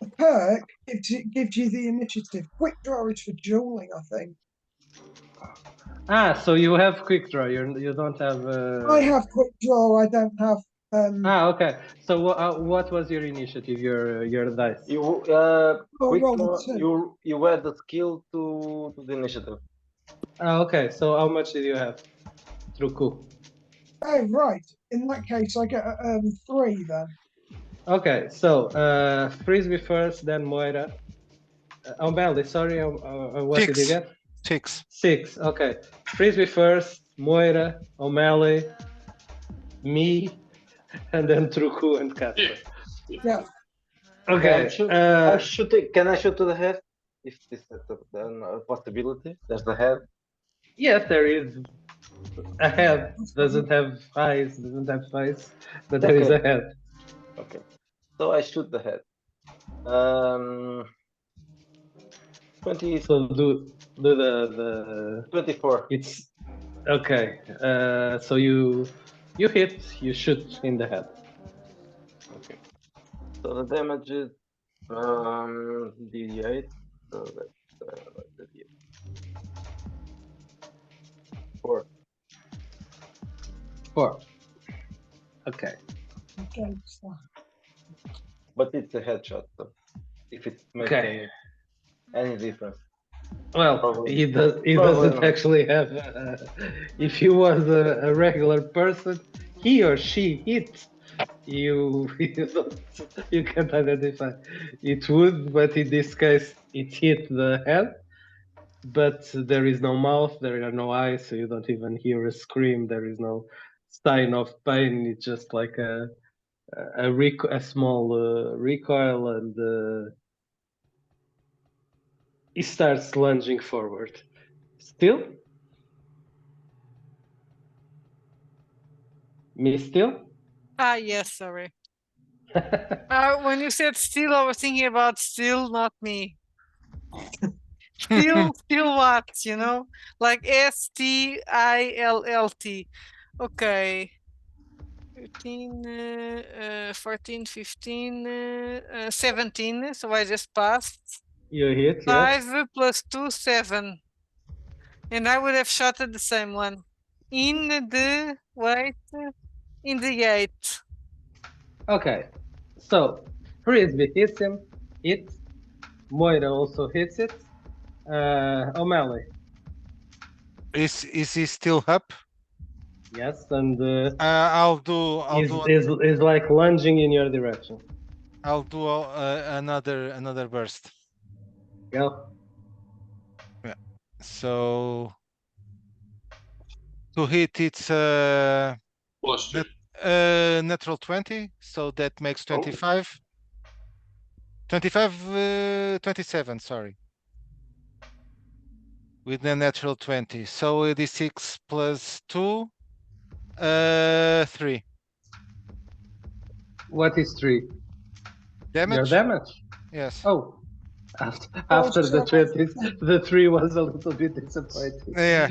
the perk gives you the initiative. Quick draw is for dueling, I think. So you have quick draw. You don't have. I have quick draw, I don't have Okay. So what was your initiative? Your dice. You quick roll draw, a 2. you add the skill to the initiative. Okay. So how much did you have? Truco. Oh right. In that case I get 3 then. Okay. So Frisbee first, then Moira. O'Malley, sorry. What did you 6. get? 6. 6. Okay. Frisbee first, Moira, O'Malley, me, and then Truco and Casper. Yeah. Okay. Can I shoot to the head? If this is a possibility, there's the head. Yes, there is a head. Doesn't have eyes, doesn't have face, but there is a Okay. head. Okay. So I shoot the head. 20, So do the 24. it's okay. So you hit, you shoot in the head. Okay. So the damage is d8. So that's the d8. 4. 4. Okay. Okay. So But it's a headshot. So if it makes Okay. any difference. Well, Probably- he probably doesn't not. actually have. If he was a regular person, he or she hit you. You can't identify. It would, but in this case, it hit the head. But there is no mouth, there are no eyes, so you don't even hear a scream. There is no sign of pain. It's just like a small recoil, and he starts lunging forward. Still? Me still? Yes, sorry. When you said still, I was thinking about still, not me. Still what, you know? Like STILLT. Okay. 13, 14, 15, 17. So I just passed. You hit, yes. 5 plus 2, 7. And I would have shot at the same one. In the 8. Okay. So Frisbee hits him. Hits. Moira also hits it. O'Malley. Is he still up? Yes, and I'll do is like lunging in your direction. I'll do another burst. Go. So to hit it's Plus 2. natural 20, so that makes Oh. 25. 25 27, sorry. With the natural 20. So it is 6 plus 2 3 What is 3? damage. Your damage? Yes. Oh. After the 20s, the 3 was a little bit disappointing. Yeah.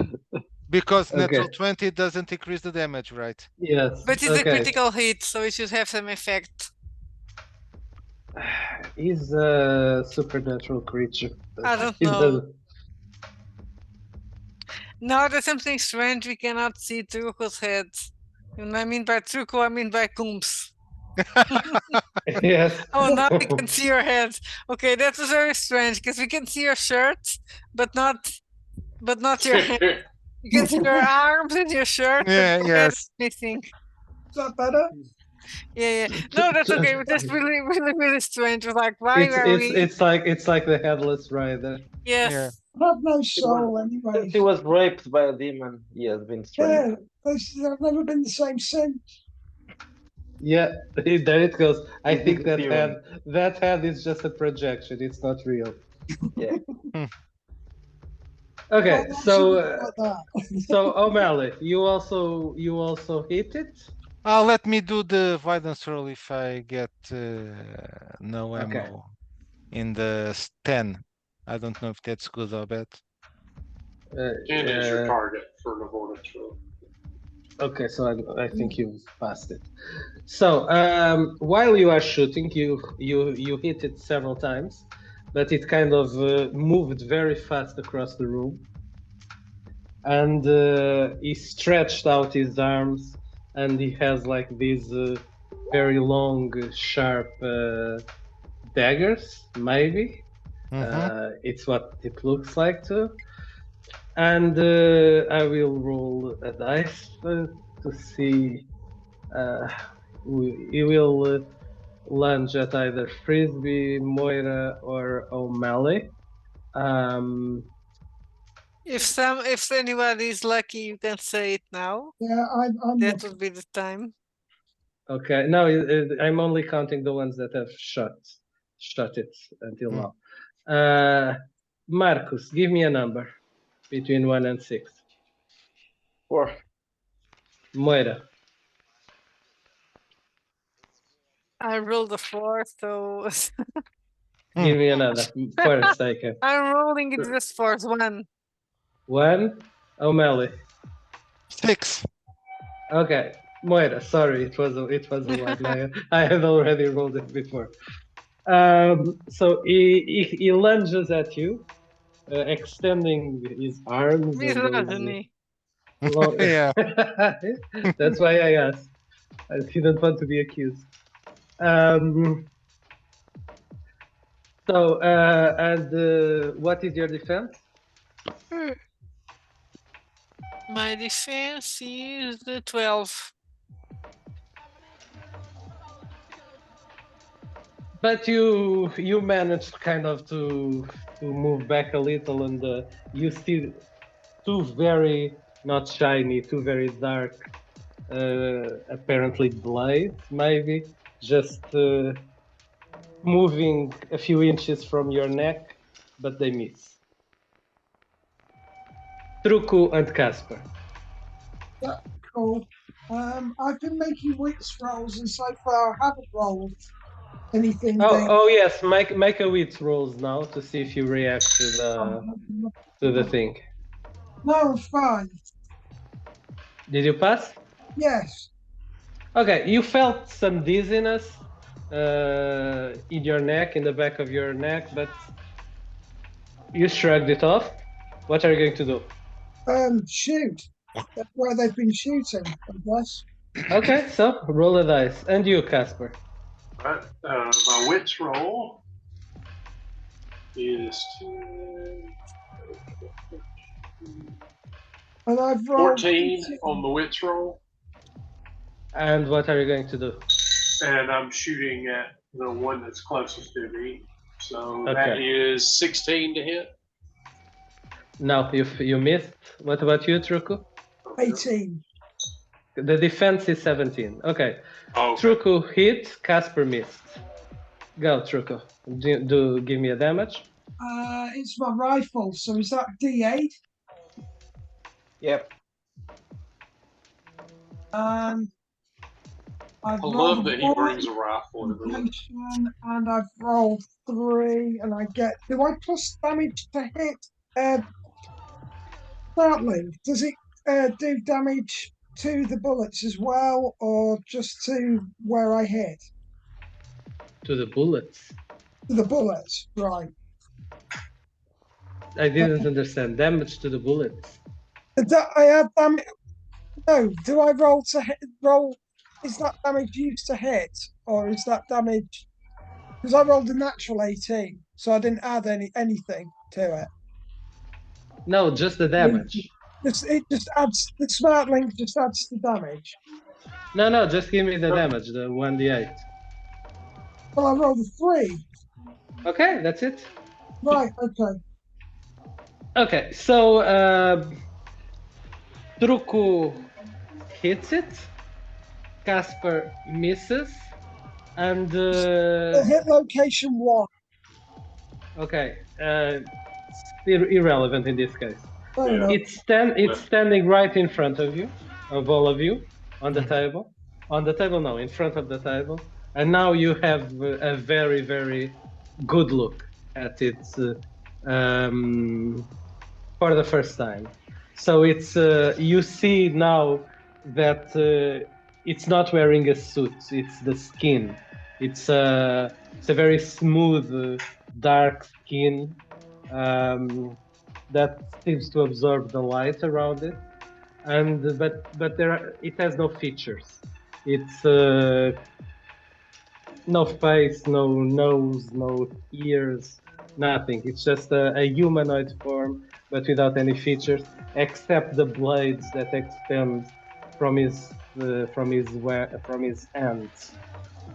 Because natural Okay. 20 doesn't increase the damage, right? Yes. But it's a okay. critical hit, so it should have some effect. He's a supernatural creature. I don't He know. doesn't- Now there's something strange we cannot see through his head. And I mean by truco, I mean by Coombs. Yes. Oh, now we can see your head. Okay, that was very strange because we can see your shirt, but not your hand. You can see your arms and your shirt, but Yeah, your head is yes. missing. Is that better? Yeah. No, that's okay. It was just really, really, really strange. It was like, why It's are it's we? it's like the headless rider. Yes. Yeah. I have no soul anyway. He was raped by a demon. He has been strange. Yeah, I've never been the same since. Yeah, there it goes. I It think that disappeared. head is just a projection. It's not real. Yeah. Okay, Well, so like that. so O'Malley, you also hit it. Let me do the violence roll if I get no Okay. ammo in the 10. I don't know if that's good or bad. 10 is your Uh, target for an avoidance roll. okay, so I think you've passed it. So while you are shooting, you hit it several times, but it kind of moved very fast across the room, and he stretched out his arms, and he has like these very long, sharp daggers. Maybe it's what it looks like too. And I will roll a dice to see. He will lunge at either Frisbee, Moira, or O'Malley. If anybody is lucky, you can say it now. Yeah, I'm That lucky. would be the time. Okay, no, I'm only counting the ones that have shut it until now. Marcus, give me a number between 1 and 6. 4. Moira, I rolled a 4, so give me another for a second. I'm rolling it just for 1. 1, O'Malley. 6. Okay, Moira. Sorry, it was a 1. I had already rolled it before. So he lunges at you, extending his arms. And his, Misogyny. long... Yeah. That's why I asked. I didn't want to be accused. So, what is your defense? My defense is the 12. But you managed kind of to move back a little, and you see two very not shiny, two very dark, apparently blades, maybe just moving a few inches from your neck, but they miss. Truco and Casper. Yeah, cool. I've been making wits rolls, and so far I haven't rolled anything. Oh yes, make a wits rolls now to see if you react to the thing. No, I'm fine. Did you pass? Yes. Okay, you felt some dizziness in your neck, in the back of your neck, but you shrugged it off. What are you going to do? Shoot. That's where they've been shooting, I guess. Okay, so roll a dice. And you, Casper. Right. My wits roll is 10, And I've rolled 14 on the wits roll, And what are you going to do? and I'm shooting at the one that's closest to me. So Okay. that is 16 to hit. No, you missed. What about you, Truco? 18. The defense is 17. Okay. Oh, okay. Truco hit, Casper missed. Go, Truco. Do give me a damage. It's my rifle, so is that D8? Yep. I've I rolled love that he one brings a rifle. inflation, and I've rolled 3, and I get. Do I plus damage to hit? Startling. Does it do damage to the bullets as well, or just to where I hit? To the bullets. To the bullets, right? I didn't understand. Damage to the bullets. I had damage. No, do I roll to roll? Is that damage used to hit, or is that damage? Because I rolled a natural 18, so I didn't add anything to it. No, just the damage. It just adds the smart link. Just adds the damage. No, just give me the damage, the 1d8. Well, I rolled a 3. Okay, that's it. Right. Okay. Okay, so Truco hits it, Casper misses, and Hit location 1. okay, it's irrelevant in this case. Fair enough. It's standing right in front of you, of all of you, on the Mhm. table. On the table, no, in front of the table, and now you have a very, very good look at it for the first time. So it's you see now that it's not wearing a suit; it's the skin. It's a very smooth, dark skin that seems to absorb the light around it, and but it has no features. It's no face, no nose, no ears, nothing. It's just a humanoid form, but without any features, except the blades that extend from his hands.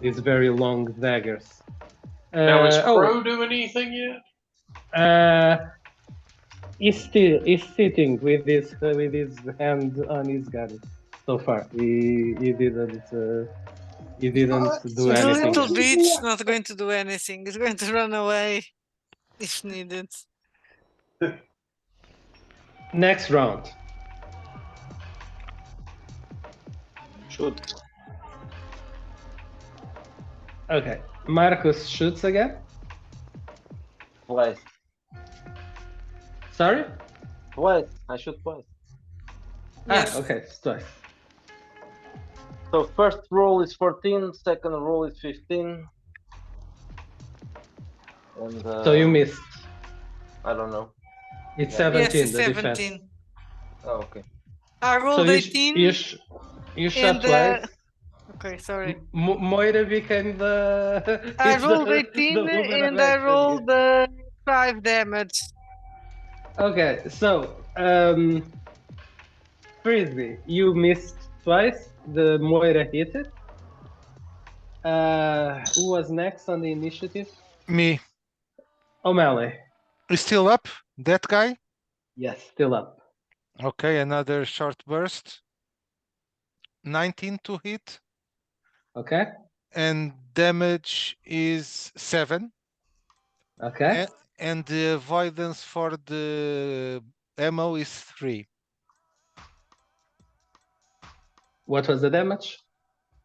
These very long daggers. Now, is Oh, Crow doing anything yet? he's sitting with his hand on his gun. So far, he didn't do The anything little yet. bitch not going to do anything. He's going to run away if needed. Next round. Shoot. Okay, Marcus shoots again. Twice. Sorry? Twice. I shoot twice. Yes. Okay, it's twice. So first roll is 14, second roll is 15. And So you missed. I don't know. It's Yeah. 17, Yes, it's the defense. 17. Oh, okay. I So rolled 18. you shot and, twice. Okay, sorry. Moira became the I is rolled the 18 woman of and I action rolled 5 damage. here. Okay, so Frisbee, you missed twice. The Moira hit it. Who was next on the initiative? Me. O'Malley. Is still up? That guy? Yes, still up. Okay, another short burst. 19 to hit. Okay. And damage is 7. Okay. And the avoidance for the ammo is 3. What was the damage?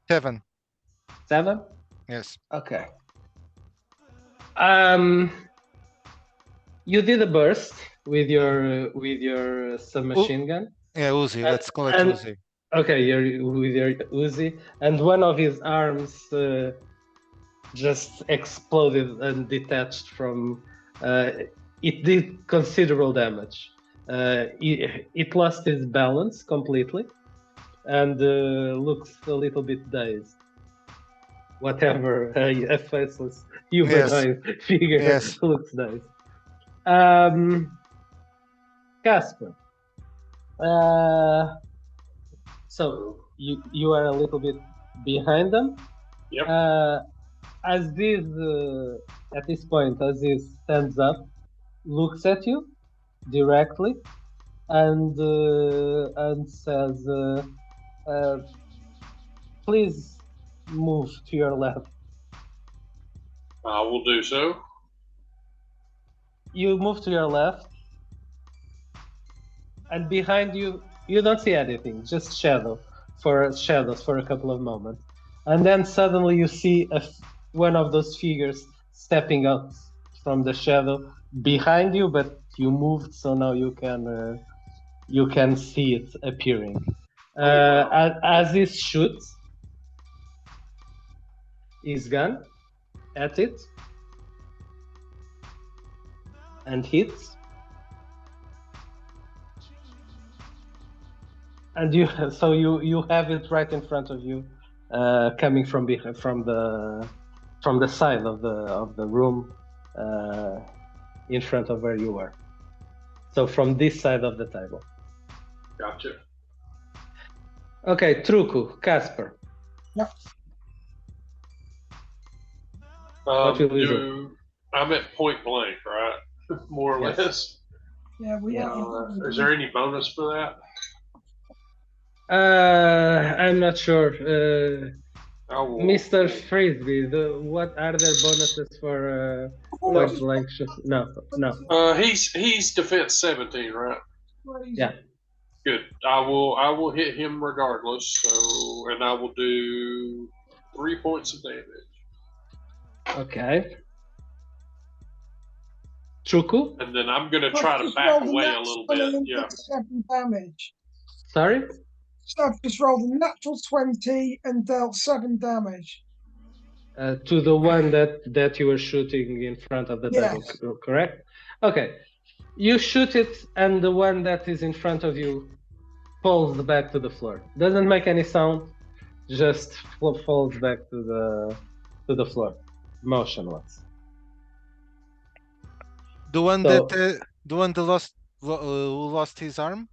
7. 7? Yes. Okay. You did a burst with your submachine gun. Yeah, Uzi. Let's call it and- Uzi. Okay, you're with your Uzi, and one of his arms just exploded and detached from. It did considerable damage. It lost its balance completely, and looks a little bit dazed. Whatever a faceless humanoid figure Yes. looks dazed. Casper. So you are a little bit behind them. Yep. Aziz, at this point, Aziz stands up, looks at you directly, and says, "Please move to your left." I will do so. You move to your left, and behind you, you don't see anything, just shadows for a couple of moments, and then suddenly you see one of those figures stepping out from the shadow behind you, but you moved, so now you can see it appearing. wow. As he shoots his gun at it and hits. And you have it right in front of you, coming from the side of the room, in front of where you were. So from this side of the table. Gotcha. Okay, Truco, Casper. What will you do? I'm at point blank, right? More or Yes. less. Yeah, we Yeah. are. Is there any bonus for that? I'm not sure. I will. Mr. Frisbee, what are there bonuses for point blank shot? No. He's defense 17, right? Yeah. Good. I will hit him regardless. So, and I will do 3 points of damage. Okay. Truco? And then I'm gonna try to back away a little bit. Yeah. 7 damage. Sorry? So I've just rolled a natural 20 and dealt 7 damage. To the one that you were shooting in front of the table, Yes. correct? Okay. You shoot it, and the one that is in front of you falls back to the floor. Doesn't make any sound, just falls back to the floor, motionless. The one So- that who lost his arm?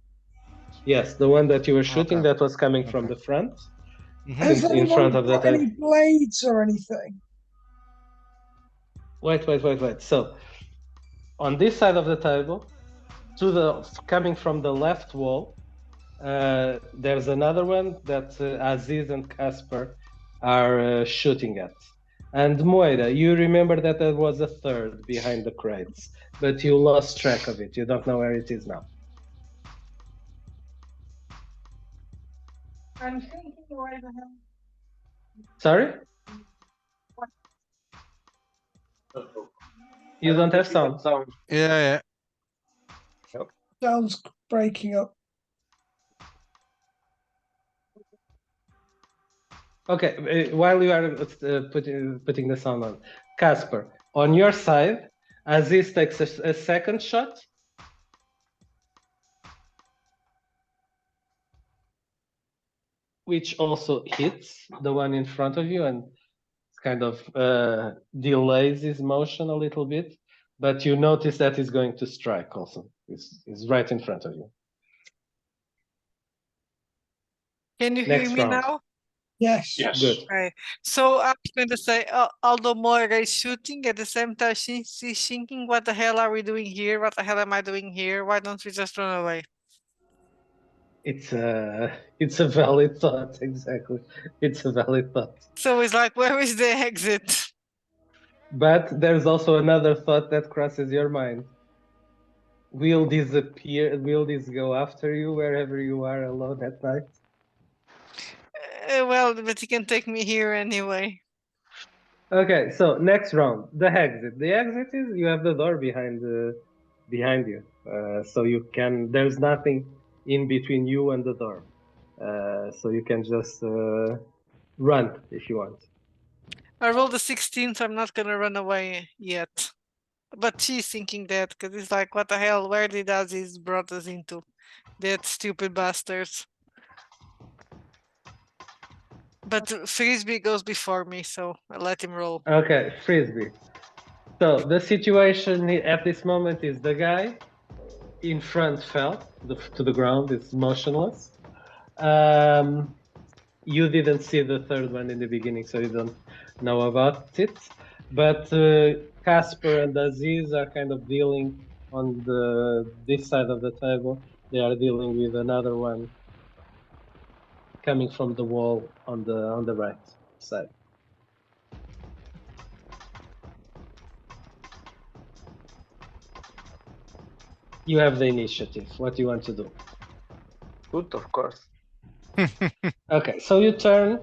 Yes, the one that you were shooting Okay. that was coming from Okay. the front. Has in anyone front of the got any blades or anything? Wait. So, on this side of the table, coming from the left wall, there's another one that Aziz and Casper are shooting at. And Moira, you remember that there was a third behind the crates, but you lost track of it. You don't know where it is now. I'm thinking where the hell. Sorry? You don't have sound. Yeah. Sounds breaking up. Okay, while you are putting the sound on, Casper, on your side, Aziz takes a second shot. Which also hits the one in front of you and kind of delays his motion a little bit. But you notice that he's going to strike also. It's right in front of you. Can you hear Next me round. now? Yes. Yes. Good. Okay. So I'm going to say, although Moira is shooting, at the same time she's thinking, what the hell are we doing here? What the hell am I doing here? Why don't we just run away? It's a valid thought, exactly. It's a valid thought. So it's like, where is the exit? But there's also another thought that crosses your mind. Will this go after you wherever you are alone at night? Well, but he can take me here anyway. Okay, so next round, the exit. The exit is you have the door behind you, so you can. There's nothing in between you and the door, so you can just run if you want. I rolled a 16, so I'm not gonna run away yet. But she's thinking that because it's like, what the hell? Where did Aziz brought us into? That stupid bastards. But Frisbee goes before me, so I let him roll. Okay, Frisbee. So the situation at this moment is the guy in front fell to the ground. It's motionless. You didn't see the third one in the beginning, so you don't know about it. But Casper and Aziz are kind of dealing on this side of the table. They are dealing with another one coming from the wall on the right side. You have the initiative. What do you want to do? Good, of course. Okay, so you turn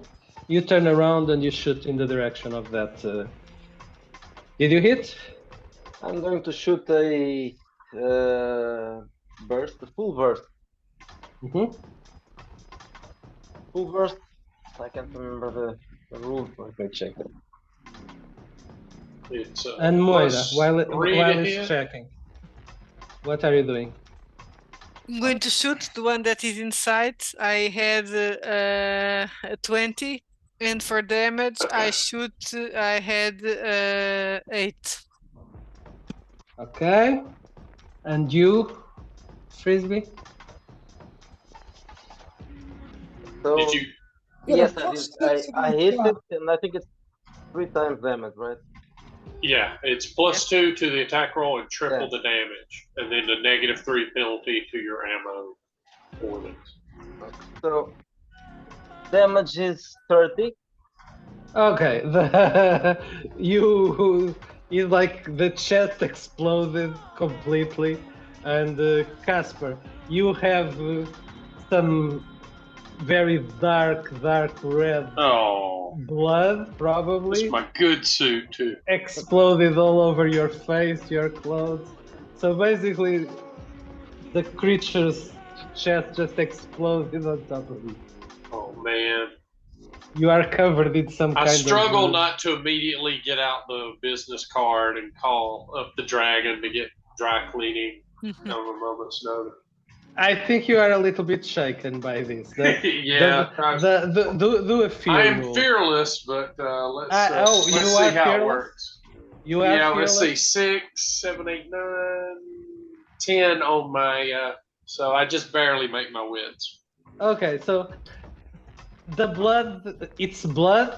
around and you shoot in the direction of that. Did you hit? I'm going to shoot a burst, a full burst. Mm-hmm. Full burst. I can't remember the rules. Let me check. It's And Moira, plus while 3 to he's hit. checking, what are you doing? I'm going to shoot the one that is inside. I had a 20, and for damage, I shoot. I had 8. Okay. And you, Frisbee? So Did you? Got a yes, I plus did. 2 I to I the hit attack. it, and I think it's 3 times damage, right? Yeah, it's +2 to the attack roll and triple Yeah. the damage, and then the -3 penalty to your ammo ordnance. So damage is 30. Okay. The you is like the chest exploded completely, and Casper, you have some very dark red Oh, blood, that's probably my good suit too. exploded all over your face, your clothes. So basically, the creature's chest just exploded on top of you. Oh man, You are covered in some I kind struggle of. not to immediately get out the business card and call up the dragon to get dry cleaning on a moment's notice. I think you are a little bit shaken by this. Yeah, Do a fear I am roll. fearless, but let's You see are how it fearless? works. You are Yeah, fearless? let's see, 6, 7, 8, 9, 10 on my. So I just barely make my wits. Okay, so the blood, it's blood,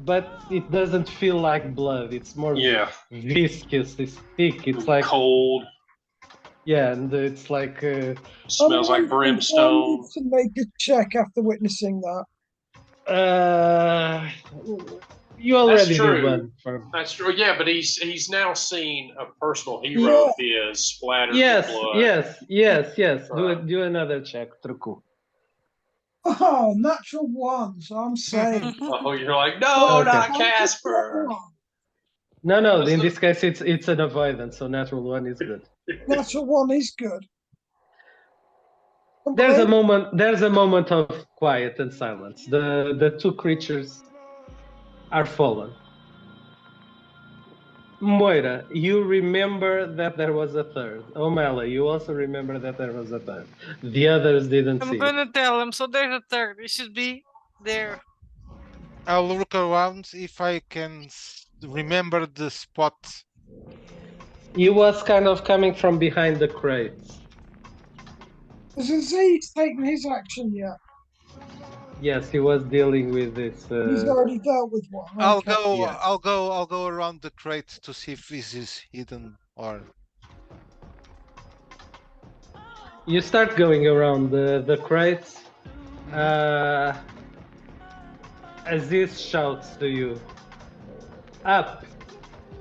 but it doesn't feel like blood. It's more Yeah, viscous, it's thick. It's like, cold. yeah, and it's like, Smells like I'm going brimstone. to make a check after witnessing that. you That's already did true. one. That's true. Yeah, but he's now seen a personal hero Yeah. of his splattered Yes, with blood. yes. Right. Do another check, Truku. Oh, natural 1, so I'm safe. Oh, you're like, no, Okay. not Casper. No. In this case, it's an avoidance, so natural 1 is good. Natural 1 is good. There's a moment of quiet and silence. The two creatures are fallen. Moira, you remember that there was a third. O'Malley, you also remember that there was a third. The others didn't I'm see it. gonna tell him. So there's a third. It should be there. I'll look around if I can remember the spot. He was kind of coming from behind the crates. Has Aziz taken his action yet? Yes, he was dealing with this. He's already dealt with one. I'll Okay. go. Yeah. I'll go around the crate to see if this is hidden or. You start going around the crates. Aziz shouts to you, "Up!"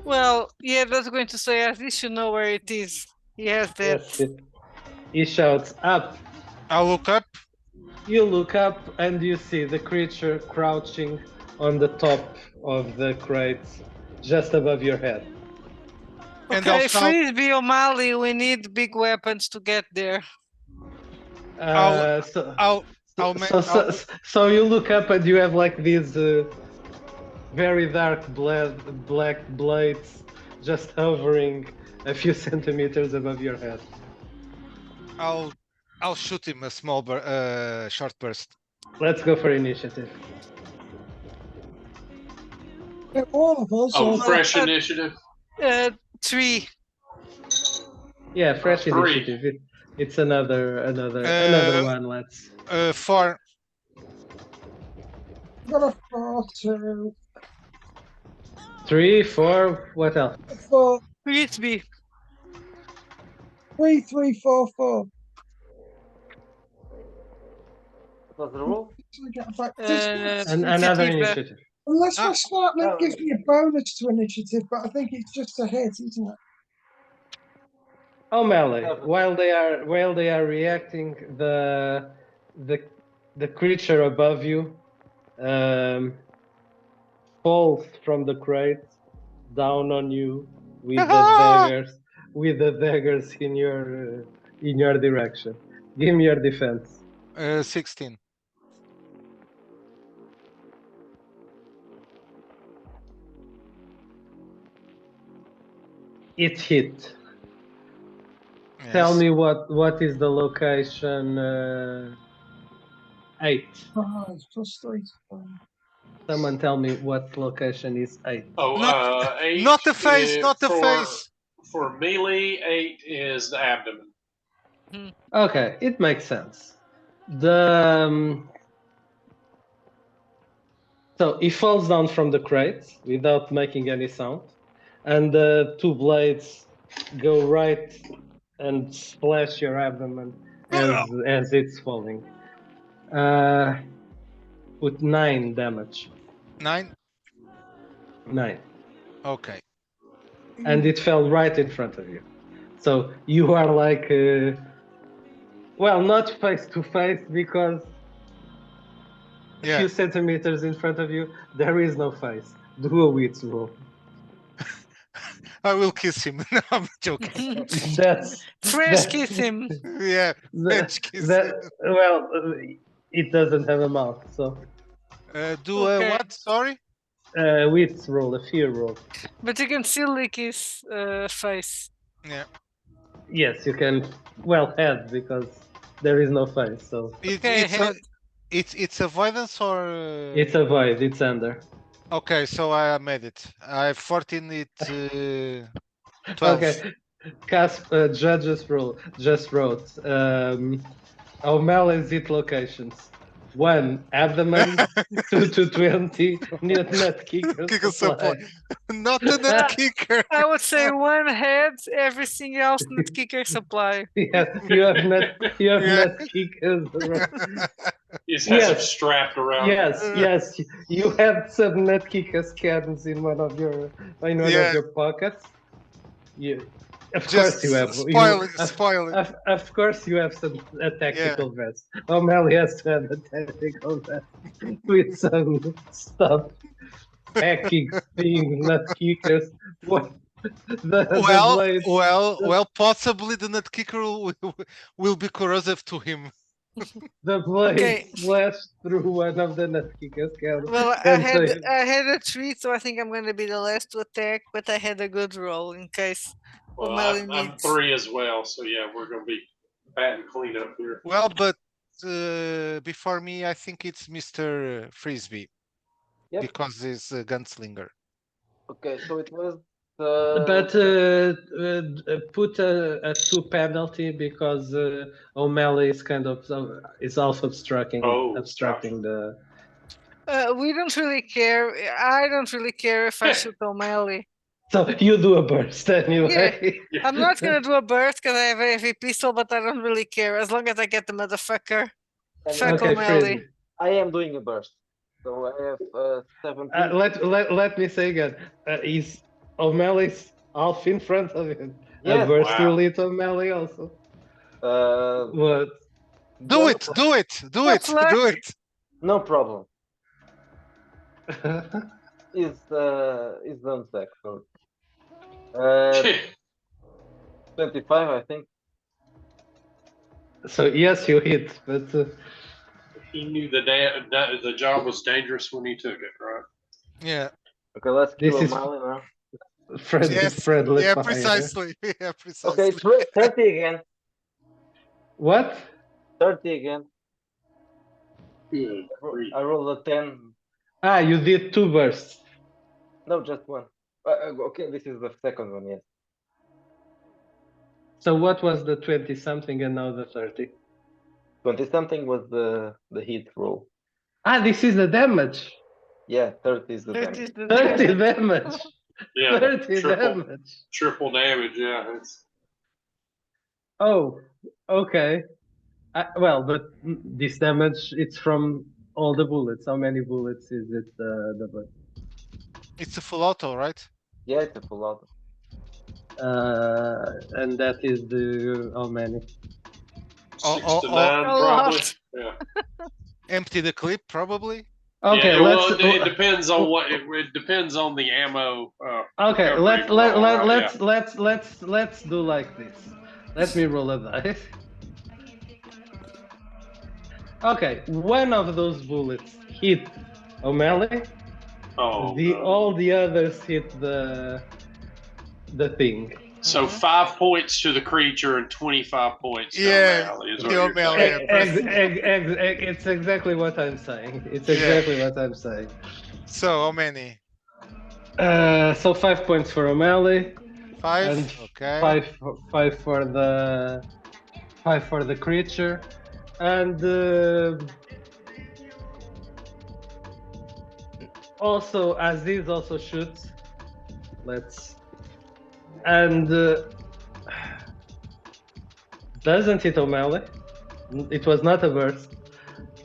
Well, yeah, that's going to say at least you know where it is. He has that. Yes, he shouts, "Up!" I'll look up. You look up and you see the creature crouching on the top of the crates, just above your head. And I'll Okay, shout. Frisbee O'Malley, we need big weapons to get there. So you look up and you have like these very dark black blades just hovering a few centimeters above your head. I'll shoot him a small short burst. Let's go for initiative. All of us. Oh, fresh initiative. 3. Yeah, fresh 3. initiative. It's another one. Let's. 4. Got a 4, 2. 3, 4. What else? 4. Frisbee. 3, 3, 4, 4. What's the rule? Another initiative. Unless my start link gives me a bonus to initiative, but I think it's just a hit, isn't it? O'Malley, while they are reacting, the creature above you falls from the crate down on you with the daggers in your direction. Give me your defense. 16. It hit. Tell Yes. me what is the location 8. 5 plus 3. Someone tell me what location is 8. Oh, Not- 8. not the face, not the for, face. For melee, 8 is the abdomen. Okay, it makes sense. The so he falls down from the crate without making any sound, and the 2 blades go right and splash your abdomen as it's falling. With 9 damage. 9. 9. Okay. And it fell right in front of you. So you are like, well, not face to face because a Yeah. few centimeters in front of you, there is no face. Do a wits roll. I will kiss him. No, I'm joking. That's Fresh kiss him. Yeah. French kiss him. well, it doesn't have a mouth, so Do Okay. what? Sorry? wits roll, a fear roll. But you can still lick his face. Yeah. Yes, you can. Well, head because there is no face, so Okay, head. It's avoidance or it's a void. It's under. okay, so I made it. I have 14 it 12. Okay, Casp judges rule just wrote O'Malley's hit locations. 1 abdomen, 2 to 20 nut kicker Kicker supply. supply. Not a nut kicker. I would say 1 head, everything else nut kicker supply. Yeah, you have Yeah. nut kickers. He just has them Yes. strapped around. Yes, you have some nut kicker scans in one of your Yeah. of your pockets. You, of Just course you have. spoil it. Of course you have a tactical vest. O'Malley has to have a tactical vest with some stuff, hacking things, nut kickers. What? The blades, Well, possibly the nut kicker will be corrosive to him. the blades Okay. slashed through one of the nut kickers. Well, I had a 3, so I think I'm going to be the last to attack, but I had a good roll in case Well, O'Malley I'm needs. 3 as well, so yeah, we're going to be batting clean up here. Well, but before me, I think it's Mr. Frisbee. Yep. Because he's a gunslinger. Okay, so it was. But put a 2 penalty because O'Malley is kind of is also obstructing the. We don't really care. I don't really care if I shoot O'Malley. So you do a burst anyway. I'm not going to do a burst because I have a heavy pistol, but I don't really care as long as I get the motherfucker. And Fuck Okay, O'Malley. I am doing a burst. So I have 17. Let me say again. Is O'Malley's half in front of him? Yes. A burst Wow. will hit O'Malley also. What? Do it! Do it! Do it! Tough luck. Do it! No problem. Is done sec. So 25, I think. So yes, you hit, but He knew the job was dangerous when he took it, right? Yeah. Okay, let's kill This is- O'Malley now. friendly Yeah, fire. precisely. Yeah, precisely. Okay, it's 30 again. What? 30 again. Good. I rolled a 10. Ah, you did 2 bursts. No, just one. Okay, this is the second one, yes. So what was the 20 something and now the 30? 20 something was the hit roll. Ah, this is the damage. Yeah, 30 is the 30 damage. is the 30 damage. damage. Yeah, 30 damage. triple damage. Yeah, it's Oh, okay. Well, but this damage, it's from all the bullets. How many bullets is it, the bullet? It's a full auto, right? Yeah, it's a full auto. And that is the how many? 6 Oh, to oh, 9 oh. probably. Yeah. Empty the clip, probably. Okay, Yeah, let's. well, it depends on what it depends on the ammo. Okay, recovery. let's do like this. Let me roll a dice. Okay, one of those bullets hit O'Malley. Oh, All the others hit the thing. So 5 points to the creature and 25 points to Yeah, O'Malley is what to you're O'Malley, saying. yeah. It's exactly what I'm saying. It's Yeah. exactly what I'm saying. So how many? So 5 points for O'Malley, 5. and Okay. five for the creature, and also Aziz also shoots. And doesn't hit O'Malley. It was not a burst.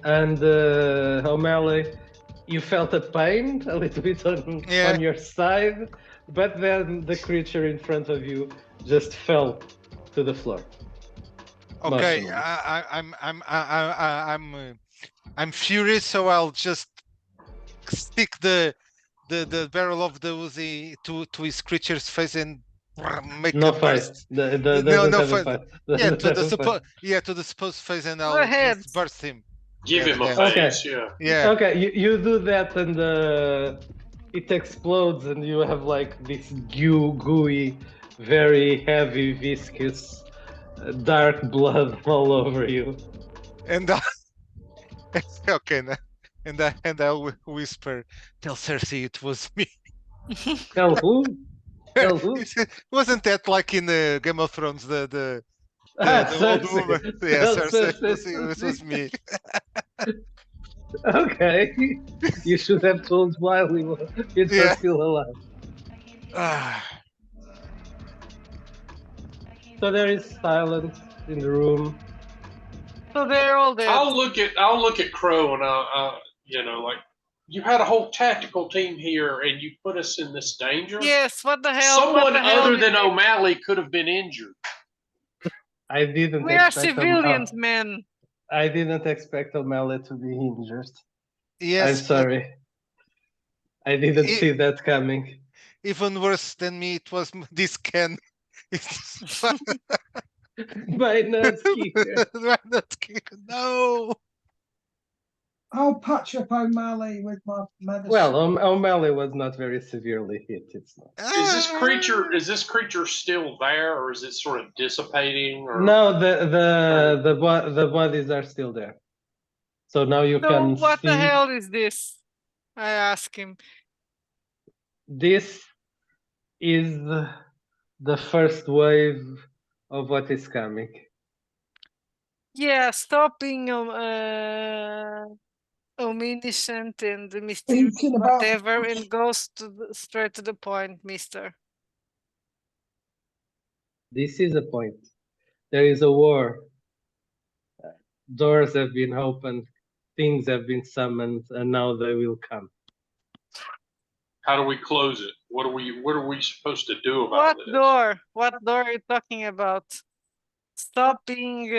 And O'Malley, you felt a pain a little bit Yeah. on your side, but then the creature in front of you just fell to the floor. Okay. Motionless. I'm furious, so I'll just stick the barrel of the Uzi to his creature's face and make No a fight. burst. No, No have a fight. fight. Yeah, Doesn't to have the a fight. supposed face, and Go I'll ahead. just burst him. Give Yeah, him a yeah. face, Okay. yeah. Yeah. Okay, you do that, and it explodes, and you have like this gooey, very heavy, viscous, dark blood all over you. And okay, and I'll whisper, "Tell Cersei it was me." Tell who? Tell who? Wasn't that like in Game of Thrones, the old Cersei. woman? Yeah, Tell Cersei. Cersei. It was me. Okay, you should have told while it was Yeah. still alive. Ah, So there is silence in the room. So they're all dead. I'll look at Crow and I'll like, you had a whole tactical team here and you put us in this danger. Yes, what the hell? Someone what the hell other is than it? O'Malley could have been injured. I didn't We are expect civilians, man. I didn't expect O'Malley to be injured. yes. I'm sorry. I didn't It- see that coming. Even worse than me, it was this Ken. By Nutsky. No. I'll patch up O'Malley with my medicine. Well, O'Malley was not very severely hit. It's not. Is this creature still there, or is it sort of dissipating? Or No, the bodies are still there. So now you So can what see. the hell is this? I ask him. This is the first wave of what is coming. Yeah, stop being omniscient and mysterious, Thinking about- whatever, and goes straight to the point, mister. This is a point. There is a war. Doors have been opened, things have been summoned, and now they will come. how do we close it? What are we supposed to do about What this? door? What door are you talking about? Stop being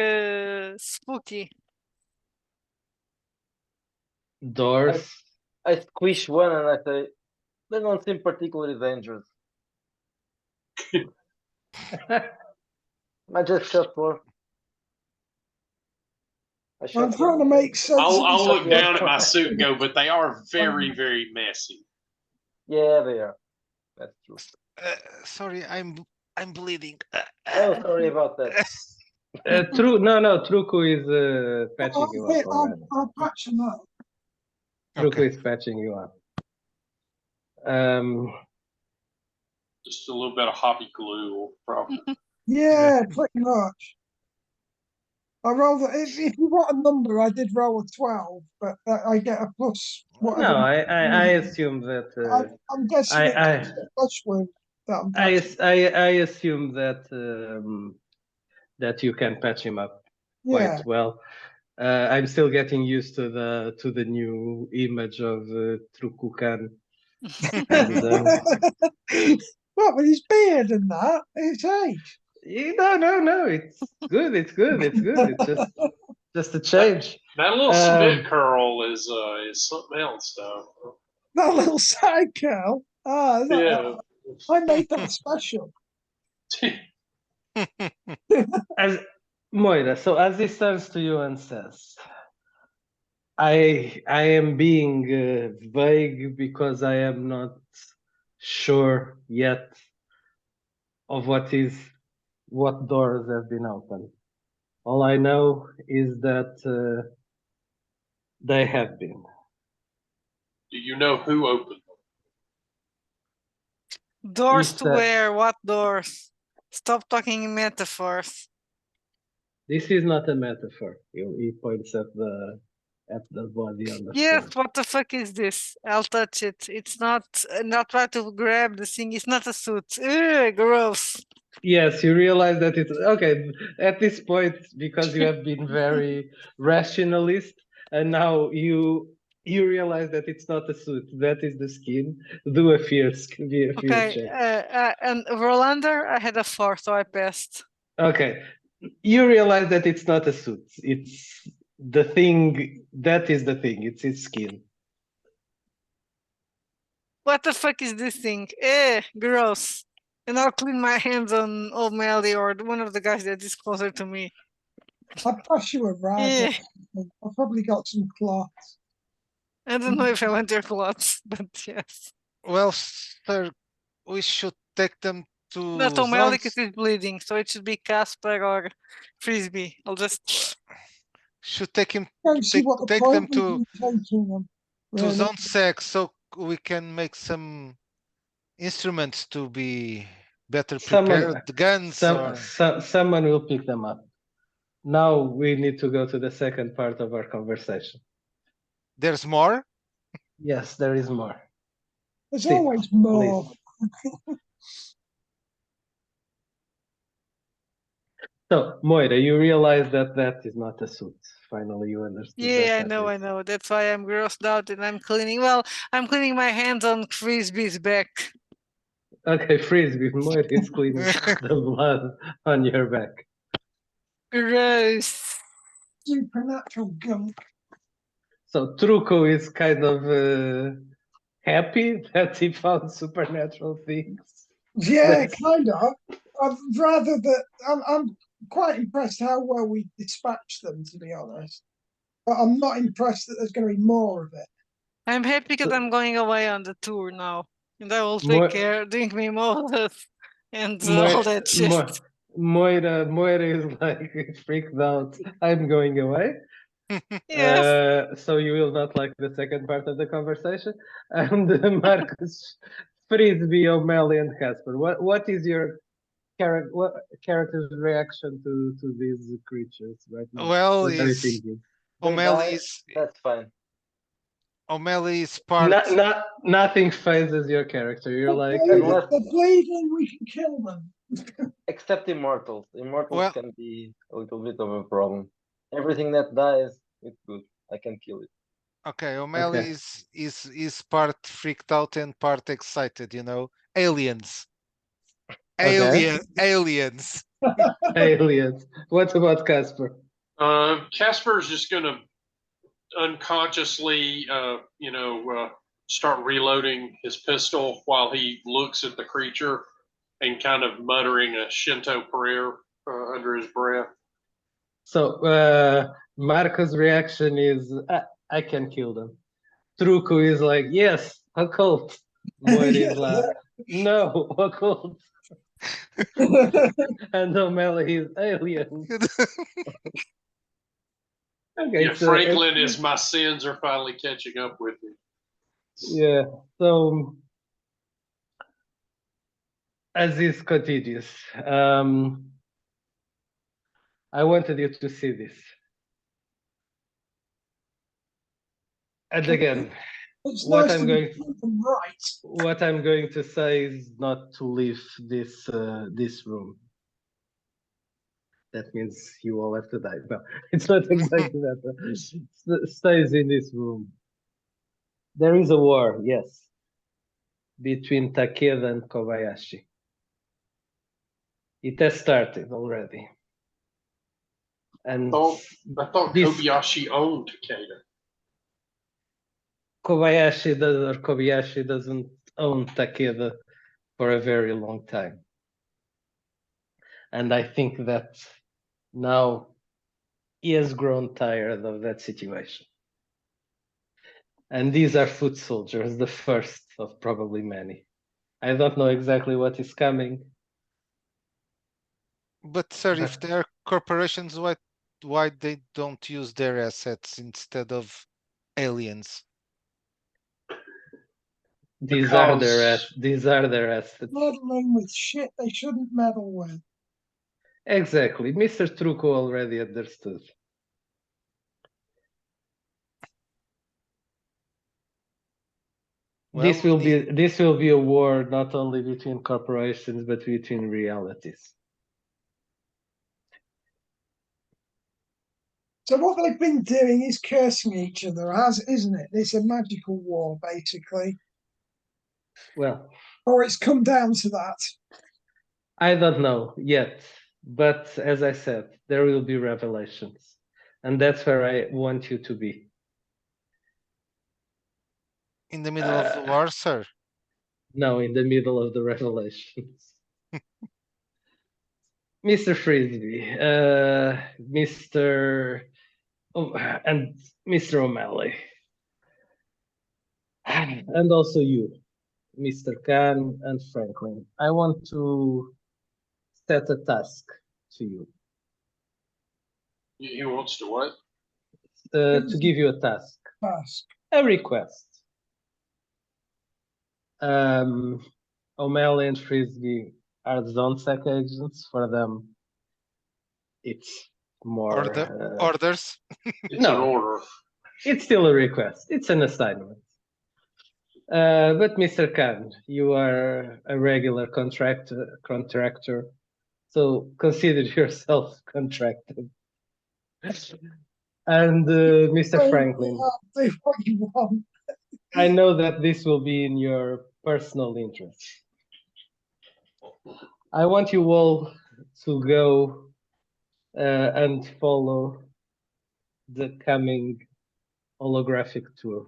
spooky. Doors. I squish one and I say, they don't seem particularly dangerous. I just shut one. I'm trying to make sense. I'll look Yeah. down at my suit and go, but they are very, very messy. Yeah, they are. That's true. Sorry, I'm bleeding. Oh, sorry about that. Truku is patching you up already. I'll patch him up. Truku Okay. is patching you up. Just a little bit of hobby glue, probably. Yeah, pretty much. I rolled. If you want a number, I did roll a 12, but I get a plus. Whatever. No, I assume that. I'm guessing I- it's a plus wound that I'm I patching. assume that that you can patch him up quite Yeah. well. I'm still getting used to the new image of Trukukan. And, What with his beard and that? His age. no, it's good. It's just a change. That little spit curl is something else, though. That little side curl. Yeah. I made that special. As Moira, so as he turns to you and says, I am being vague because I am not sure yet of what doors have been opened. All I know is that they have been. Do you know who opened them? Doors If to that- where? What doors? Stop talking in metaphors. This is not a metaphor. He points at the body on the Yes, floor. what the fuck is this? I'll touch it. It's not try to grab the thing. It's not a suit. Ugh, gross. Yes, you realize that it's okay at this point because you have been very rationalist, and now you realize that it's not a suit. That is the skin. Do a fear Okay, check. and Rolander, I had a 4, so I passed. Okay, you realize that it's not a suit. It's the thing. That is the thing. It's his skin. What the fuck is this thing? Gross. And I'll clean my hands on O'Malley or one of the guys that is closer to me. I'd pass you a rag. Eh, or something. I've probably got some cloths. I don't know if I want your clothes, but yes. Well, sir, we should take them to Not O'Malley because zones. he's bleeding, so it should be Casper or Frisbee. I'll just. Should take him Don't see what the take point them would to be taking them. to Really. zone 6 so we can make some instruments to be better prepared, guns or Someone will pick them up. Now we need to go to the second part of our conversation. there's more. Yes, there is more. There's Sit, always more. please. So, Moira, you realize that that is not a suit. Finally, you understood that. Yeah, I that know, is- I know. That's why I'm grossed out and I'm cleaning. Well, I'm cleaning my hands on Frisbee's back. Okay, Frisbee, Moira is cleaning the blood on your back. Gross. Supernatural gunk. So, Truco is kind of happy that he found supernatural things. Yeah, That's- kind of. I'd rather that. I'm quite impressed how well we dispatched them, to be honest. But I'm not impressed that there's going to be more of it. I'm happy because So- I'm going away on the tour now. And I will Mo- take care, drink mimosas and Moi- all that shit. Moira is like freaked out. I'm going away. Yes. So you will not like the second part of the conversation. And Marcus, Frisbee, O'Malley, and Casper. What is your character's reaction to these creatures right now? Well, What are you is thinking? They O'Malley die, is that's fine. O'Malley is part. Nothing phases your character. You're like, Unless- They're bleeding, we can kill them. Except immortals. Immortals Well- can be a little bit of a problem. Everything that dies, it's good. I can kill it. Okay, O'Malley Okay. is part freaked out and part excited, you know. Aliens. Okay. Aliens. aliens. What about Casper? Casper's just going to unconsciously, start reloading his pistol while he looks at the creature and kind of muttering a Shinto prayer under his breath. So Marco's reaction is, I can kill them. Truco is like, yes, occult. Moira is like, no, occult. And O'Malley is alien. Okay, Yeah, so Franklin is my sins are finally catching up with me. yeah. So as this continues, I wanted you to see this. And again, It's What nice I'm to going- keep them right. what I'm going to say is not to leave this this room. That means you all have to die. No, it's not exactly that. Stays in this room. There is a war, yes, between Takeda and Kobayashi. It has started already. And I thought This- Kobayashi owned Takeda. Kobayashi doesn't own Takeda for a very long time. And I think that now he has grown tired of that situation. And these are foot soldiers, the first of probably many. I don't know exactly what is coming, But sir, if But- they are corporations, why they don't use their assets instead of aliens? These are their Because- these are their assets. Meddling with shit they shouldn't meddle with. Exactly. Mr. Truco already understood. Well, This will be a war not only between corporations but between realities. So what they've been doing is cursing each other, isn't it? It's a magical war, basically. Well, Or it's come down to that. I don't know yet, but as I said, there will be revelations, and that's where I want you to be. in the middle of the war, sir. No, in the middle of the revelations. Mr. Frisbee, Mr. and Mr. O'Malley, and also you, Mr. Khan and Franklin. I want to set a task to you. He wants to what? To give you a task, Task. a request. O'Malley and Frisbee are zone sec agents. For them, it's more. Orders. It's an No. order. It's still a request. It's an assignment. But Mr. Khan, you are a regular contractor, so consider yourself contracted. And Mr. Franklin, Do what you want. I know that this will be in your personal interest. I want you all to go and follow the coming holographic tour.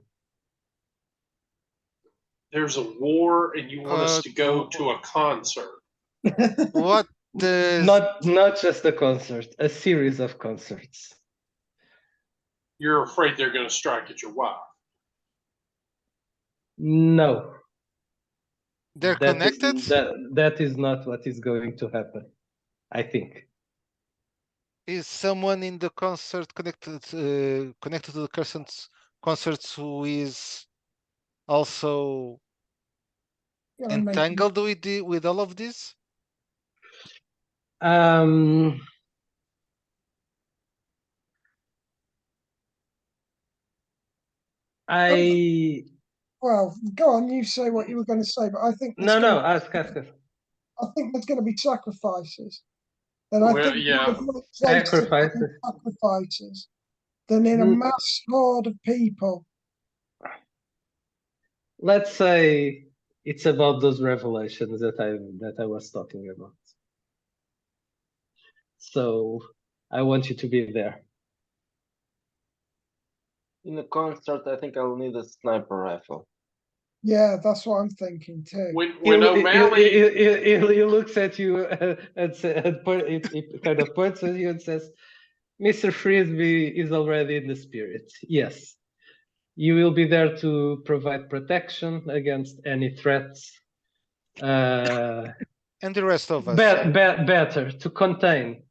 There's a war, and you want us to go to a concert. What does Not just a concert, a series of concerts. You're afraid they're going to strike at your wife. No, they're that is- connected? that is not what is going to happen, I think. Is someone in the concert connected to the concerts who is also Gonna make entangled with all of this? Um, I Well, go on. You say what you were going to say, but I think no ask. I think there's going to be sacrifices, and I Well, think yeah. there's more place to put Sacrifices. sacrifices than in a Mm. mass horde of people. Let's say it's about those revelations that I was talking about. So I want you to be there. In a concert, I think I'll need a sniper rifle. Yeah, that's what I'm thinking too. When O'Malley, He looks at you he kind of points at you and says, Mr. Frisbee is already in the spirit. Yes. You will be there to provide protection against any threats. And the rest of us. Better to contain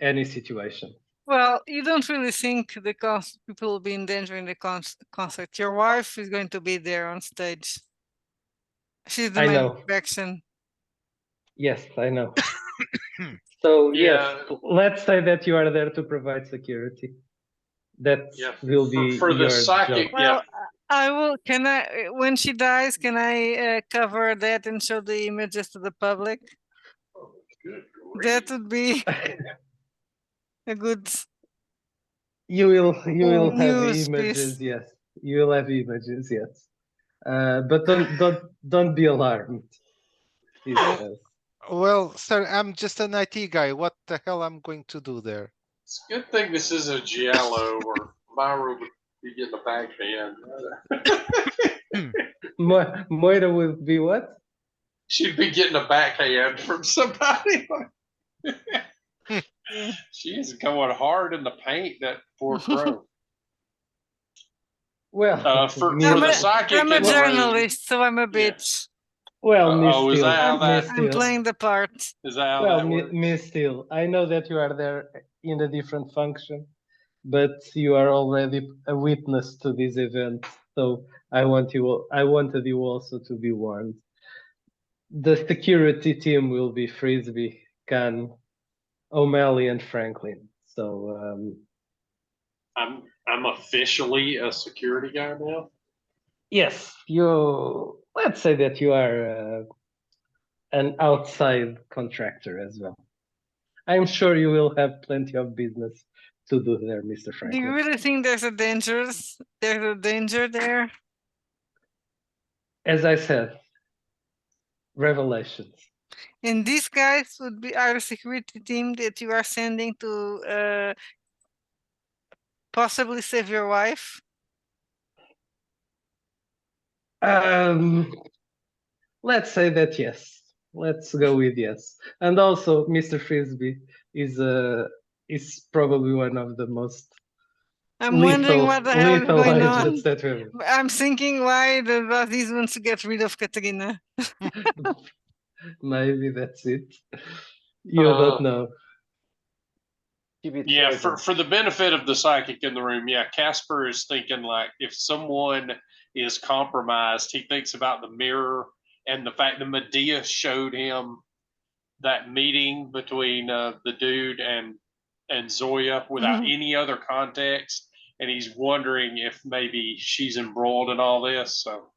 any situation. Well, you don't really think the people will be in danger in the concert. Your wife is going to be there on stage. She's the I main know. attraction. Yes, I know. So Yeah. yes, let's say that you are there to provide security. That Yeah, will be for the your psychic, job. Well, I will. Can I, when she dies, can I cover that and show the images to the public? Good That would be a good. You will have News images, piece. yes. You will have images, yes. But don't be alarmed. He says. Well, sir, I'm just an IT guy. What the hell I'm going to do there? It's a good thing this is a giallo, or Myra would be getting a backhand. Moira will be what? She'd be getting a backhand from somebody. She is going hard in the paint, that poor crow. Well, For me- the psychic I'm a in the room. journalist, so I'm a Yeah. bitch. Well, Miss Oh, is Steele, that how Miss that? I'm Steele. playing the part. Is that how Well, that works? Miss Steele, I know that you are there in a different function, but you are already a witness to this event, so I wanted you also to be warned. The security team will be Frisbee, Khan, O'Malley, and Franklin. So I'm officially a security guy now. yes, let's say that you are an outside contractor as well. I'm sure you will have plenty of business to do there, Mr. Do you Franklin. really think there's a danger there? As I said, revelations. And these guys would be our security team that you are sending to possibly save your wife. Let's say that yes. Let's go with yes. And also, Mr. Frisbee is probably one of the most I'm wondering what the hell is lethal going on. agents that we have. I'm thinking why the Razzies want to get rid of Katrina. Maybe that's it. You don't know. She betrayed Yeah, him. for the benefit of the psychic in the room, yeah, Casper is thinking like if someone is compromised, he thinks about the mirror and the fact that Medea showed him that meeting between the dude and Zoya without any other context, and he's wondering if maybe she's embroiled in all this. So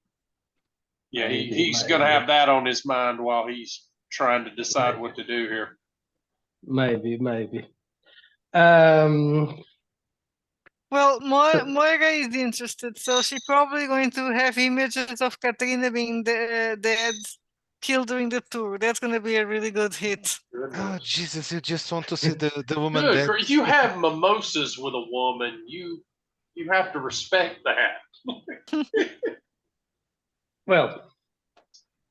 yeah, he's going to have that on his mind while he's trying to decide what to do here. Maybe. Well, Moira is interested, so she's probably going to have images of Katrina being dead, killed during the tour. That's going to be a really good hit. Oh Jesus! You just want to see the woman Good, dead. you have mimosas with a woman. You have to respect that. Well,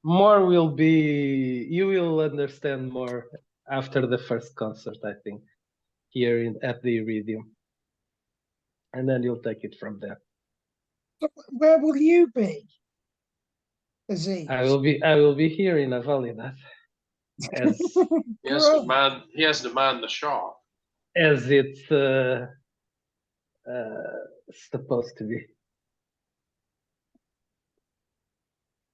more will be. You will understand more after the first concert, I think, here at the Iridium, and then you'll take it from there. So where will you be, Aziz? I will be here in Avalidad, as He has to mind the shop. as it's supposed to be.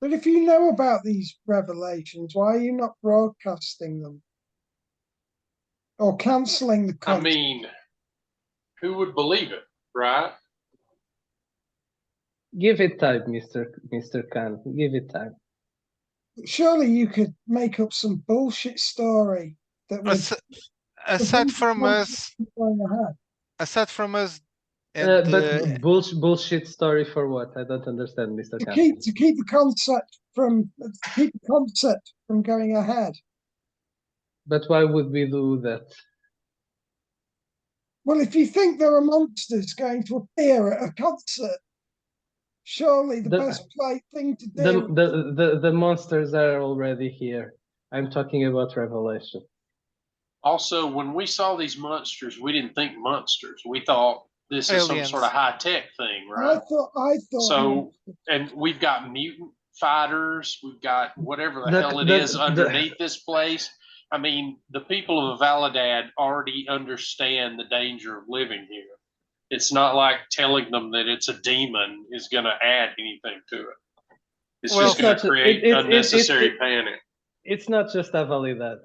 But if you know about these revelations, why are you not broadcasting them? Or cancelling the I concert? mean, who would believe it, right? Give it time, Mr. Khan. Give it time. Surely you could make up some bullshit story that would Aside from us, going ahead. aside from us, and But bullshit story for what? I don't understand, Mr. To Khan. keep the concept from going ahead. But why would we do that? Well, if you think there are monsters going to appear at a concert, surely the best thing to do. The monsters are already here. I'm talking about Revelation. Also, when we saw these monsters, we didn't think monsters. We thought this is some aliens. sort of high-tech thing, I right? thought. So, and we've got mutant fighters. We've got whatever the hell it is underneath this place. I mean, the people of Validad already understand the danger of living here. It's not like telling them that it's a demon is going to add anything to it. It's just going to create unnecessary panic. It's not just Avalidad,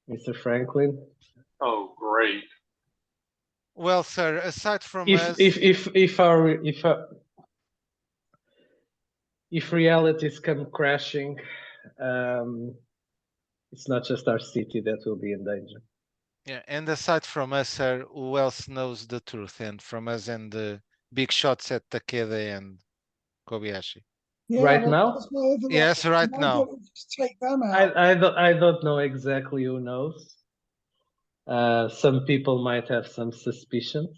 Mr. Franklin. Oh, great. Well, sir, aside from us, if realities come crashing, it's not just our city that will be in danger. yeah, and aside from us, sir, who else knows the truth? And from us and the big shots at Takeda and Kobayashi. Yeah, right now? Yes, right now. Just take them out. I don't know exactly who knows. Some people might have some suspicions.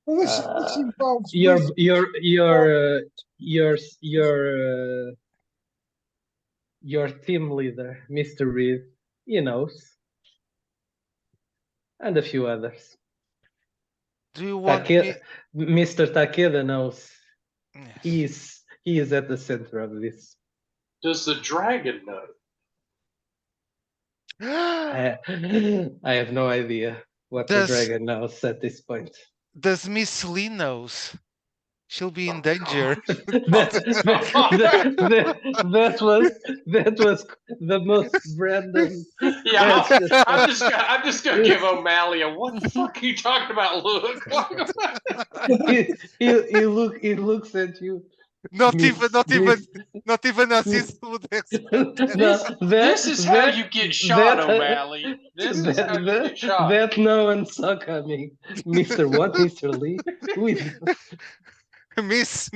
Well, this involves your team leader, Mr. Reed, he knows, and a few others. Do you want me? Mr. Takeda knows. Yes. He is at the center of this. Does the dragon know? I have no idea what the Does dragon knows at this point. does Miss Lee knows? She'll be in Oh, danger. That was the most random Yeah, question. I'm just gonna give O'Malley a what the fuck are you talking about, look? He looks at you. Not Miss- even Aziz would expect that. This is how you get shot, O'Malley. This is how you get shot. That no one saw coming. Mr. What? Mr. Lee? Who is Miss.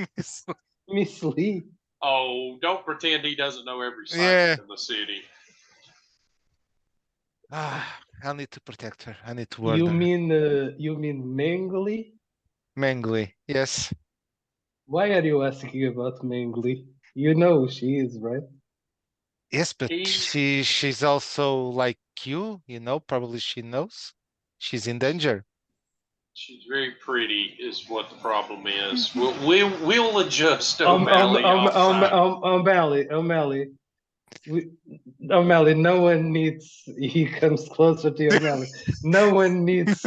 Miss Lee? Oh, don't pretend he doesn't know every psychic Yeah. in the city. I need to protect her. I need to warn You her. mean Mengli? Mengli, yes. Why are you asking about Mengli? You know who she is, right? Yes, but she's also like you, probably she knows. She's in danger. She's very pretty, is what the problem is. We'll adjust O'Malley. O'Malley. O'Malley, no one needs. He comes closer to O'Malley. No one needs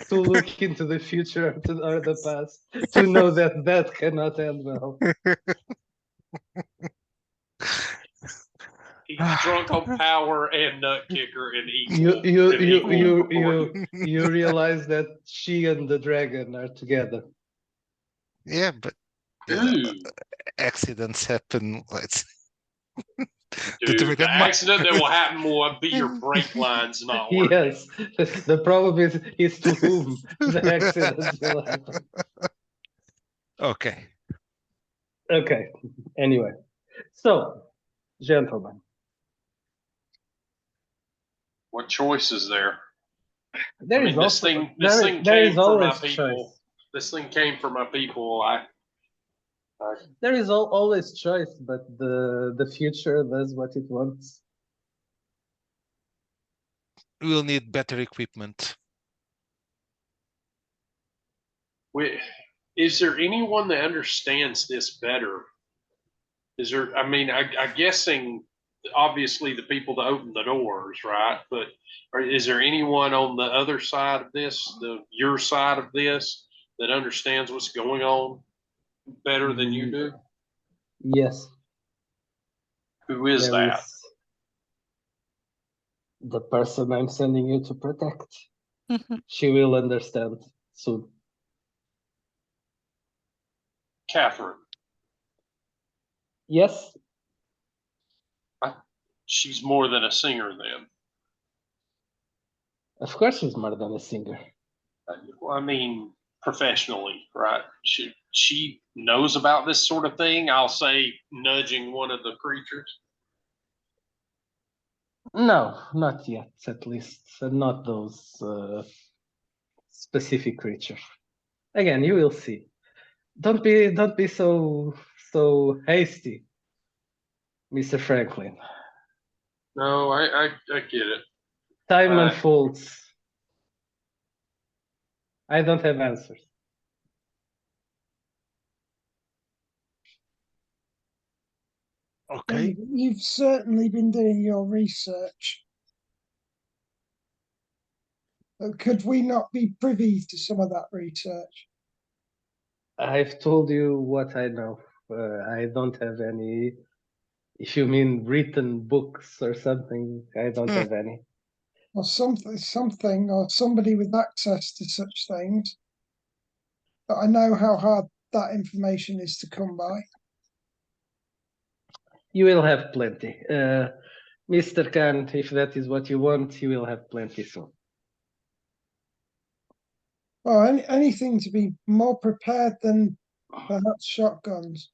to look into the future or the past to know that cannot end well. He's drunk on power and nut kicker and You realize that she and the dragon are together. Yeah, but accidents happen. Dude, the accident that will happen will be your brake lines not working. Yes, the problem is to whom the accident will happen. Okay. Okay. Anyway, so gentlemen, What choice is there? there is this also thing there came is for my always people. choice. This thing came for my people. There is always choice, but the future does what it wants. We'll need better equipment. Is there anyone that understands this better? Is there? I mean, I'm guessing obviously the people that open the doors, right? But is there anyone on the other side of this, your side of this, that understands what's going on better than you do? Yes. Who is that? The person I'm sending you to protect. She will understand soon. Catherine. Yes. She's more than a singer, then. Of course, she's more than a singer. Well, I mean, professionally, right? She knows about this sort of thing. I'll say nudging one of the creatures. No, not yet. At least not those specific creatures. Again, you will see. Don't be so hasty, Mr. Franklin. No, I get it. Time unfolds. I don't have answers. Okay. You've certainly been doing your research. Could we not be privy to some of that research? I've told you what I know. I don't have any. If you mean written books or something, I don't have any. Or something, or somebody with access to such things. But I know how hard that information is to come by. You will have plenty. Mr. Khan, if that is what you want, you will have plenty soon. Well, anything to be more prepared than perhaps shotguns.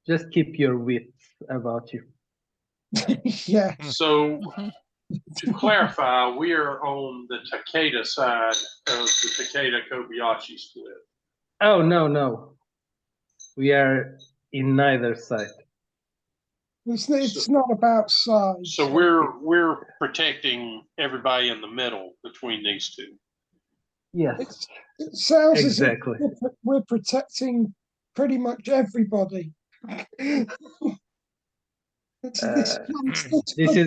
Just keep your wits about you. Yeah. So, to clarify, we are on the Takeda side of the Takeda Kobayashi split. Oh, no. We are in neither side. It's not about size. So we're protecting everybody in the middle between these two. Yes. It sounds exactly. as if we're protecting pretty much everybody. This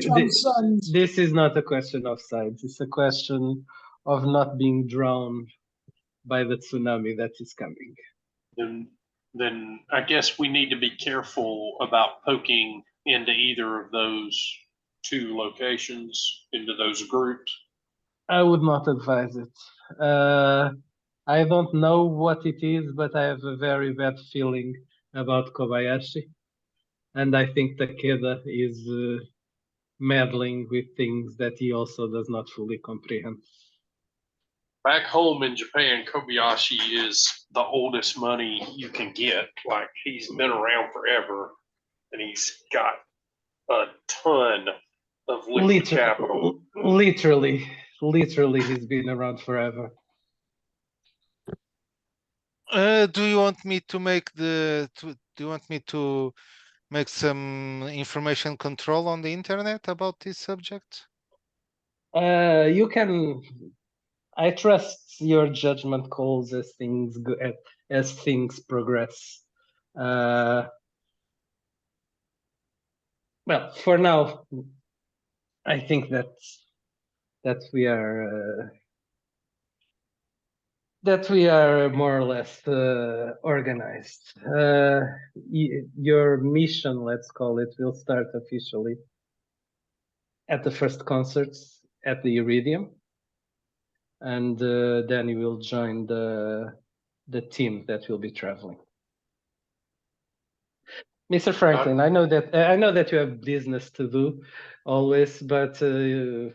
transcends. This is not a question of sides. It's a question of not being drowned by the tsunami that is coming. Then I guess we need to be careful about poking into either of those two locations, into those groups. I would not advise it. I don't know what it is, but I have a very bad feeling about Kobayashi. And I think Takeda is meddling with things that he also does not fully comprehend. Back home in Japan, Kobayashi is the oldest money you can get. Like, he's been around forever, and he's got a ton of liquid capital. Literally, he's been around forever. Do you want me to make some information control on the internet about this subject? You can. I trust your judgment calls as things progress. Well, for now, I think that we are more or less organized. Your mission, let's call it, will start officially at the first concerts at the Iridium, and then you will join the team that will be traveling. Mr. Franklin, I know that you have business to do always, but you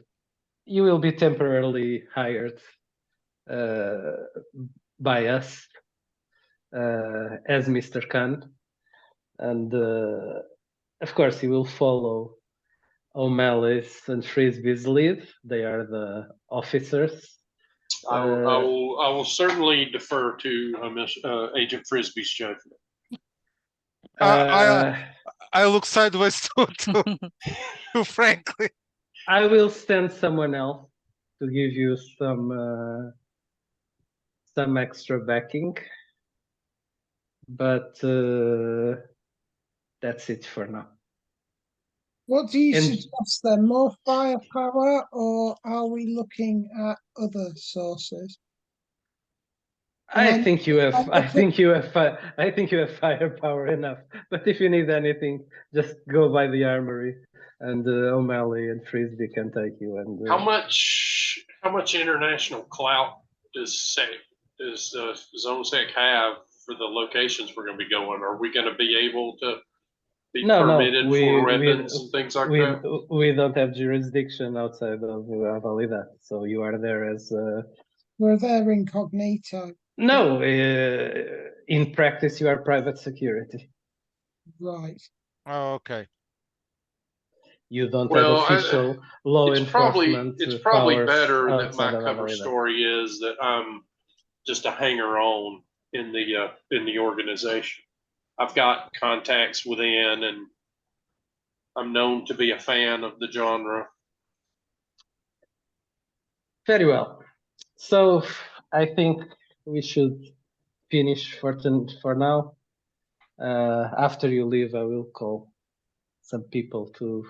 will be temporarily hired by us as Mr. Khan, and of course you will follow O'Malley's and Frisbee's lead. They are the officers. I will certainly defer to Agent Frisbee's judgment. I look sideways to Franklin. I will send someone else to give you some extra backing, but that's it for now. What do you suggest then? More firepower, or are we looking at other sources? I think you have firepower enough. But if you need anything, just go by the armory, and O'Malley and Frisbee can take you. And how much international clout does Zone Sec have for the locations we're going to be going? Are we going to be able to be permitted for weapons and things like that? We don't have jurisdiction outside of Valida, so you are there as. We're there incognito. No, in practice, you are private security. Right. Oh, okay. You don't have official law enforcement. It's probably better that my cover story is that I'm just a hanger-on in the organization. I've got contacts within, and I'm known to be a fan of the genre. Very well. So I think we should finish for now. After you leave, I will call some people to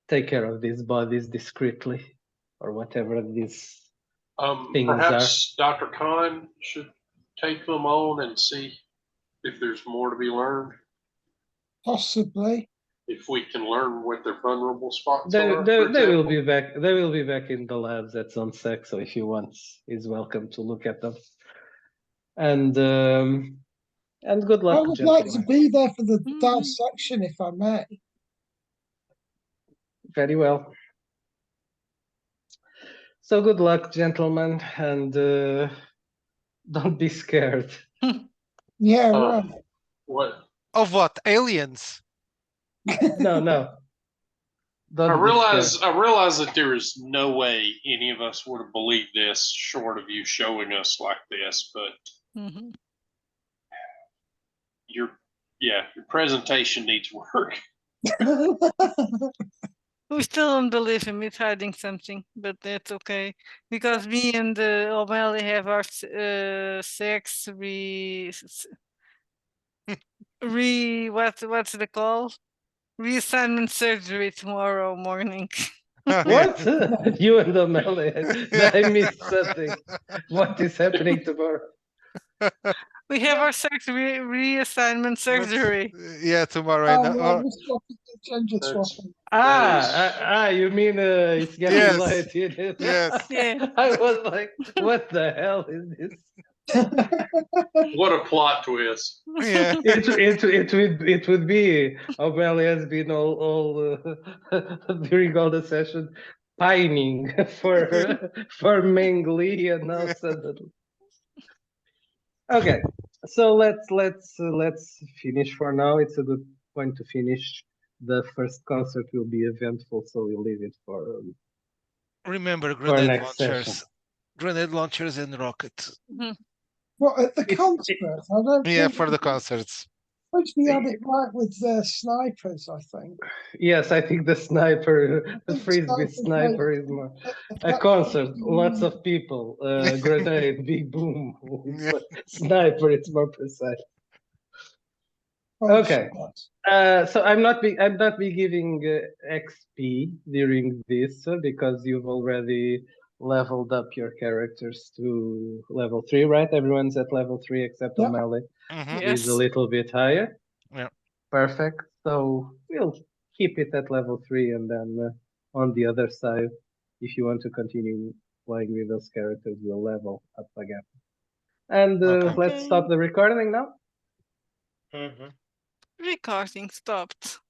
take care of these bodies discreetly, or whatever these things perhaps are. Dr. Khan should take them on and see if there's more to be learned. Possibly. If we can learn what their vulnerable spots are. They will be back. They will be back in the labs at Sunsec. So if you want, he's welcome to look at them. And good luck. I would like to be there for the dissection, if I may. Very well. So good luck, gentlemen, and don't be scared. Yeah, right. What? Of what? Aliens? No. I realize that there is no way any of us would have believed this short of you showing us like this, but your presentation needs work. We still don't believe him. He's hiding something, but that's okay. Because me and O'Malley have our sex what's the call? Reassignment surgery tomorrow morning. What? You and O'Malley? I missed something. What is happening tomorrow? We have our reassignment surgery. Yeah, tomorrow. Oh, And, well, or, we're swapping the gender That's- swapping. You mean it's getting Yes. late? Yes. Yeah. I was like, what the hell is this? What a plot twist. Yeah. It would be O'Malley has been all during all the session pining for Meng Li, and now suddenly. Okay, so let's finish for now. It's a good point to finish. The first concert will be eventful, so we'll leave it for Remember grenade next launchers. session. Grenade launchers and rockets. What, at the It's- concert? I don't Yeah, think for the concerts. we had it right with the snipers, I think. Yes, I think the sniper, the think frisbee sniper sniper is more a concert. Lots of people, grenade, big boom. Yeah. Sniper, it's more precise. Oh, Okay. So I'm not be giving XP during this because you've already leveled up your characters to level 3, right? Everyone's at level 3 except Yeah. O'Malley. Mhm. Yes. Is a little bit higher. Yeah. Perfect. So we'll keep it at level 3, and then on the other side, if you want to continue playing with those characters, we'll level up again. And Okay. let's stop the recording now. Mhm. Recording stopped.